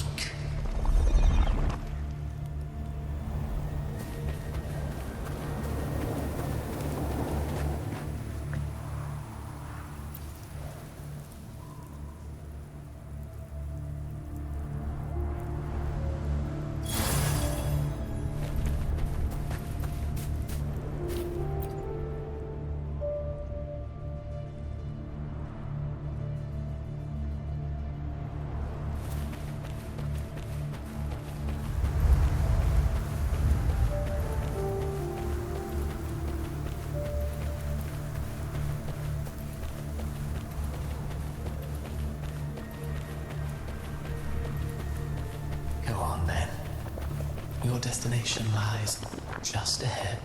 Your destination lies just ahead.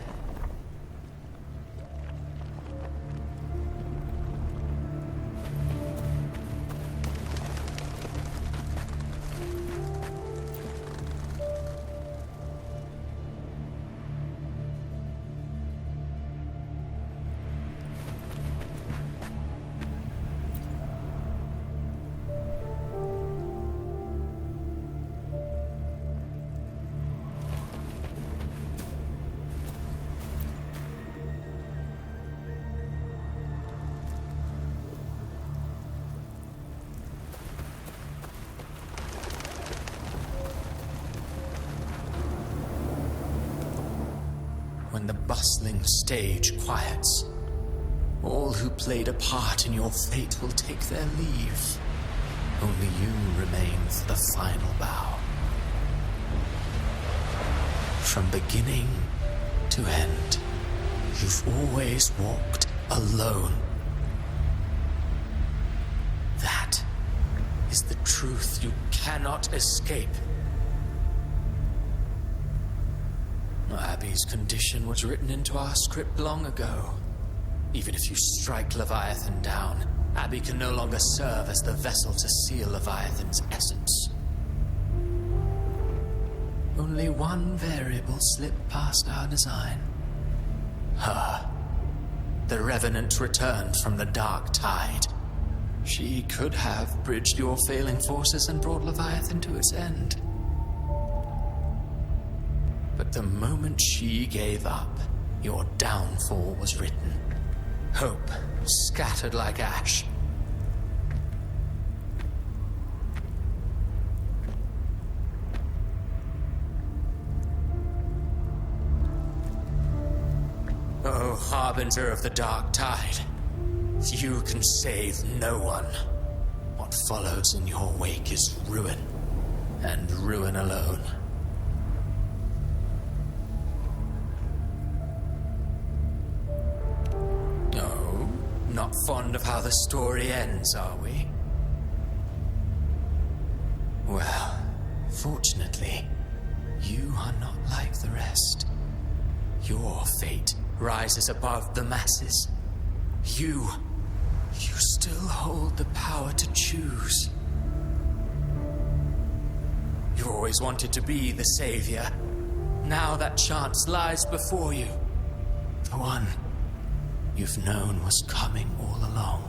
closing stage quiets. All who played a part in your fate will take their leave. Only you remain for the final bow. From beginning to end, you've always walked alone. That is the truth you cannot escape. Abby's condition was written into our script long ago. Even if you strike Leviathan down, Abby can no longer serve as the vessel to seal Leviathan's essence. Only one variable slipped past our design. Her. The Revenant returned from the dark tide. She could have bridged your failing forces and brought Leviathan to its end. But the moment she gave up, your downfall was written. Hope scattered like ash. Oh, harbinger of the dark tide, you can save no one. What follows in your wake is ruin, and ruin alone. Not fond of how the story ends, are we? Well, fortunately, you are not like the rest. Your fate rises above the masses. You still hold the power to choose. You always wanted to be the savior. Now that chance lies before you. The one you've known was coming all along.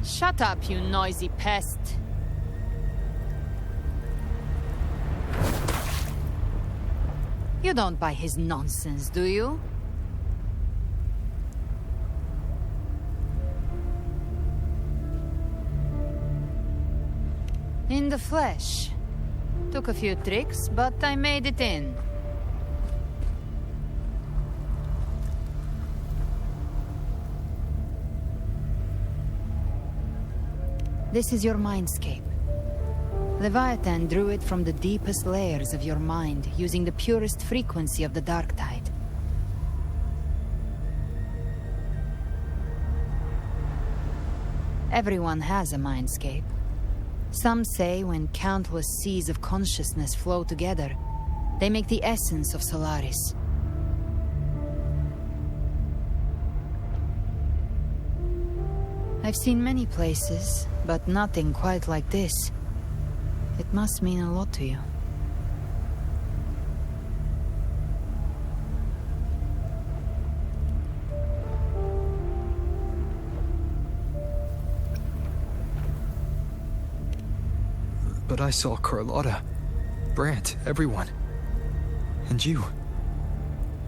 Shut up, you noisy pest. You don't buy his nonsense, do you? In the flesh. Took a few tricks, but I made it in. This is your Mindscape. Leviathan drew it from the deepest layers of your mind, using the purest frequency of the dark tide. Everyone has a Mindscape. Some say when countless seas of consciousness flow together, they make the essence of Solaris. I've seen many places, but nothing quite like this. It must mean a lot to you. But I saw Carlotta, Brant, everyone. And you.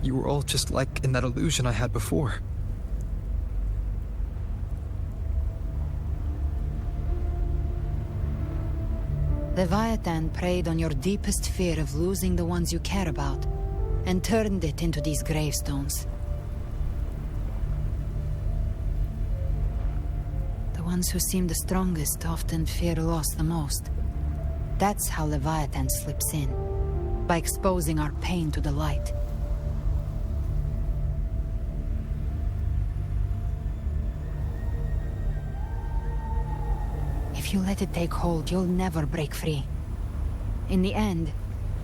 You were all just like in that illusion I had before. Leviathan preyed on your deepest fear of losing the ones you care about, and turned it into these gravestones. The ones who seem the strongest often fear loss the most. That's how Leviathan slips in, by exposing our pain to the light. If you let it take hold, you'll never break free. In the end,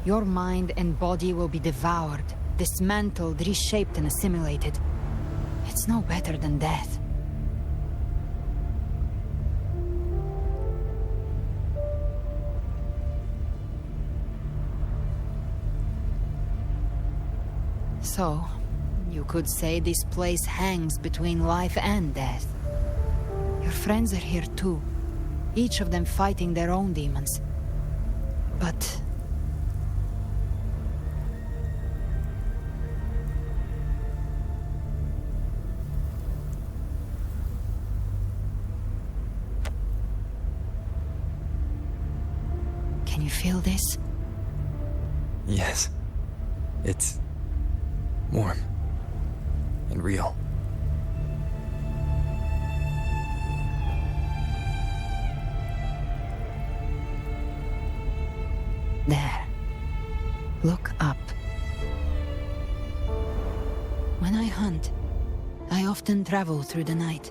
your mind and body will be devoured, dismantled, reshaped, and assimilated. It's no better than death. So, you could say this place hangs between life and death. Your friends are here too, each of them fighting their own demons. But you feel this? Yes. It's warm and real. There. Look up. When I hunt, I often travel through the night.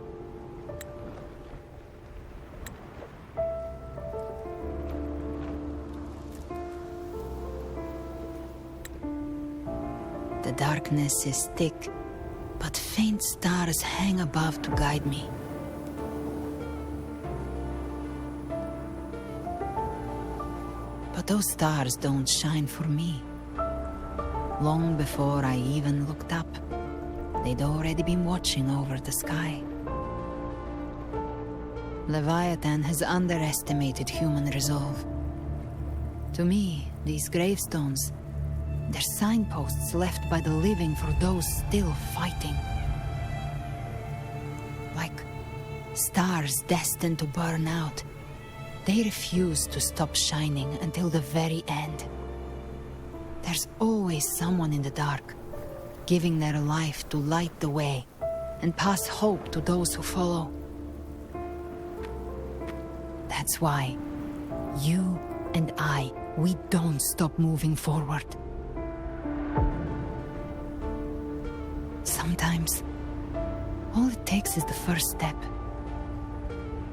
The darkness is thick, but faint stars hang above to guide me. But those stars don't shine for me. Long before I even looked up, they'd already been watching over the sky. Leviathan has underestimated human resolve. To me, these gravestones, they're signposts left by the living for those still fighting. Like stars destined to burn out, they refuse to stop shining until the very end. There's always someone in the dark, giving their life to light the way and pass hope to those who follow. That's why you and I, we don't stop moving forward. Sometimes, all it takes is the first step.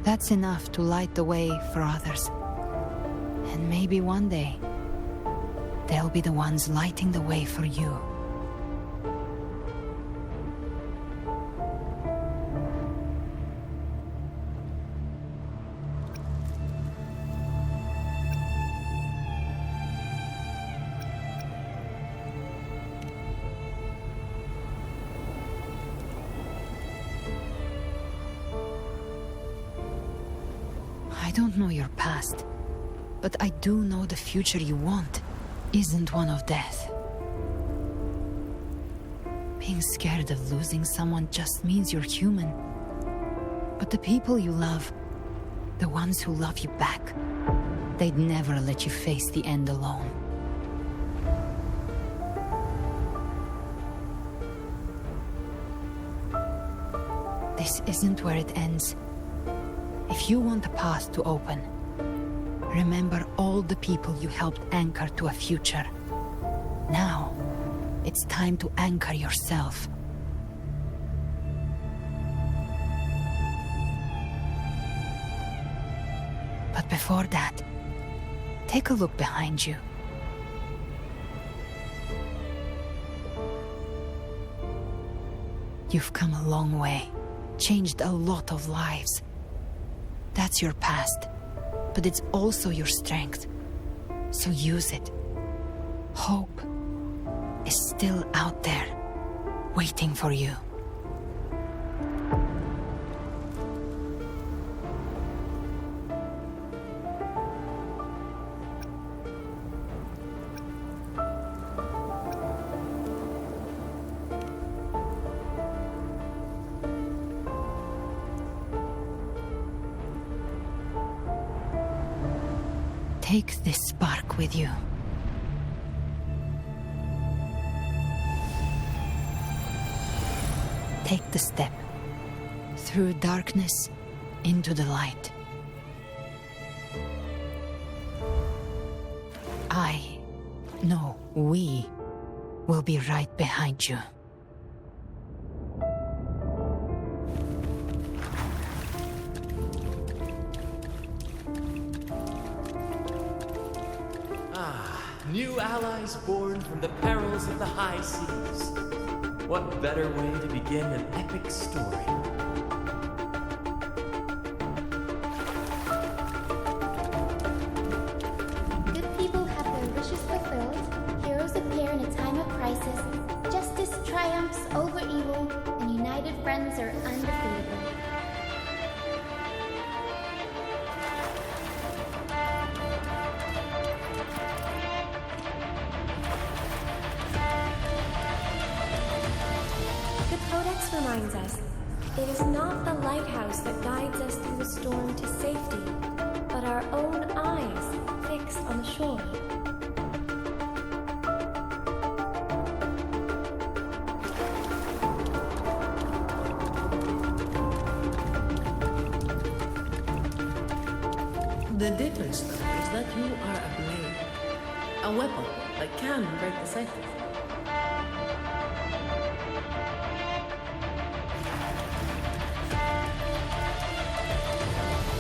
That's enough to light the way for others. And maybe one day, they'll be the ones lighting the way for you. I don't know your past, but I do know the future you want isn't one of death. Being scared of losing someone just means you're human. But the people you love, the ones who love you back, they'd never let you face the end alone. This isn't where it ends. If you want a path to open, remember all the people you helped anchor to a future. Now, it's time to anchor yourself. But before that, take a look behind you. You've come a long way, changed a lot of lives. That's your past, but it's also your strength. So use it. Hope is still out there, waiting for you. Take this spark with you. Take the step. Through darkness, into the light. We will be right behind you. New allies born from the perils of the high seas. What better way to begin an epic story? Good people have their wishes fulfilled, heroes appear in a time of crisis, justice triumphs over evil, and united friends are undefeatable. Reminds us, it is not the lighthouse that guides us through the storm to safety, but our own eyes fixed on the sure. The difference, though, is that you are a blade. A weapon that can break the cycle.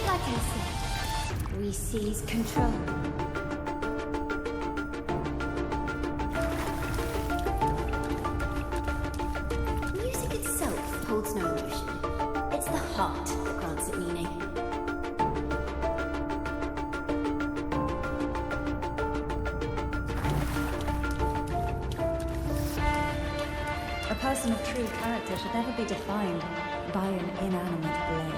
Like I said, we seize control. Music itself holds no emotion. It's the heart that grants it meaning. A person of true character should never be defined by an inanimate blade.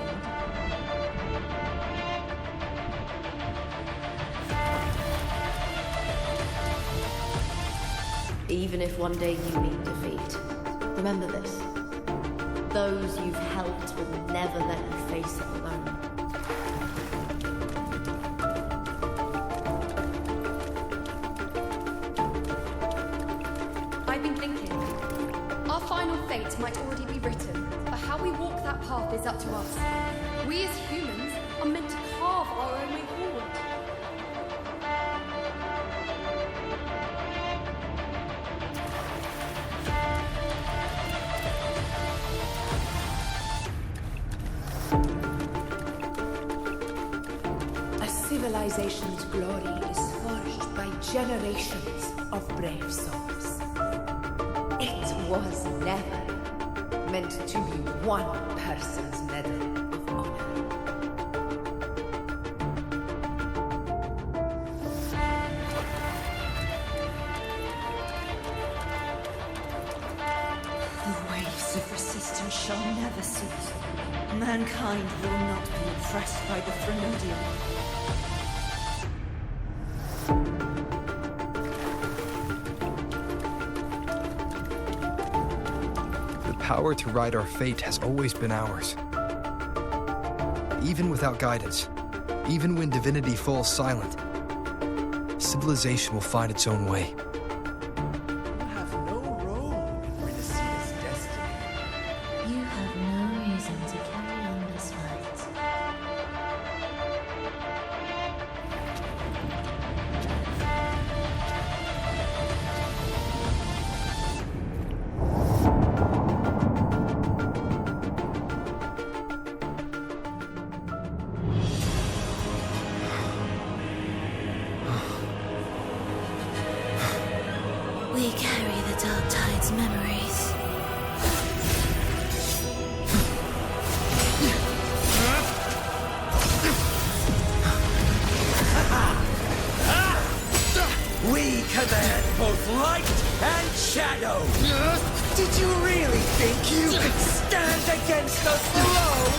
Even if one day you meet defeat, remember this. Those you've helped will never let you face it alone. I've been thinking. Our final fate might already be written, but how we walk that path is up to us. We as humans are meant to carve our own way forward. A civilization's glory is forged by generations of brave souls. It was never meant to be one person's medal of honor. The waves of resistance shall never cease. Mankind will not be oppressed by the Threnodian. The power to write our fate has always been ours. Even without guidance, even when divinity falls silent, civilization will find its own way. You have no role in Renicida's destiny. You have no reason to carry on this fight. We carry the Dark Tide's memories. We command both light and shadow. Did you really think you could stand against us alone?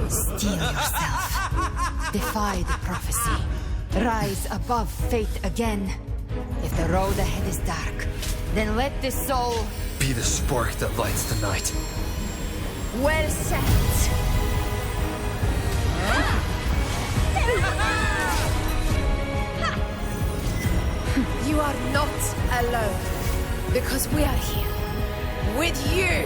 Steel yourself. Defy the prophecy. Rise above fate again. If the road ahead is dark, then let this soul Be the spark that lights the night. Well said. You are not alone, because we are here with you.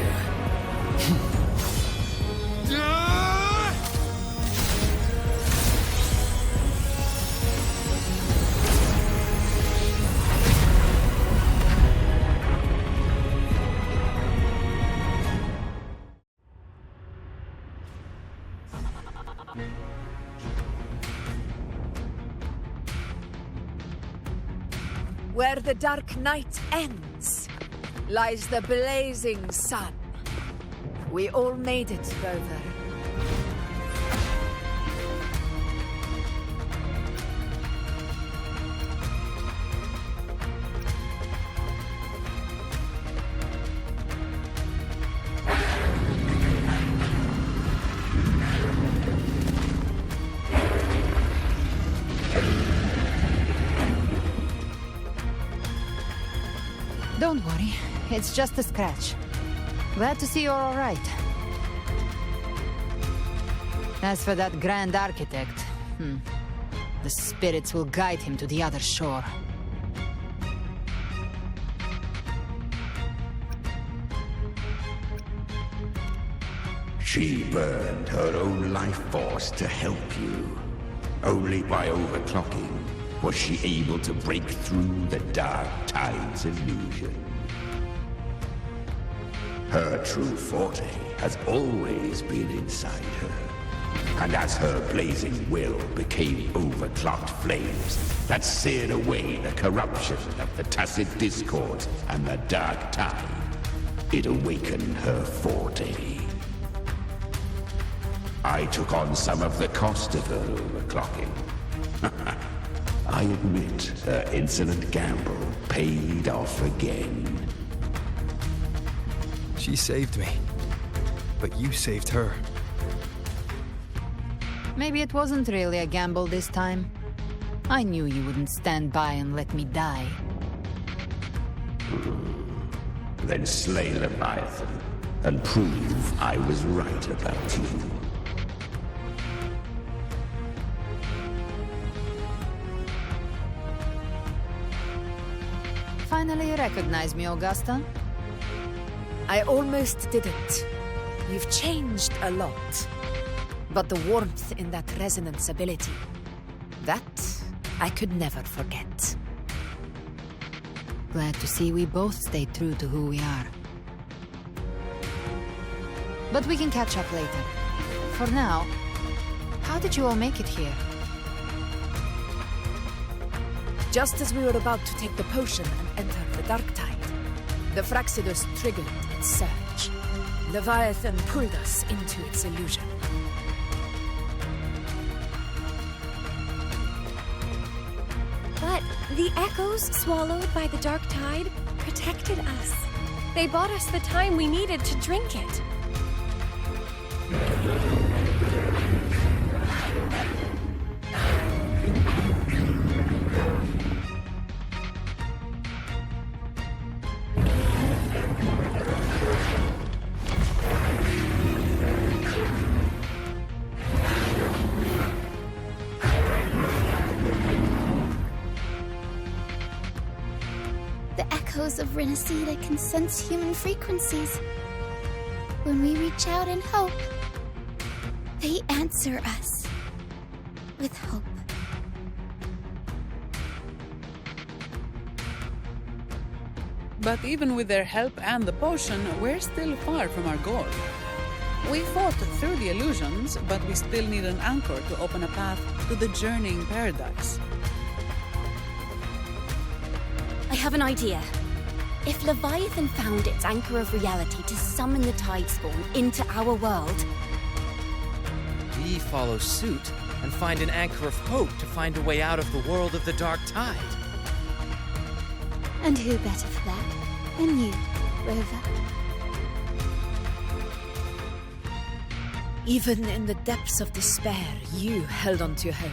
Where the dark night ends, lies the blazing sun. We all made it, Rover. Don't worry, it's just a scratch. Glad to see you're all right. As for that Grand Architect, the spirits will guide him to the other shore. She burned her own life force to help you. Only by overclocking was she able to break through the Dark Tide's illusion. Her true forte has always been inside her. And as her blazing will became overclocked flames that seared away the corruption of the tacit discords and the Dark Tide, it awakened her forte. I took on some of the cost of her overclocking. I admit her insolent gamble paid off again. She saved me, but you saved her. Maybe it wasn't really a gamble this time. I knew you wouldn't stand by and let me die. Then slay Leviathan and prove I was right about you. Finally you recognize me, Augusta? I almost didn't. You've changed a lot. But the warmth in that resonance ability, that I could never forget. Glad to see we both stayed true to who we are. But we can catch up later. For now, how did you all make it here? Just as we were about to take the potion and enter the Dark Tide, the Fractsidus triggered its surge. Leviathan pulled us into its illusion. But the echoes swallowed by the Dark Tide protected us. They bought us the time we needed to drink it. Of Renesita can sense human frequencies. When we reach out in hope, they answer us with hope. But even with their help and the potion, we're still far from our goal. We fought through the illusions, but we still need an anchor to open a path to the journeying paradox. I have an idea. If Leviathan found its anchor of reality to summon the Tide Spawn into our world, we follow suit and find an anchor of hope to find a way out of the world of the Dark Tide. And who better for that than you, Rover? Even in the depths of despair, you held on to hope.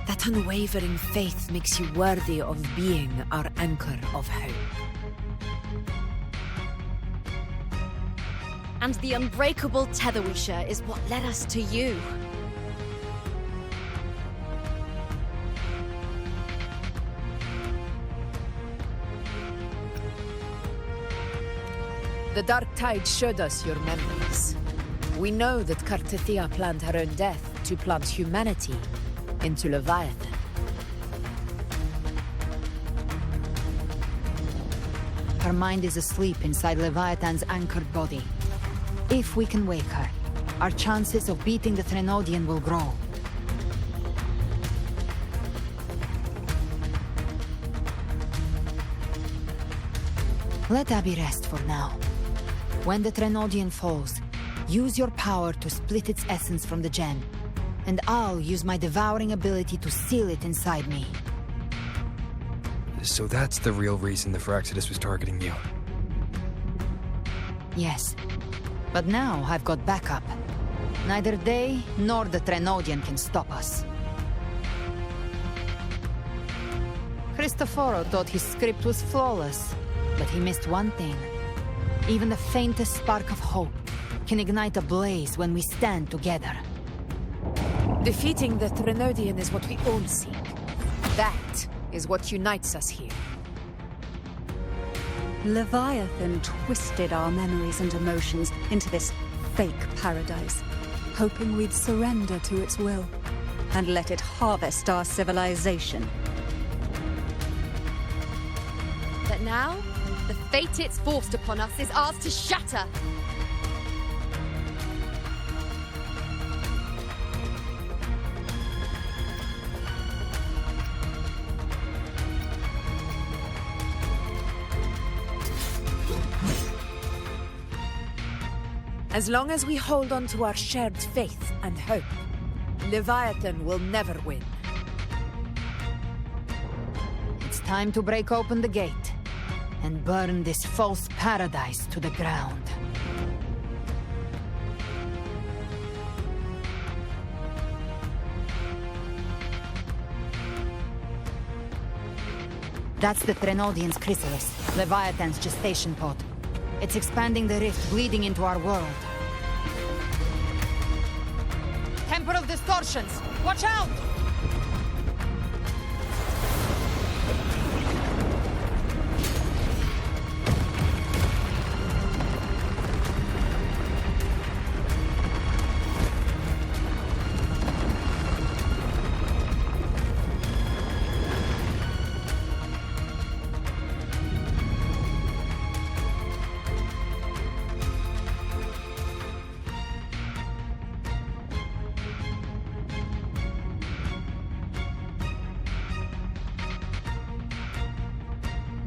That unwavering faith makes you worthy of being our anchor of hope. And the unbreakable tether we share is what led us to you. The Dark Tide showed us your memories. We know that Kartithia planned her own death to plant humanity into Leviathan. Her mind is asleep inside Leviathan's anchored body. If we can wake her, our chances of beating the Threnodian will grow. Let Abby rest for now. When the Threnodian falls, use your power to split its essence from the gem, and I'll use my devouring ability to seal it inside me. So that's the real reason the Fractsidus was targeting you. Yes. But now I've got backup. Neither they nor the Threnodian can stop us. Cristoforo thought his script was flawless. But he missed one thing. Even the faintest spark of hope can ignite a blaze when we stand together. Defeating the Threnodian is what we all seek. That is what unites us here. Leviathan twisted our memories and emotions into this fake paradise, hoping we'd surrender to its will and let it harvest our civilization. But now, the fate it's forced upon us is ours to shatter. As long as we hold on to our shared faith and hope, Leviathan will never win. It's time to break open the gate and burn this false paradise to the ground. That's the Threnodian's chrysalis, Leviathan's gestation pod. It's expanding the rift, bleeding into our world. Temper of Distortions! Watch out!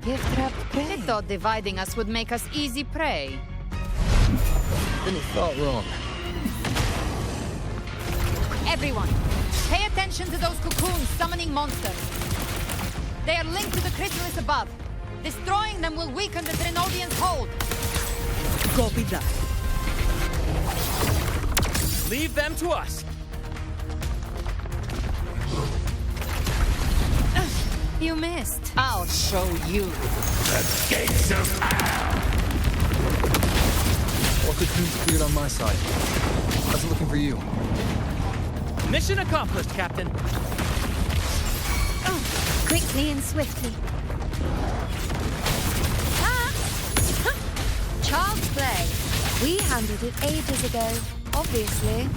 Gift-wrapped prey. I thought dividing us would make us easy prey. Then you thought wrong. Everyone, pay attention to those cocoons summoning monsters. They are linked to the chrysalis above. Destroying them will weaken the Threnodian's hold. Copy that. Leave them to us. You missed. I'll show you. The gates of hell! All cocoons cleared on my side. How's it looking for you? Mission accomplished, Captain. Quickly and swiftly. Child's play. We handled it ages ago, obviously.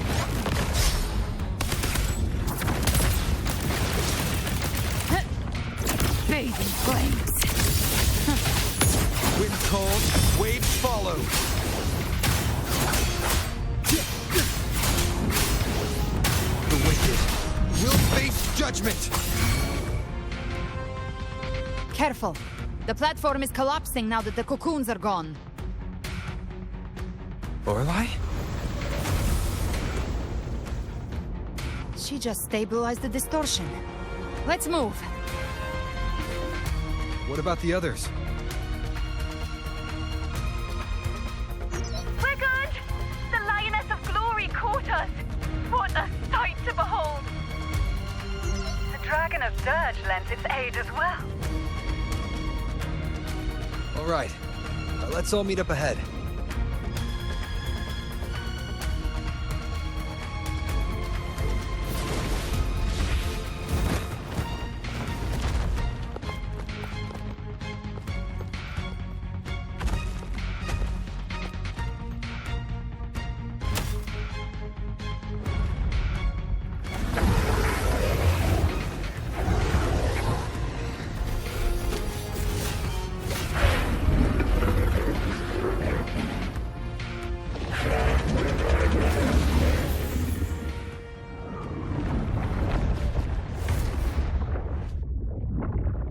Fading flames. Wind cold, waves follow. The wicked will face judgment. Careful. The platform is collapsing now that the cocoons are gone. Lorelei? She just stabilized the distortion. Let's move. What about the others? We're good! The Lioness of Glory caught us! What a sight to behold! The Dragon of Dirge lent its aid as well. All right. Let's all meet up ahead.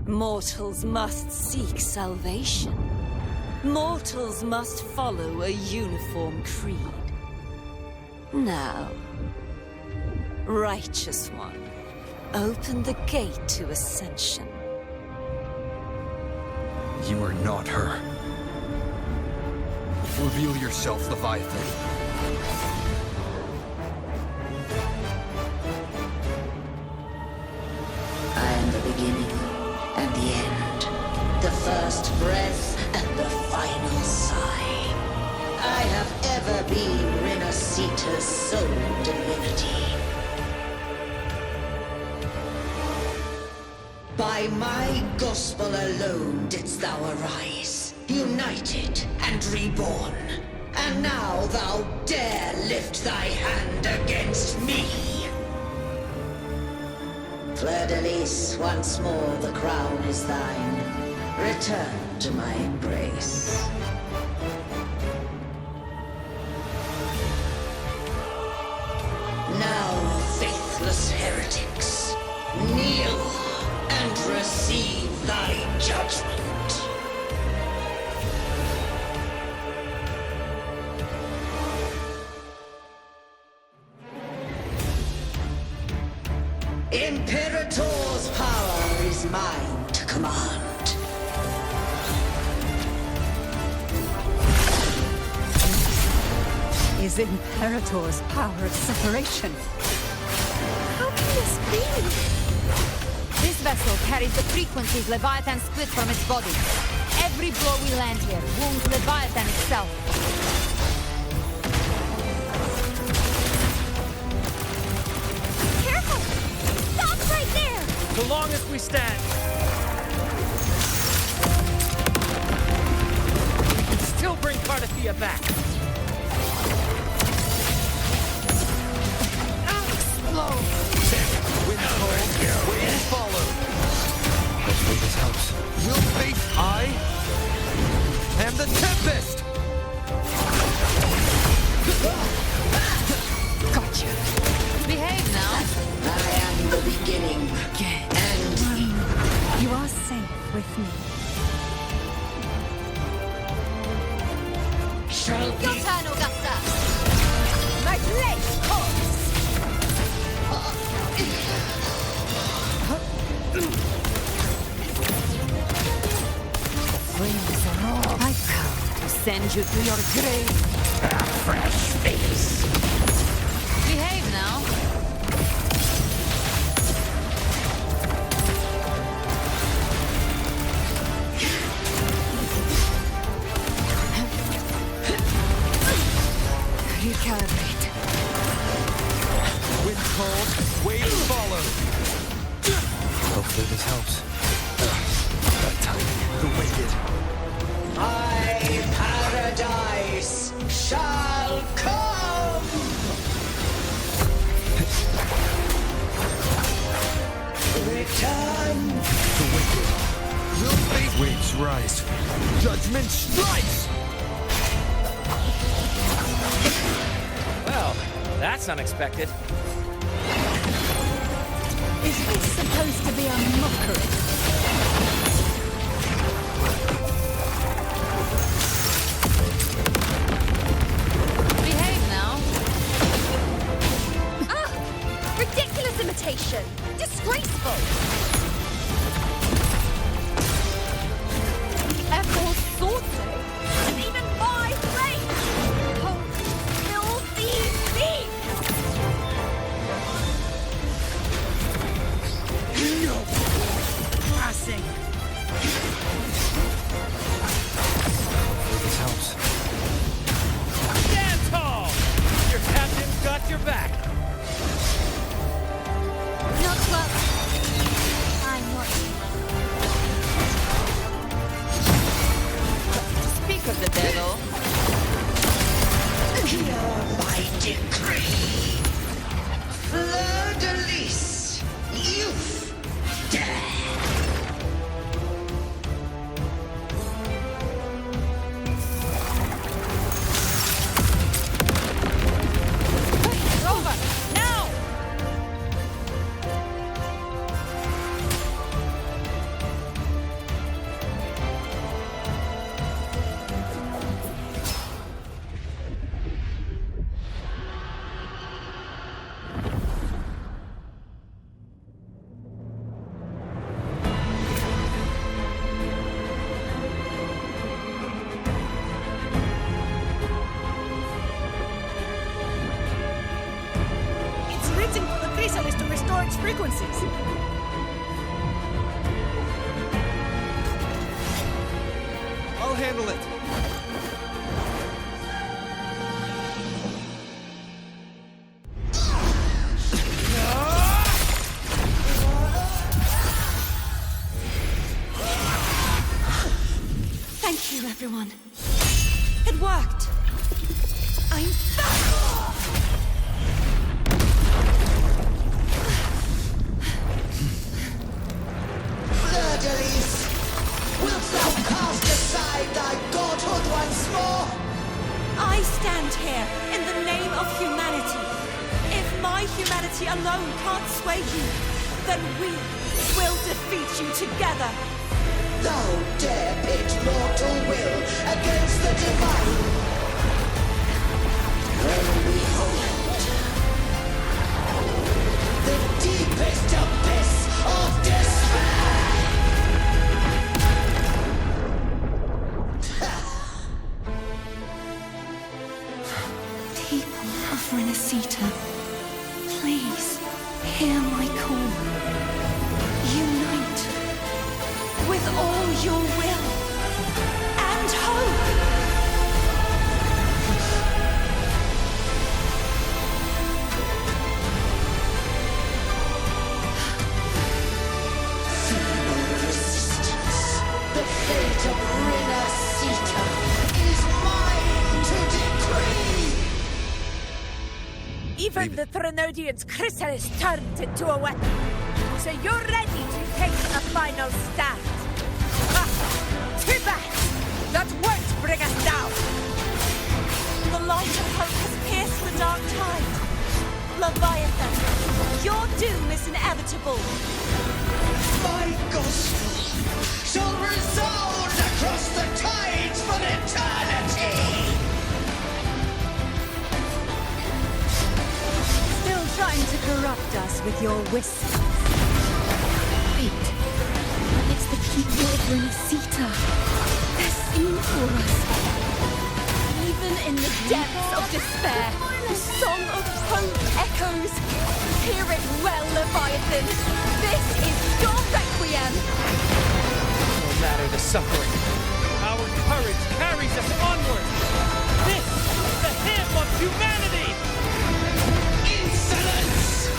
Mortals must seek salvation. Mortals must follow a uniform creed. Now, Righteous One, open the gate to ascension. You are not her. Reveal yourself, Leviathan. I am the beginning and the end, the first breath the sole divinity. By my gospel alone didst thou arise, united and reborn. And now thou dare lift thy hand against me. Fleur-de-Lis, once more the crown is thine. Return to my embrace. Now, faithless heretics, kneel and receive thy judgment. Imperator's power is mine to command. Is Imperator's power of separation? How can this be? This vessel carries the frequencies Leviathan split from its body. Every blow we land here wounds Leviathan itself. Careful! Stop right there! So long as we stand. We can still bring Cardathia back. Wind cold, wind follow. Hopefully this helps. We'll face I am the Tempest! Gotcha. Behave now. I am the beginning. And you are safe with me. Shall Your turn, Augusta. My blade calls! Flames roar. I come to send you to your grave. A fresh face. Behave now. Recalibrate. Wind cold, waves follow. Hopefully this helps. That timing, the wicked. my paradise shall come! Return! The wicked will face waves rise. Judgment strikes! Well, that's unexpected. Is this supposed to be a mockery? Behave now. Ah! Ridiculous imitation! Disgraceful! Echo's sorcery! And even my blade! Oh, filthy thieves! No! Passing! This helps. Stand tall! Your captain's got your back. Not well. I'm watching. Speak of the devil. Hear my decree. Fleur-de-Lis, youth, dare. Rover, now! It's written for the chrysalis to restore its frequencies. I'll handle it. everyone. It worked. I'm back! Fleur-de-lis, wilt thou cast aside thy godhood once more? I stand here in the name of humanity. If my humanity alone can't sway you, then we will defeat you together. Thou dare pit mortal will against the divine. Well, behold, the deepest abyss of despair. People of Renacita, please hear my call. Unite with all your will and hope. Feeble resistance. The fate of Renacita is mine to decree. Even the Trinodian's chrysalis turned into a weapon. So you're ready to take a final stand. Too bad! That won't bring us down! The light of hope has pierced the dark tide. Leviathan, your doom is inevitable. My gospel shall resound across the tides for eternity! Still trying to corrupt us with your whispers. Wait. It's the people of Renacita. They're singing for us. Even in the depths of despair, the song of hope echoes. Hear it well, Leviathan. This is your requiem. No matter the suffering, our courage carries us onward. This is the hymn of humanity. Insolence!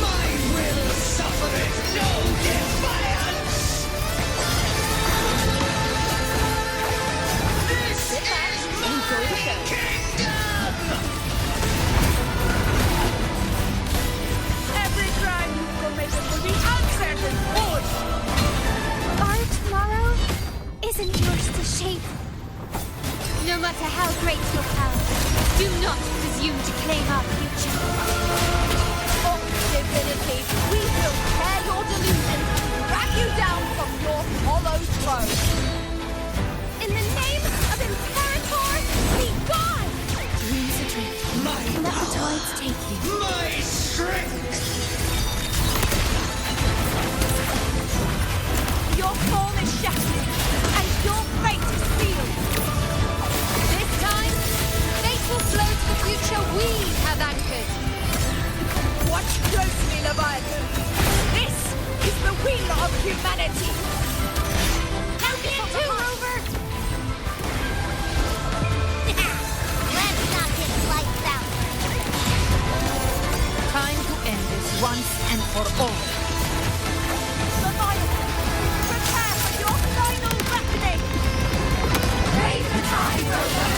My will suffereth no defiance! This is my kingdom! Every crime you've committed will be answered in court! Our tomorrow isn't yours to shape. No matter how great your power, do not presume to claim our future. Of divinity, we will tear your delusions and drag you down from your hollow throne. In the name of Imperator, be gone! Dreams adrift. Let the tides take you. My strength! Your form is shattered, and your fate is sealed. This time, fate will flow to the future we have anchored. Watch closely, Leviathan! This is the will of humanity! Help me too, Rover! Let's knock his lights out! Time to end this once and for all. Leviathan, prepare for your final reckoning! Raise the tide, Rover!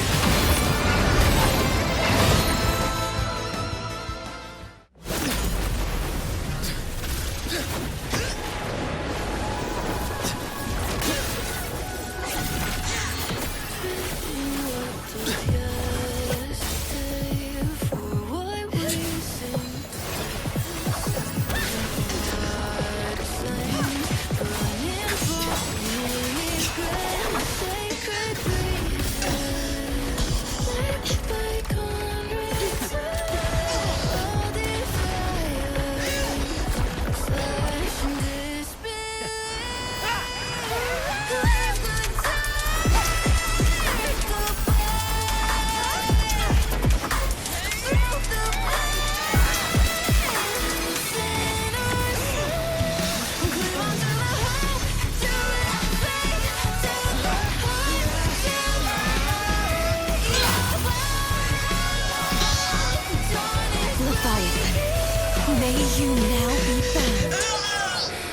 May you now be bound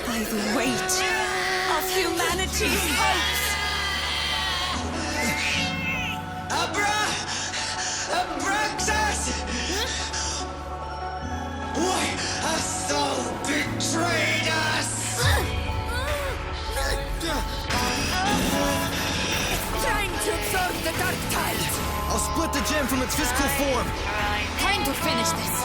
by the weight of humanity's hopes. Abraxas! Why hast thou betrayed us? It's trying to absorb the dark tide. I'll split the gem from its physical form. Time to finish this.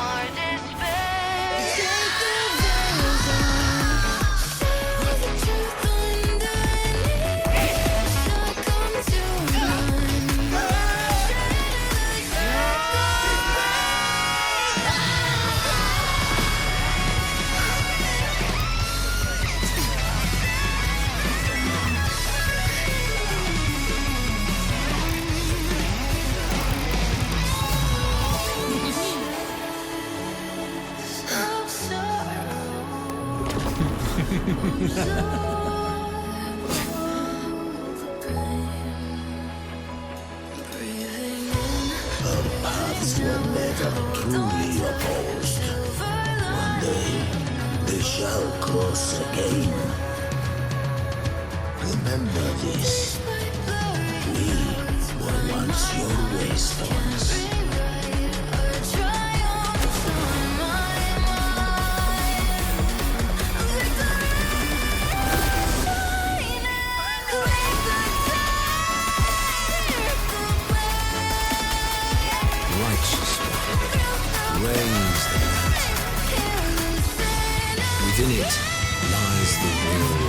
Our paths were never truly opposed. One day, they shall cross again. Remember this. We were once your wastelands. Reigns the land. Within it lies the will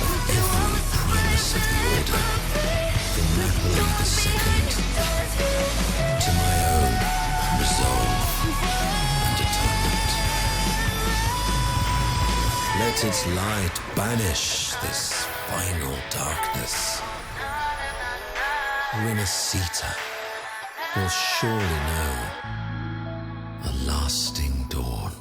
of every primus of the Order, from Napoli II to my own resolve and atonement. Let its light banish this final darkness. Renacita will surely know a lasting dawn.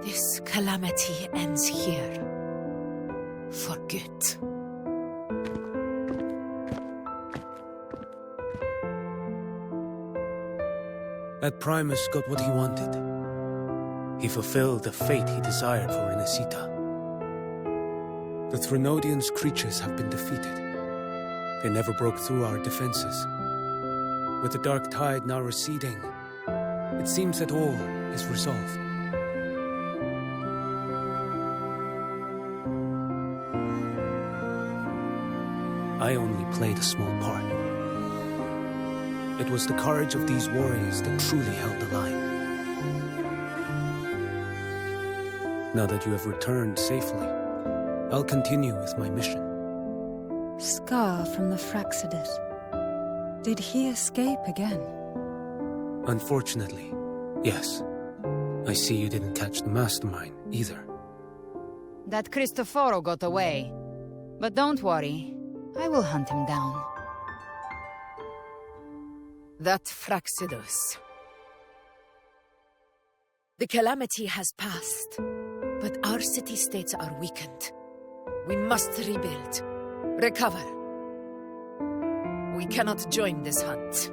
This calamity ends here. For good. That Primus got what he wanted. He fulfilled the fate he desired for Renacita. The Threnodians' creatures have been defeated. They never broke through our defenses. With the dark tide now receding, it seems that all is resolved. I only played a small part. It was the courage of these warriors that truly held the line. Now that you have returned safely, I'll continue with my mission. Scar from the Fractsidus. Did he escape again? Unfortunately, yes. I see you didn't catch the mastermind either. That Cristoforo got away. But don't worry, I will hunt him down. That Fractsidus. The calamity has passed, but our city-states are weakened. We must rebuild, recover. We cannot join this hunt.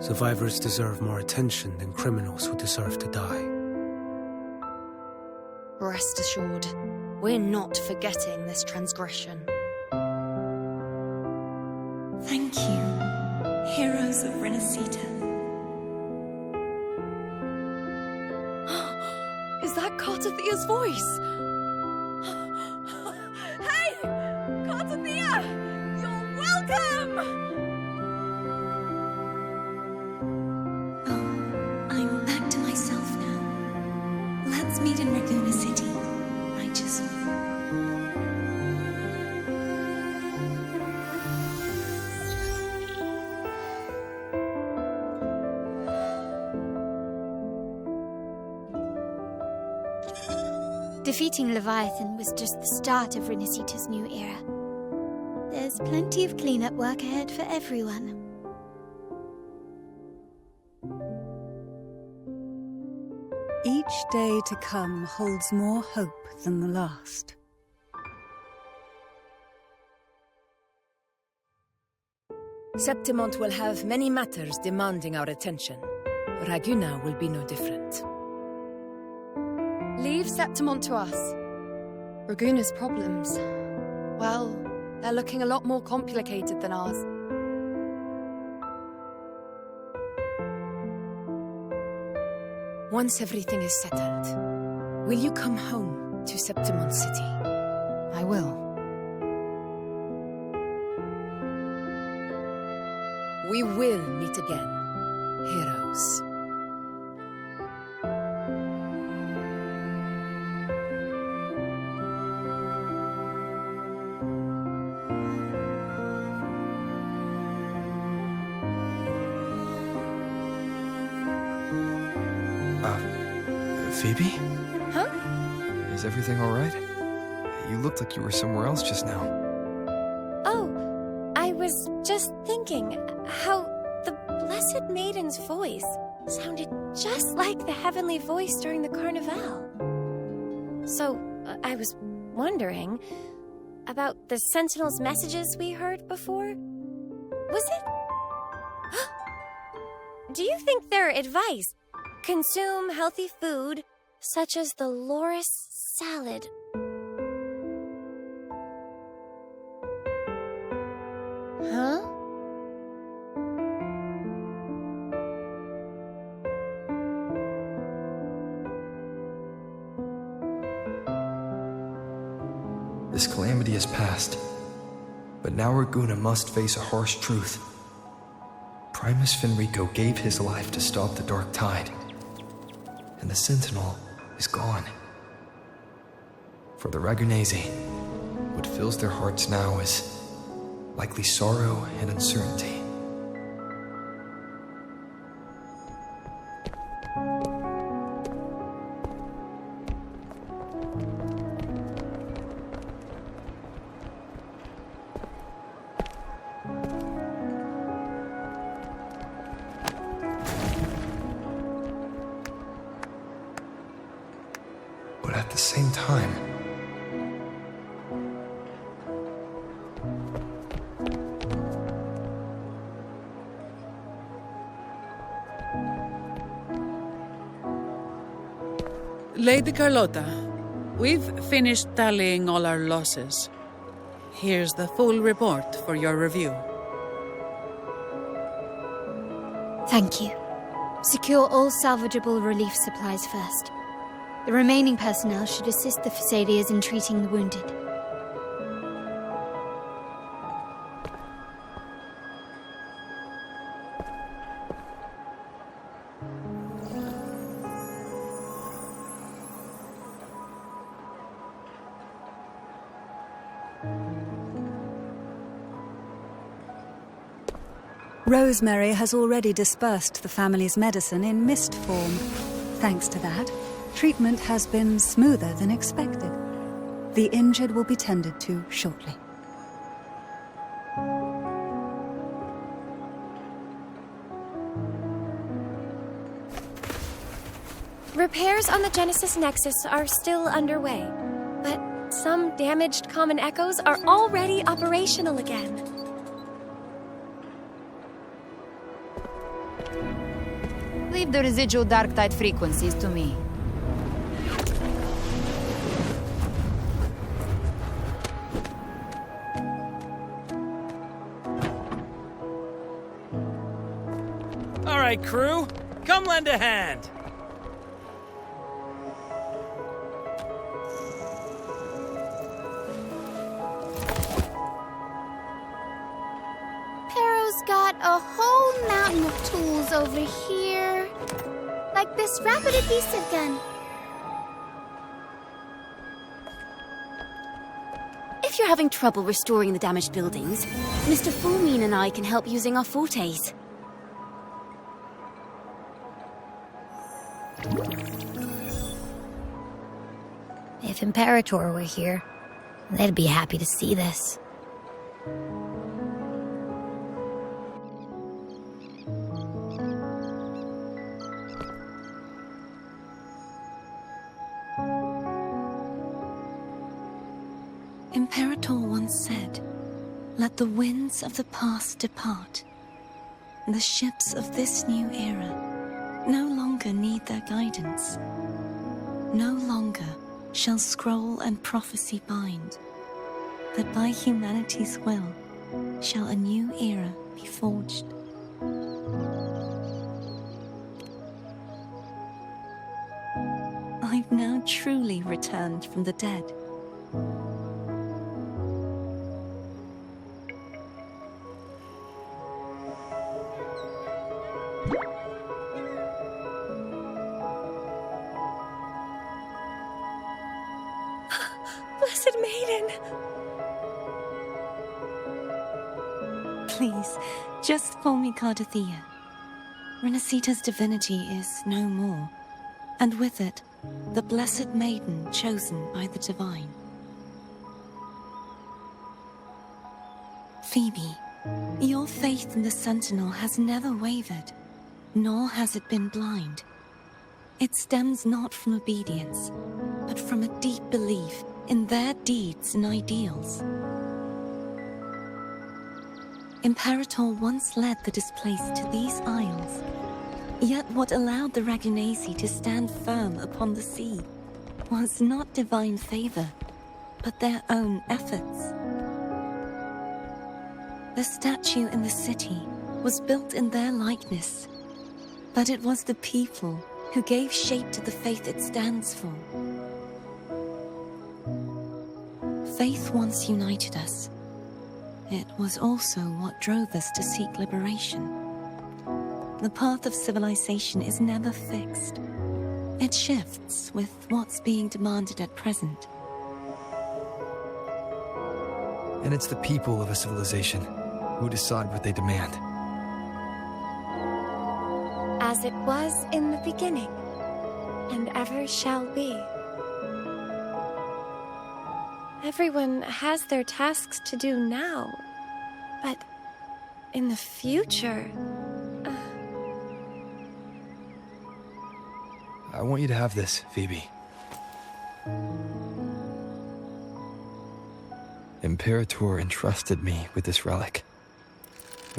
Survivors deserve more attention than criminals who deserve to die. Rest assured, we're not forgetting this transgression. Thank you, heroes of Renacita. Is that Cartathia's voice? Hey! Cartathia! You're welcome! I'm back to myself now. Let's meet in Laguna City, righteous one. Defeating Leviathan was just the start of Renacita's new era. There's plenty of cleanup work ahead for everyone. Each day to come holds more hope than the last. Septimont will have many matters demanding our attention. Raguna will be no different. Leave Septimont to us. Raguna's problems, well, they're looking a lot more complicated than ours. Once everything is settled, will you come home to Septimont City? I will. We will meet again, heroes. Phoebe? Huh? Is everything all right? You looked like you were somewhere else just now. Oh, I was just thinking how the Blessed Maiden's voice sounded just like the heavenly voice during the Carnival. So, I was wondering about the Sentinel's messages we heard before. Was it? Do you think their advice? Consume healthy food, such as the loris salad. Huh? This calamity has passed, but now Raguna must face a harsh truth. Primus Fenrico gave his life to stop the Dark Tide, and the Sentinel is gone. For the Ragunesi, what fills their hearts now is likely sorrow and uncertainty. But at the same time, Lady Carlotta, we've finished tallying all our losses. Here's the full report for your review. Thank you. Secure all salvageable relief supplies first. The remaining personnel should assist the Phasadias in treating the wounded. Rosemary has already dispersed the family's medicine in mist form. Thanks to that, treatment has been smoother than expected. The injured will be tended to shortly. Repairs on the Genesis Nexus are still underway, but some damaged common echoes are already operational again. Leave the residual dark tide frequencies to me. All right, crew, come lend a hand. Pero's got a whole mountain of tools over here. Like this rapid adhesive gun. If you're having trouble restoring the damaged buildings, Mr. Fulmine and I can help using our fortes. If Imperator were here, they'd be happy to see this. Imperator once said, Let the winds of the past depart. The ships of this new era no longer need their guidance. No longer shall scroll and prophecy bind, but by humanity's will shall a new era be forged. I've now truly returned from the dead. Blessed Maiden! Please, just call me Cardothea. Renacita's divinity is no more, and with it, the Blessed Maiden chosen by the Divine. Phoebe, your faith in the Sentinel has never wavered, nor has it been blind. It stems not from obedience, but from a deep belief in their deeds and ideals. Imperator once led the displaced to these isles, yet what allowed the Ragunasi to stand firm upon the sea was not divine favor, but their own efforts. The statue in the city was built in their likeness, but it was the people who gave shape to the faith it stands for. Faith once united us. It was also what drove us to seek liberation. The path of civilization is never fixed. It shifts with what's being demanded at present. And it's the people of a civilization who decide what they demand. As it was in the beginning, and ever shall be. Everyone has their tasks to do now, but in the future... I want you to have this, Phoebe. Imperator entrusted me with this relic.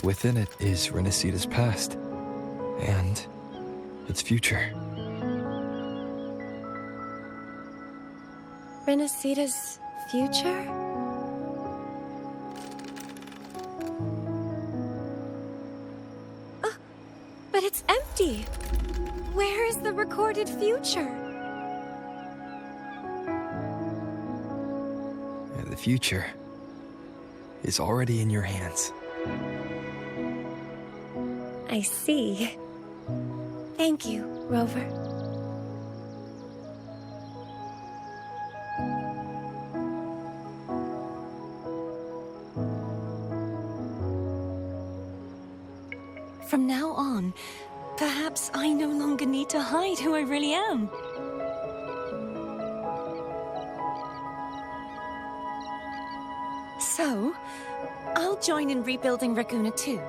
Within it is Renacita's past, and its future. Renacita's future? Oh, but it's empty! Where is the recorded future? The future is already in your hands. I see. Thank you, Rover. From now on, perhaps I no longer need to hide who I really am. So, I'll join in rebuilding Raguna too.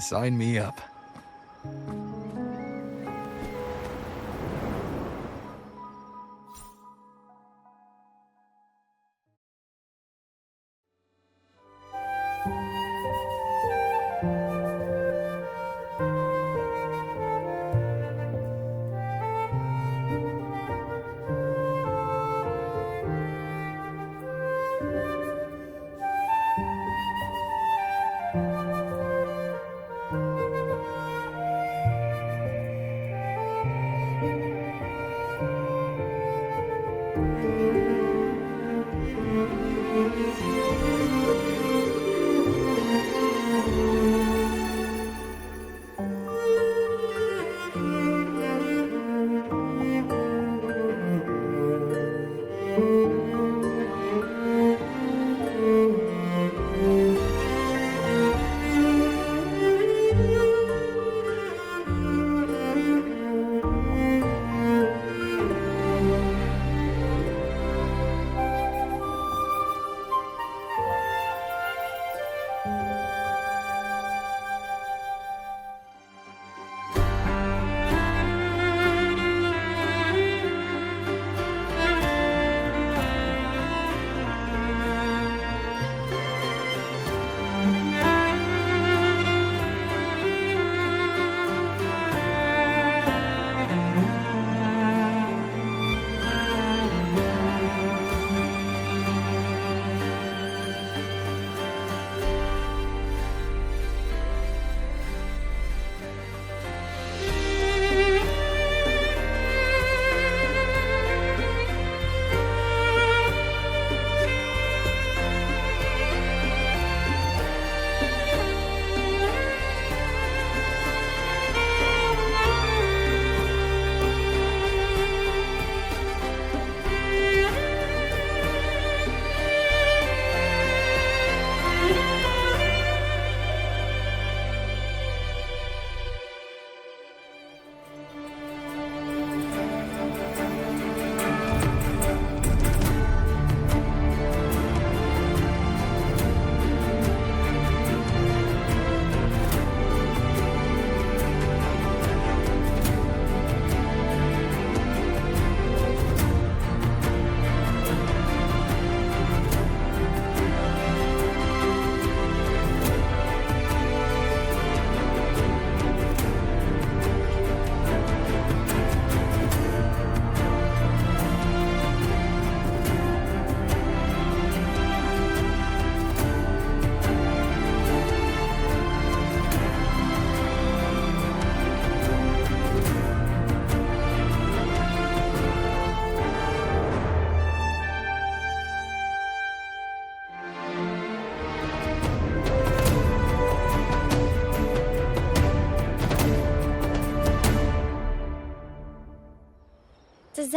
Sign me up.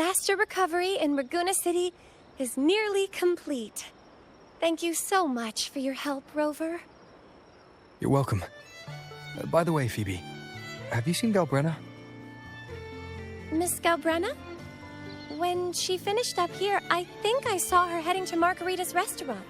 disaster recovery in Raguna City is nearly complete. Thank you so much for your help, Rover. You're welcome. By the way, Phoebe, have you seen Galbrena? Miss Galbrena? When she finished up here, I think I saw her heading to Margarita's restaurant.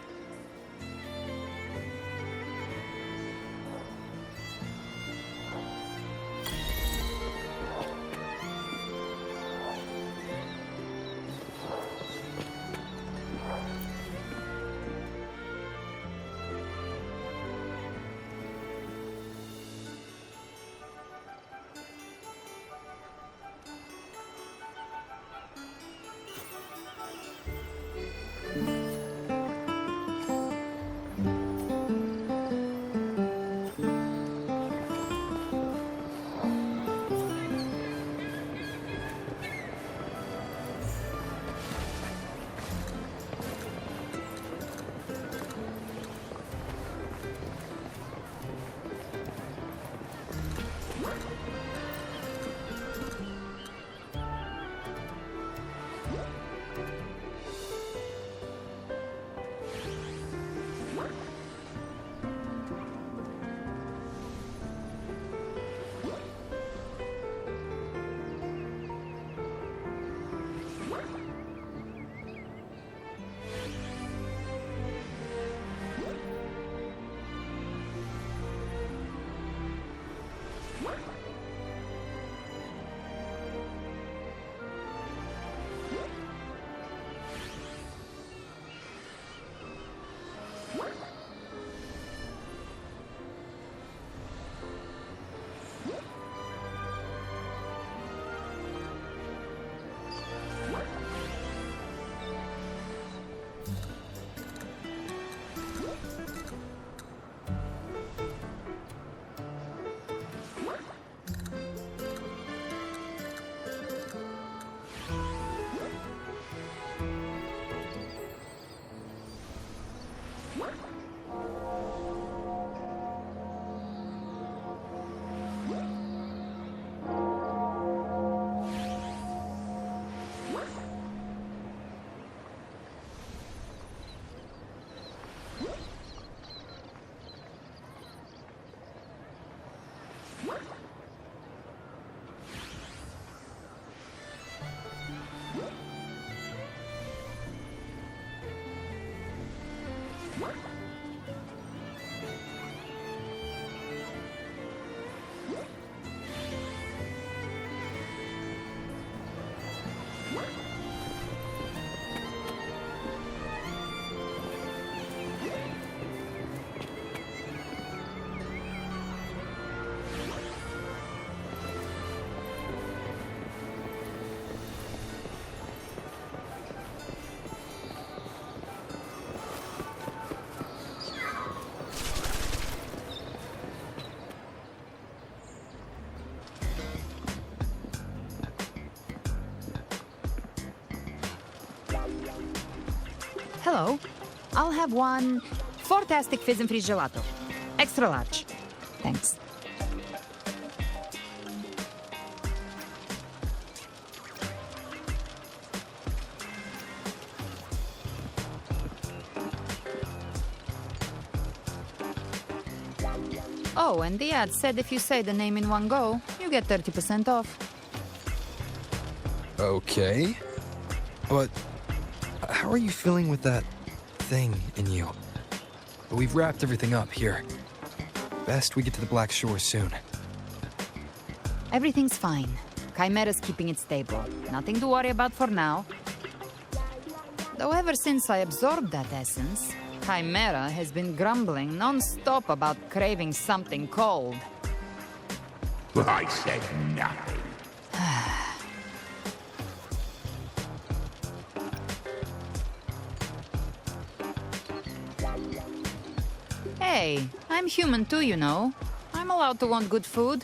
Hello. I'll have one fantastic fizz and freeze gelato. Extra large. Thanks. Oh, and the ad said if you say the name in one go, you get 30% off. Okay. But how are you feeling with that thing in you? We've wrapped everything up here. Best we get to the Black Shore soon. Everything's fine. Chimera's keeping it stable. Nothing to worry about for now. Though ever since I absorbed that essence, Chimera has been grumbling non-stop about craving something cold. I said nothing. Hey, I'm human too, you know. I'm allowed to want good food.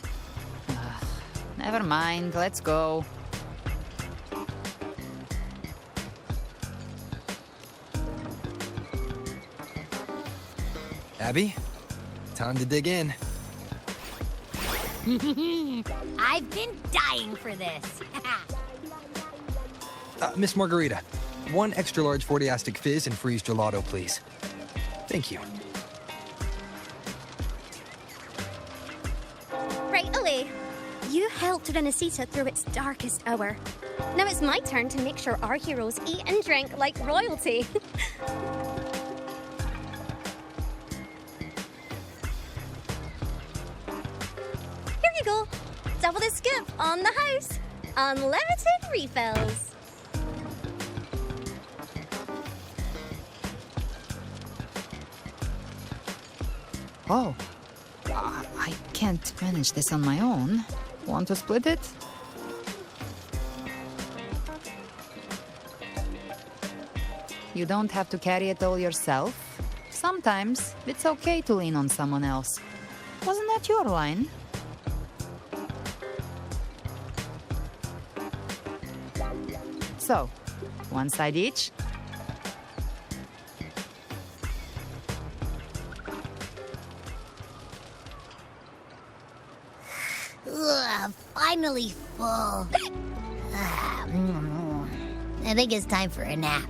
Never mind, let's go. Abby, time to dig in. I've been dying for this. Miss Margarita, 1 extra large 40-astic fizz and freeze gelato, please. Thank you. Right away. You helped Renesita through its darkest hour. Now it's my turn to make sure our heroes eat and drink like royalty. Here you go. Double the scoop on the house. Unlimited refills. Oh. I can't manage this on my own. Want to split it? You don't have to carry it all yourself. Sometimes it's okay to lean on someone else. Wasn't that your line? So, 1 side each. Ugh, finally full. I think it's time for a nap.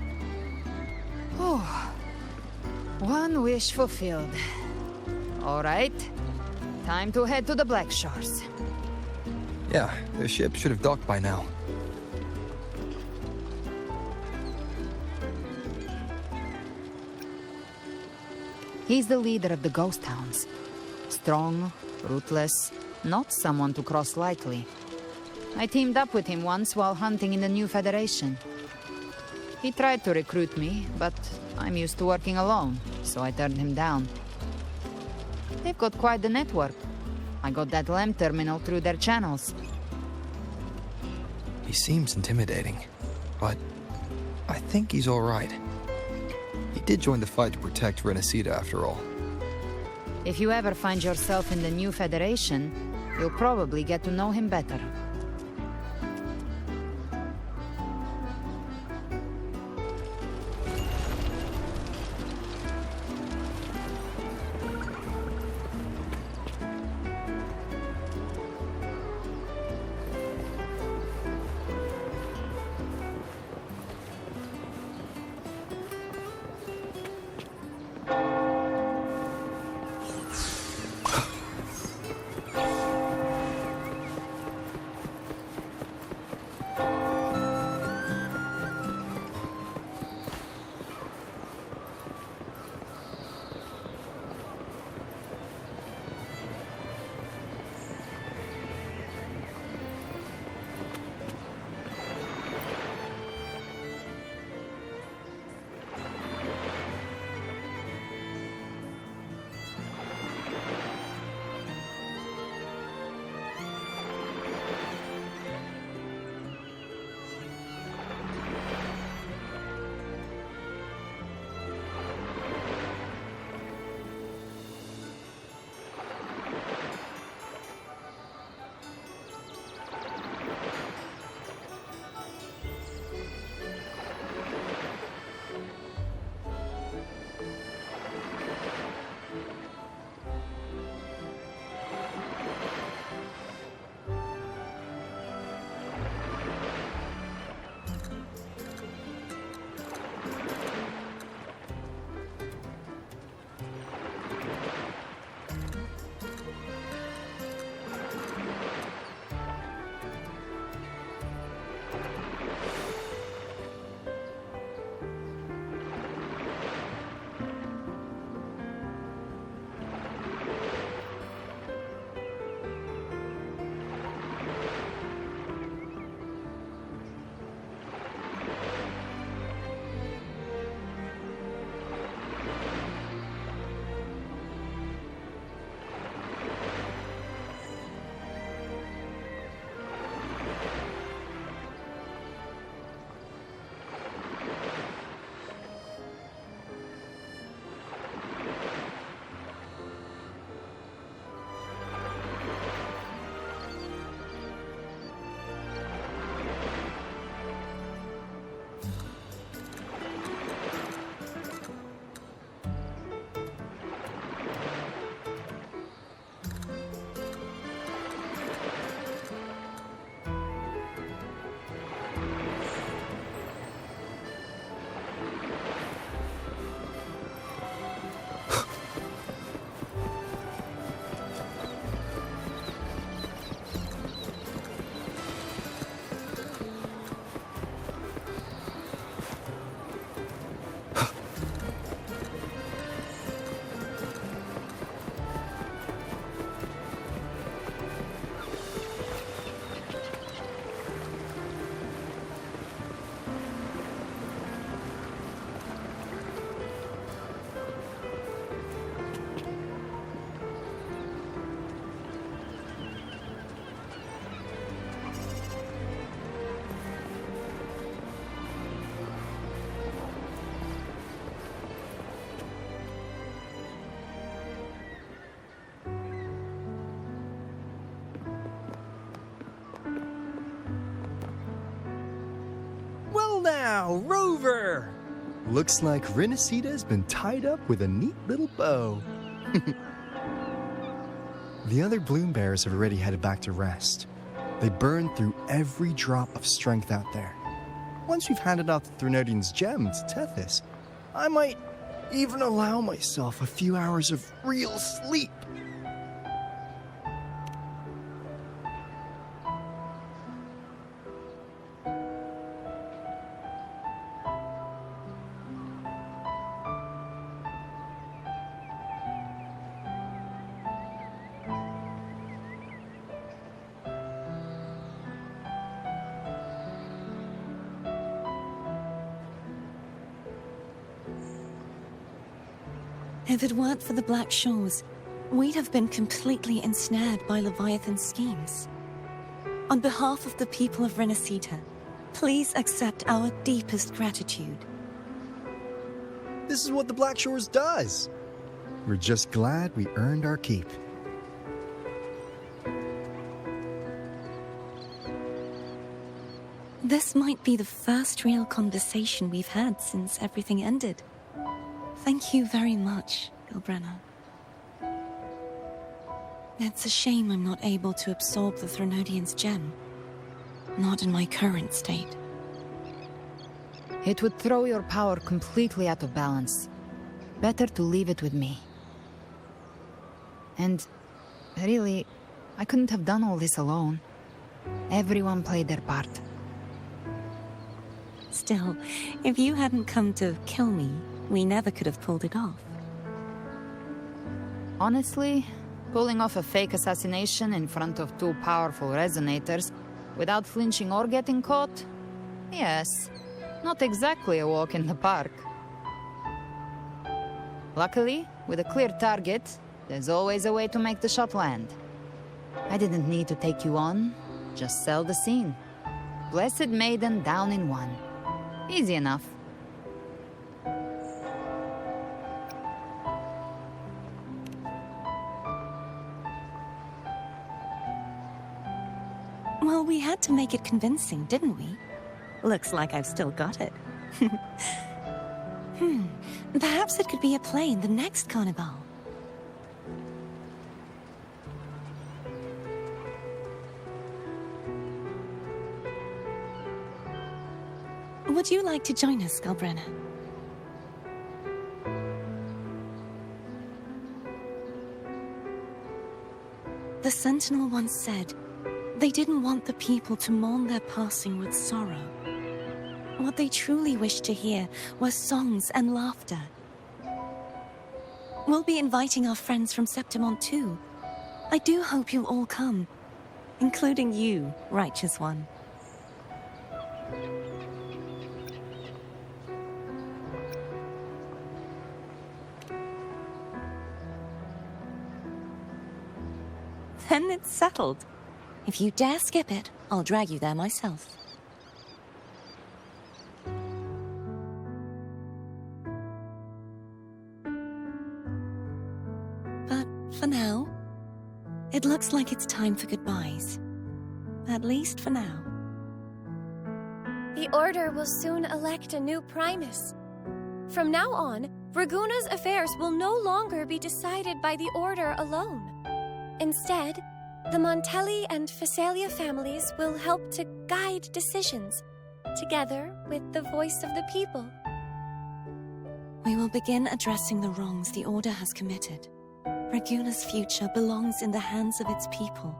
Oh, 1 wish fulfilled. All right, time to head to the Black Shores. Yeah, the ship should have docked by now. He's the leader of the Ghost Hounds. Strong, ruthless, not someone to cross lightly. I teamed up with him once while hunting in the New Federation. He tried to recruit me, but I'm used to working alone, so I turned him down. They've got quite the network. I got that LEM terminal through their channels. He seems intimidating, but I think he's all right. He did join the fight to protect Renesita after all. If you ever find yourself in the New Federation, you'll probably get to know him better. now, Rover! Looks like Renacita's been tied up with a neat little bow. The other bloom bearers have already headed back to rest. They burned through every drop of strength out there. Once we've handed out the Threnodian's gem to Tethys, I might even allow myself a few hours of real sleep. If it weren't for the Black Shores, we'd have been completely ensnared by Leviathan's schemes. On behalf of the people of Renacita, please accept our deepest gratitude. This is what the Black Shores does. We're just glad we earned our keep. This might be the first real conversation we've had since everything ended. Thank you very much, Galbrena. It's a shame I'm not able to absorb the Threnodian's gem. Not in my current state. It would throw your power completely out of balance. Better to leave it with me. And really, I couldn't have done all this alone. Everyone played their part. Still, if you hadn't come to kill me, we never could have pulled it off. Honestly, pulling off a fake assassination in front of two powerful resonators without flinching or getting caught? Yes, not exactly a walk in the park. Luckily, with a clear target, there's always a way to make the shot land. I didn't need to take you on, just sell the scene. Blessed Maiden down in one. Easy enough. Well, we had to make it convincing, didn't we? Looks like I've still got it. Perhaps it could be a play in the next carnival. Would you like to join us, Galbrena? The Sentinel once said, they didn't want the people to mourn their passing with sorrow. What they truly wished to hear were songs and laughter. We'll be inviting our friends from Septimont too. I do hope you'll all come, including you, Righteous One. Then it's settled. If you dare skip it, I'll drag you there myself. But for now, it looks like it's time for goodbyes. At least for now. The Order will soon elect a new Primus. From now on, Raguna's affairs will no longer be decided by the Order alone. Instead, the Montelli and Phasalia families will help to guide decisions, together with the voice of the people. We will begin addressing the wrongs the Order has committed. Raguna's future belongs in the hands of its people.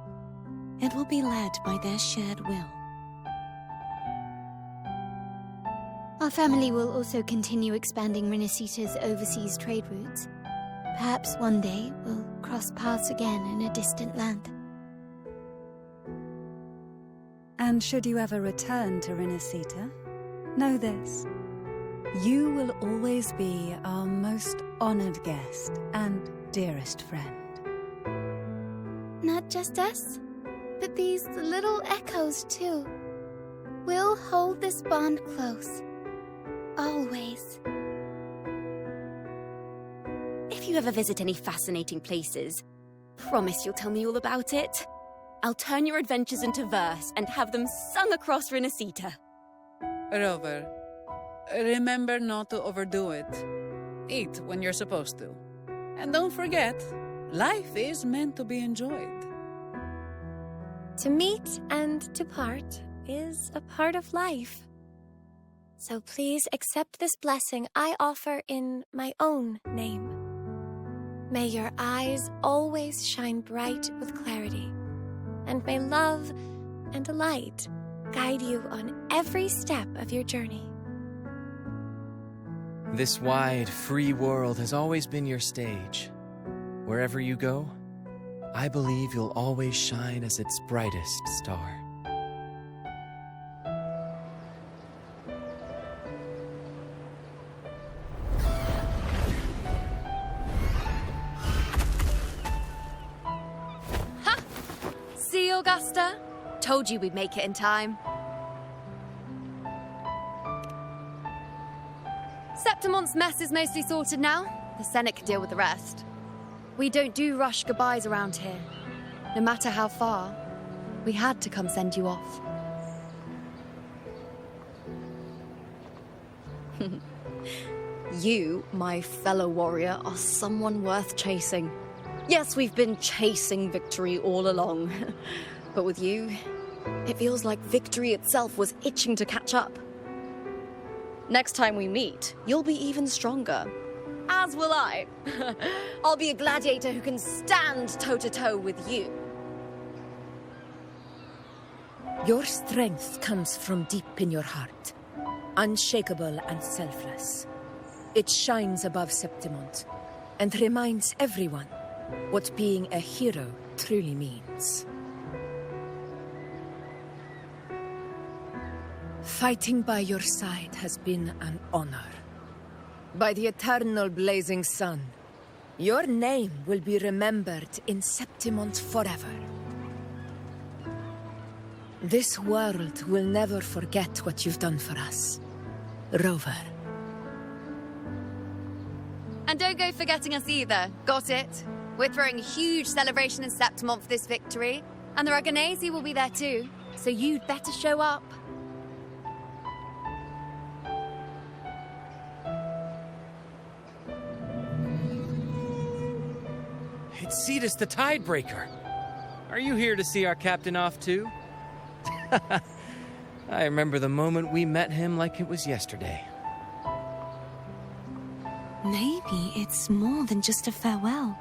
It will be led by their shared will. Our family will also continue expanding Renacita's overseas trade routes. Perhaps one day we'll cross paths again in a distant land. And should you ever return to Renacita, know this. You will always be our most honored guest and dearest friend. Not just us, but these little echoes too. We'll hold this bond close. Always. If you ever visit any fascinating places, promise you'll tell me all about it. I'll turn your adventures into verse and have them sung across Renacita. Rover, remember not to overdo it. Eat when you're supposed to. And don't forget, life is meant to be enjoyed. To meet and to part is a part of life. So please accept this blessing I offer in my own name. May your eyes always shine bright with clarity, and may love and light guide you on every step of your journey. This wide, free world has always been your stage. Wherever you go, I believe you'll always shine as its brightest star. Ha! See, Augusta? Told you we'd make it in time. Septimon's mess is mostly sorted now. The Senate can deal with the rest. We don't do rush goodbyes around here. No matter how far, we had to come send you off. You, my fellow warrior, are someone worth chasing. Yes, we've been chasing victory all along. But with you, it feels like victory itself was itching to catch up. Next time we meet, you'll be even stronger. As will I. I'll be a gladiator who can stand toe-to-toe with you. Your strength comes from deep in your heart, unshakable and selfless. It shines above Septimont and reminds everyone what being a hero truly means. Fighting by your side has been an honor. By the eternal blazing sun, your name will be remembered in Septimont forever. This world will never forget what you've done for us, Rover. And don't go forgetting us either, got it? We're throwing a huge celebration in Septimont for this victory, and the Raganesi will be there too, so you'd better show up. It's Cetus the Tidebreaker. Are you here to see our captain off too? I remember the moment we met him like it was yesterday. Maybe it's more than just a farewell.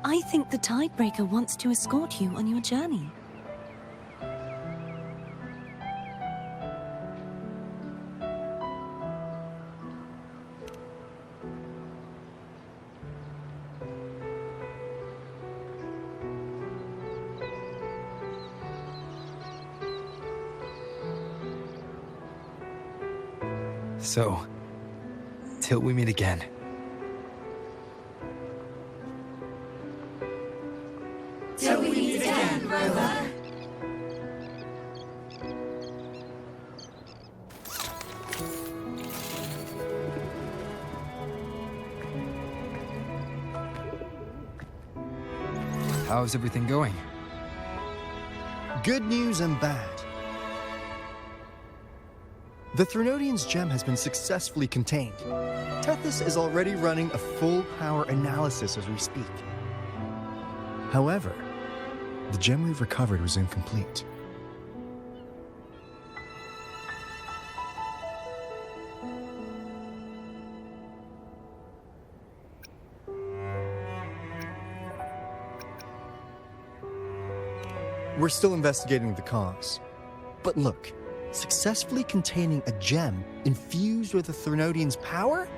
I think the Tidebreaker wants to escort you on your journey. So, till we meet again. Till we meet again, Rover. How's everything going? Good news and bad. The Threnodian's gem has been successfully contained. Tethys is already running a full-power analysis as we speak. However, the gem we've recovered was incomplete. We're still investigating the cause. But look, successfully containing a gem infused with the Threnodian's power?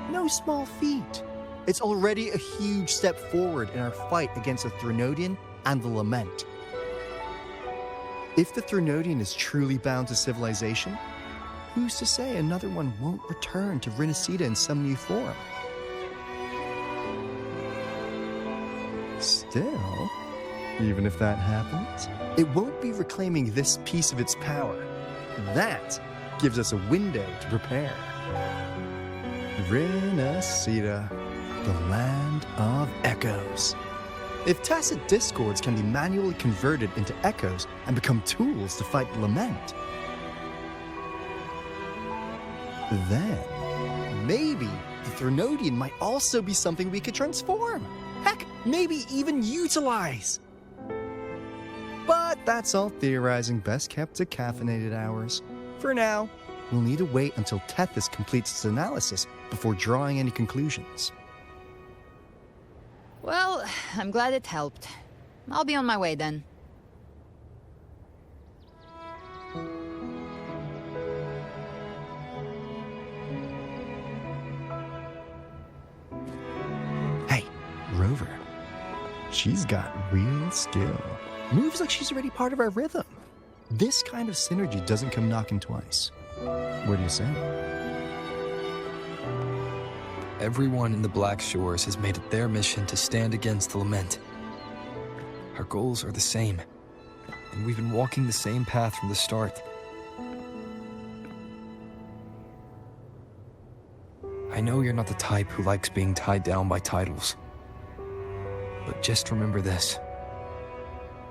No small feat. It's already a huge step forward in our fight against the Threnodian and the Lament. If the Threnodian is truly bound to civilization, who's to say another one won't return to Rinasida in some new form? Still, even if that happens, it won't be reclaiming this piece of its power. That gives us a window to prepare. Rinasida, the land of echoes. If tacit discords can be manually converted into echoes and become tools to fight the Lament, Then, maybe the Threnodian might also be something we could transform. Heck, maybe even utilize. But that's all theorizing best kept to caffeinated hours. For now, we'll need to wait until Tethys completes its analysis before drawing any conclusions. Well, I'm glad it helped. I'll be on my way then. Hey, Rover. She's got real skill. Moves like she's already part of our rhythm. This kind of synergy doesn't come knocking twice. What do you say? Everyone in the Black Shores has made it their mission to stand against the Lament. Our goals are the same, and we've been walking the same path from the start. I know you're not the type who likes being tied down by titles. But just remember this.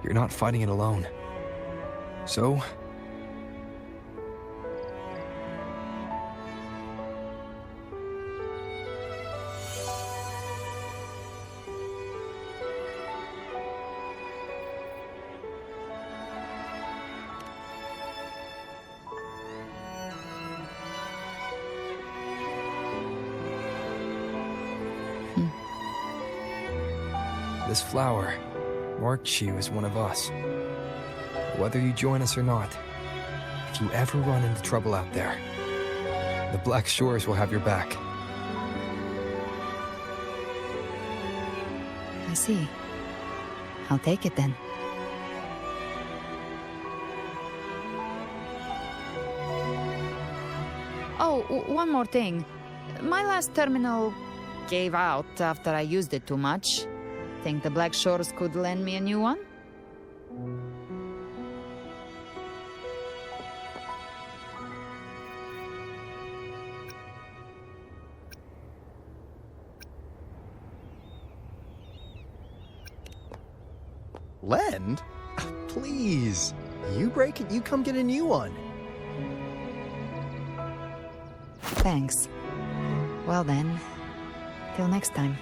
You're not fighting it alone. So, this flower marks you as one of us. Whether you join us or not, if you ever run into trouble out there, the Black Shores will have your back. I see. I'll take it then. Oh, one more thing. My last terminal gave out after I used it too much. Think the Black Shores could lend me a new one? Lend? Please. You break it, you come get a new one. Thanks. Well then, till next time.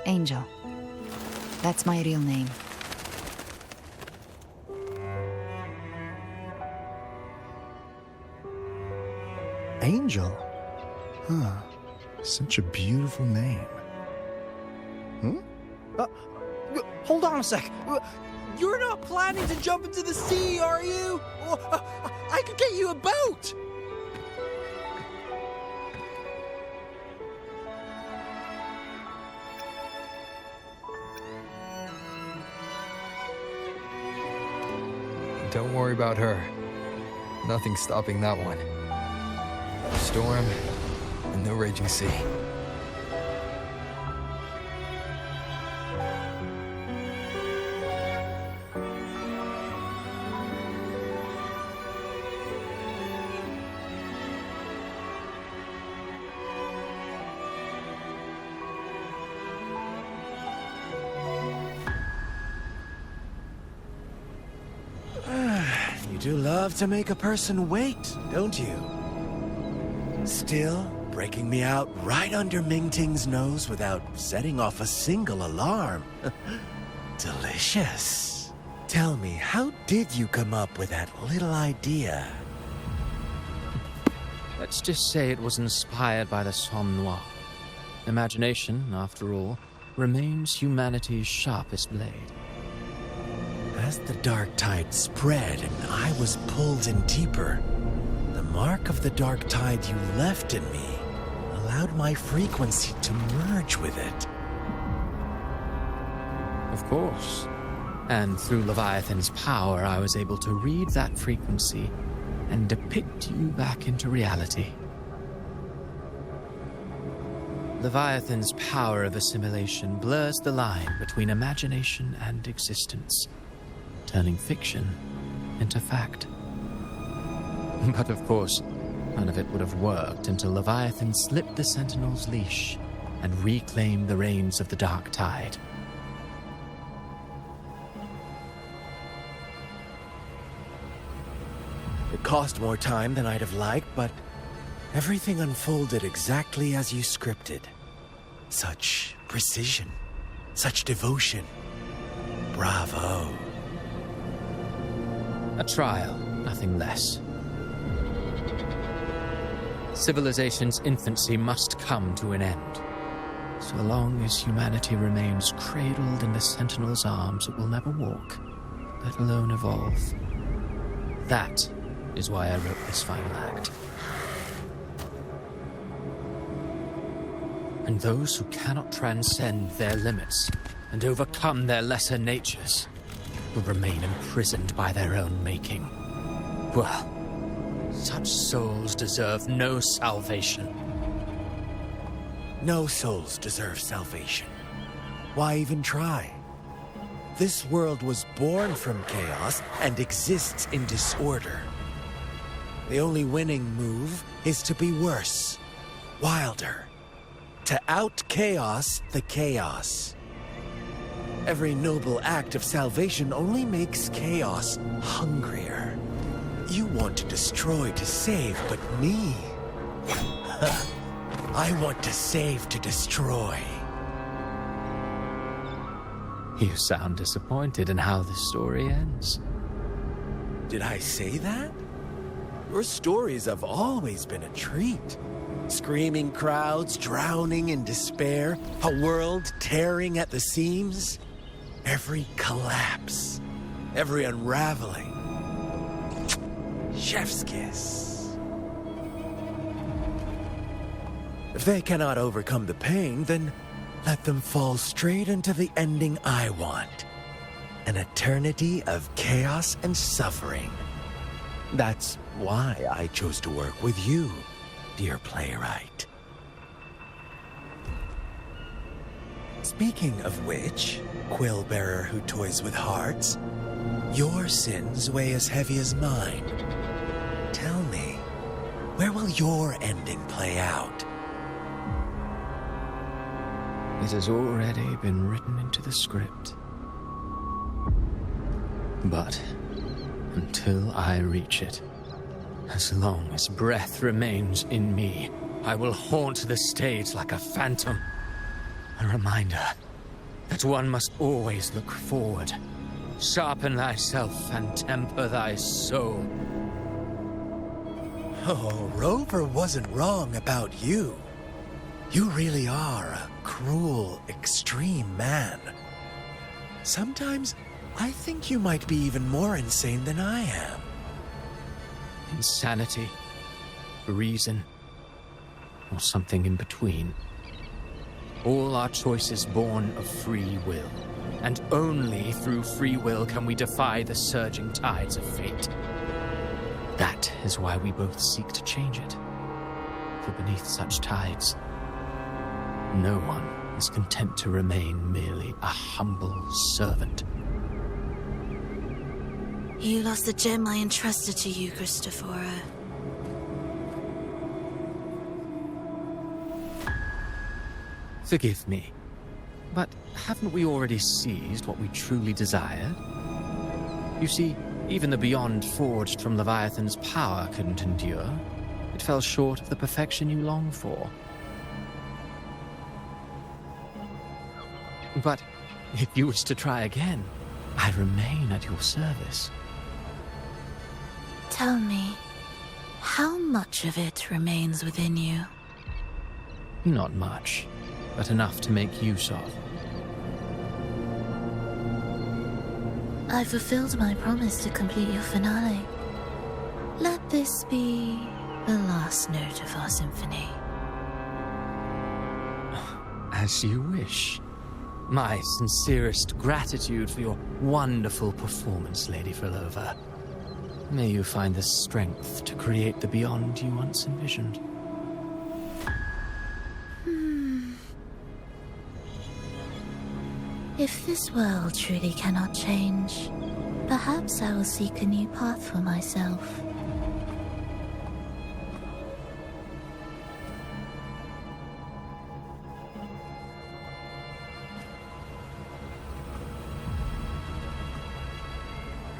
Angel. That's my real name. Angel? Huh. Such a beautiful name. Hold on a sec. You're not planning to jump into the sea, are you? I could get you a boat! Don't worry about her. Nothing's stopping that one. Storm and no raging sea. You do love to make a person wait, don't you? Still, breaking me out right under Mingting's nose without setting off a single alarm. Delicious. Tell me, how did you come up with that little idea? Let's just say it was inspired by the Somme Noir. Imagination, after all, remains humanity's sharpest blade. As the dark tide spread and I was pulled in deeper, the mark of the dark tide you left in me allowed my frequency to merge with it. Of course. And through Leviathan's power, I was able to read that frequency and depict you back into reality. Leviathan's power of assimilation blurs the line between imagination and existence, turning fiction into fact. But of course, none of it would have worked until Leviathan slipped the Sentinel's leash and reclaimed the reins of the Dark Tide. It cost more time than I'd have liked, but everything unfolded exactly as you scripted. Such precision, such devotion. Bravo. A trial, nothing less. Civilization's infancy must come to an end. So long as humanity remains cradled in the Sentinel's arms, it will never walk, let alone evolve. That is why I wrote this final act. And those who cannot transcend their limits and overcome their lesser natures will remain imprisoned by their own making. Well, such souls deserve no salvation. No souls deserve salvation. Why even try? This world was born from chaos and exists in disorder. The only winning move is to be worse, wilder, to out-chaos the chaos. Every noble act of salvation only makes chaos hungrier. You want to destroy to save, but me? I want to save to destroy. You sound disappointed in how the story ends. Did I say that? Your stories have always been a treat. Screaming crowds drowning in despair, a world tearing at the seams. Every collapse, every unraveling. Chef's kiss. If they cannot overcome the pain, then let them fall straight into the ending I want. An eternity of chaos and suffering. That's why I chose to work with you, dear playwright. Speaking of which, quill-bearer who toys with hearts, your sins weigh as heavy as mine. Tell me, where will your ending play out? It has already been written into the script. But until I reach it, as long as breath remains in me, I will haunt the stage like a phantom. A reminder that one must always look forward. Sharpen thyself and temper thy soul. Oh, Rover wasn't wrong about you. You really are a cruel, extreme man. Sometimes I think you might be even more insane than I am. Insanity, reason, or something in between. All our choices born of free will, and only through free will can we defy the surging tides of fate. That is why we both seek to change it. For beneath such tides, no one is content to remain merely a humble servant. You lost the gem I entrusted to you, Christophora. Forgive me, but haven't we already seized what we truly desired? You see, even the beyond forged from Leviathan's power couldn't endure. It fell short of the perfection you long for. But if you wish to try again, I remain at your service. Tell me, how much of it remains within you? Not much, but enough to make use of. I fulfilled my promise to complete your finale. Let this be the last note of our symphony. As you wish. My sincerest gratitude for your wonderful performance, Lady Frolova. May you find the strength to create the beyond you once envisioned. If this world truly cannot change, Perhaps I will seek a new path for myself.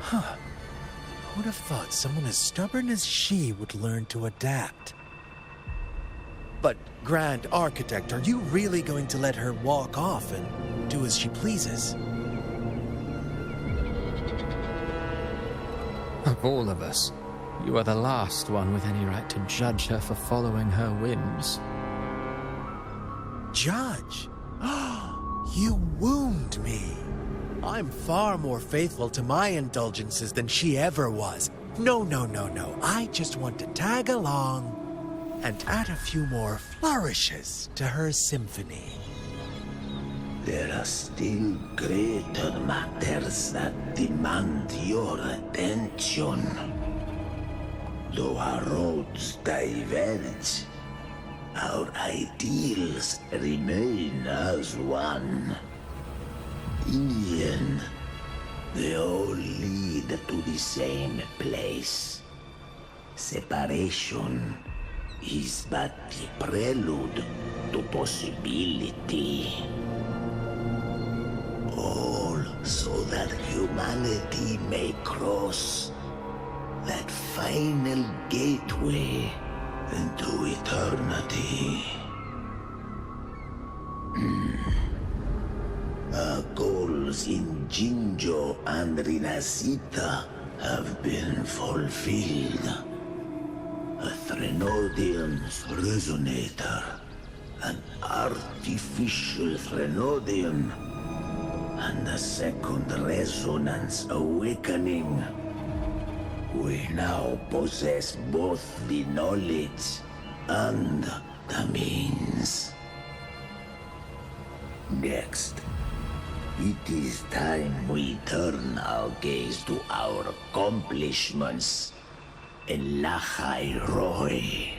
Huh. Who'd have thought someone as stubborn as she would learn to adapt? But, Grand Architect, are you really going to let her walk off and do as she pleases? Of all of us, you are the last one with any right to judge her for following her whims. Judge? You wound me. I'm far more faithful to my indulgences than she ever was. No. I just want to tag along and add a few more flourishes to her symphony. There are still greater matters that demand your attention. Though our roads diverge, our ideals remain as one. In the end, they all lead to the same place. Separation is but the prelude to possibility. All so that humanity may cross that final gateway into eternity. Our goals in Jinjo and Rinasita have been fulfilled. A Threnodium's resonator, an artificial Threnodium, and a second resonance awakening. We now possess both the knowledge and the means. Next, it is time we turn our gaze to our accomplishments in Lahai Roy.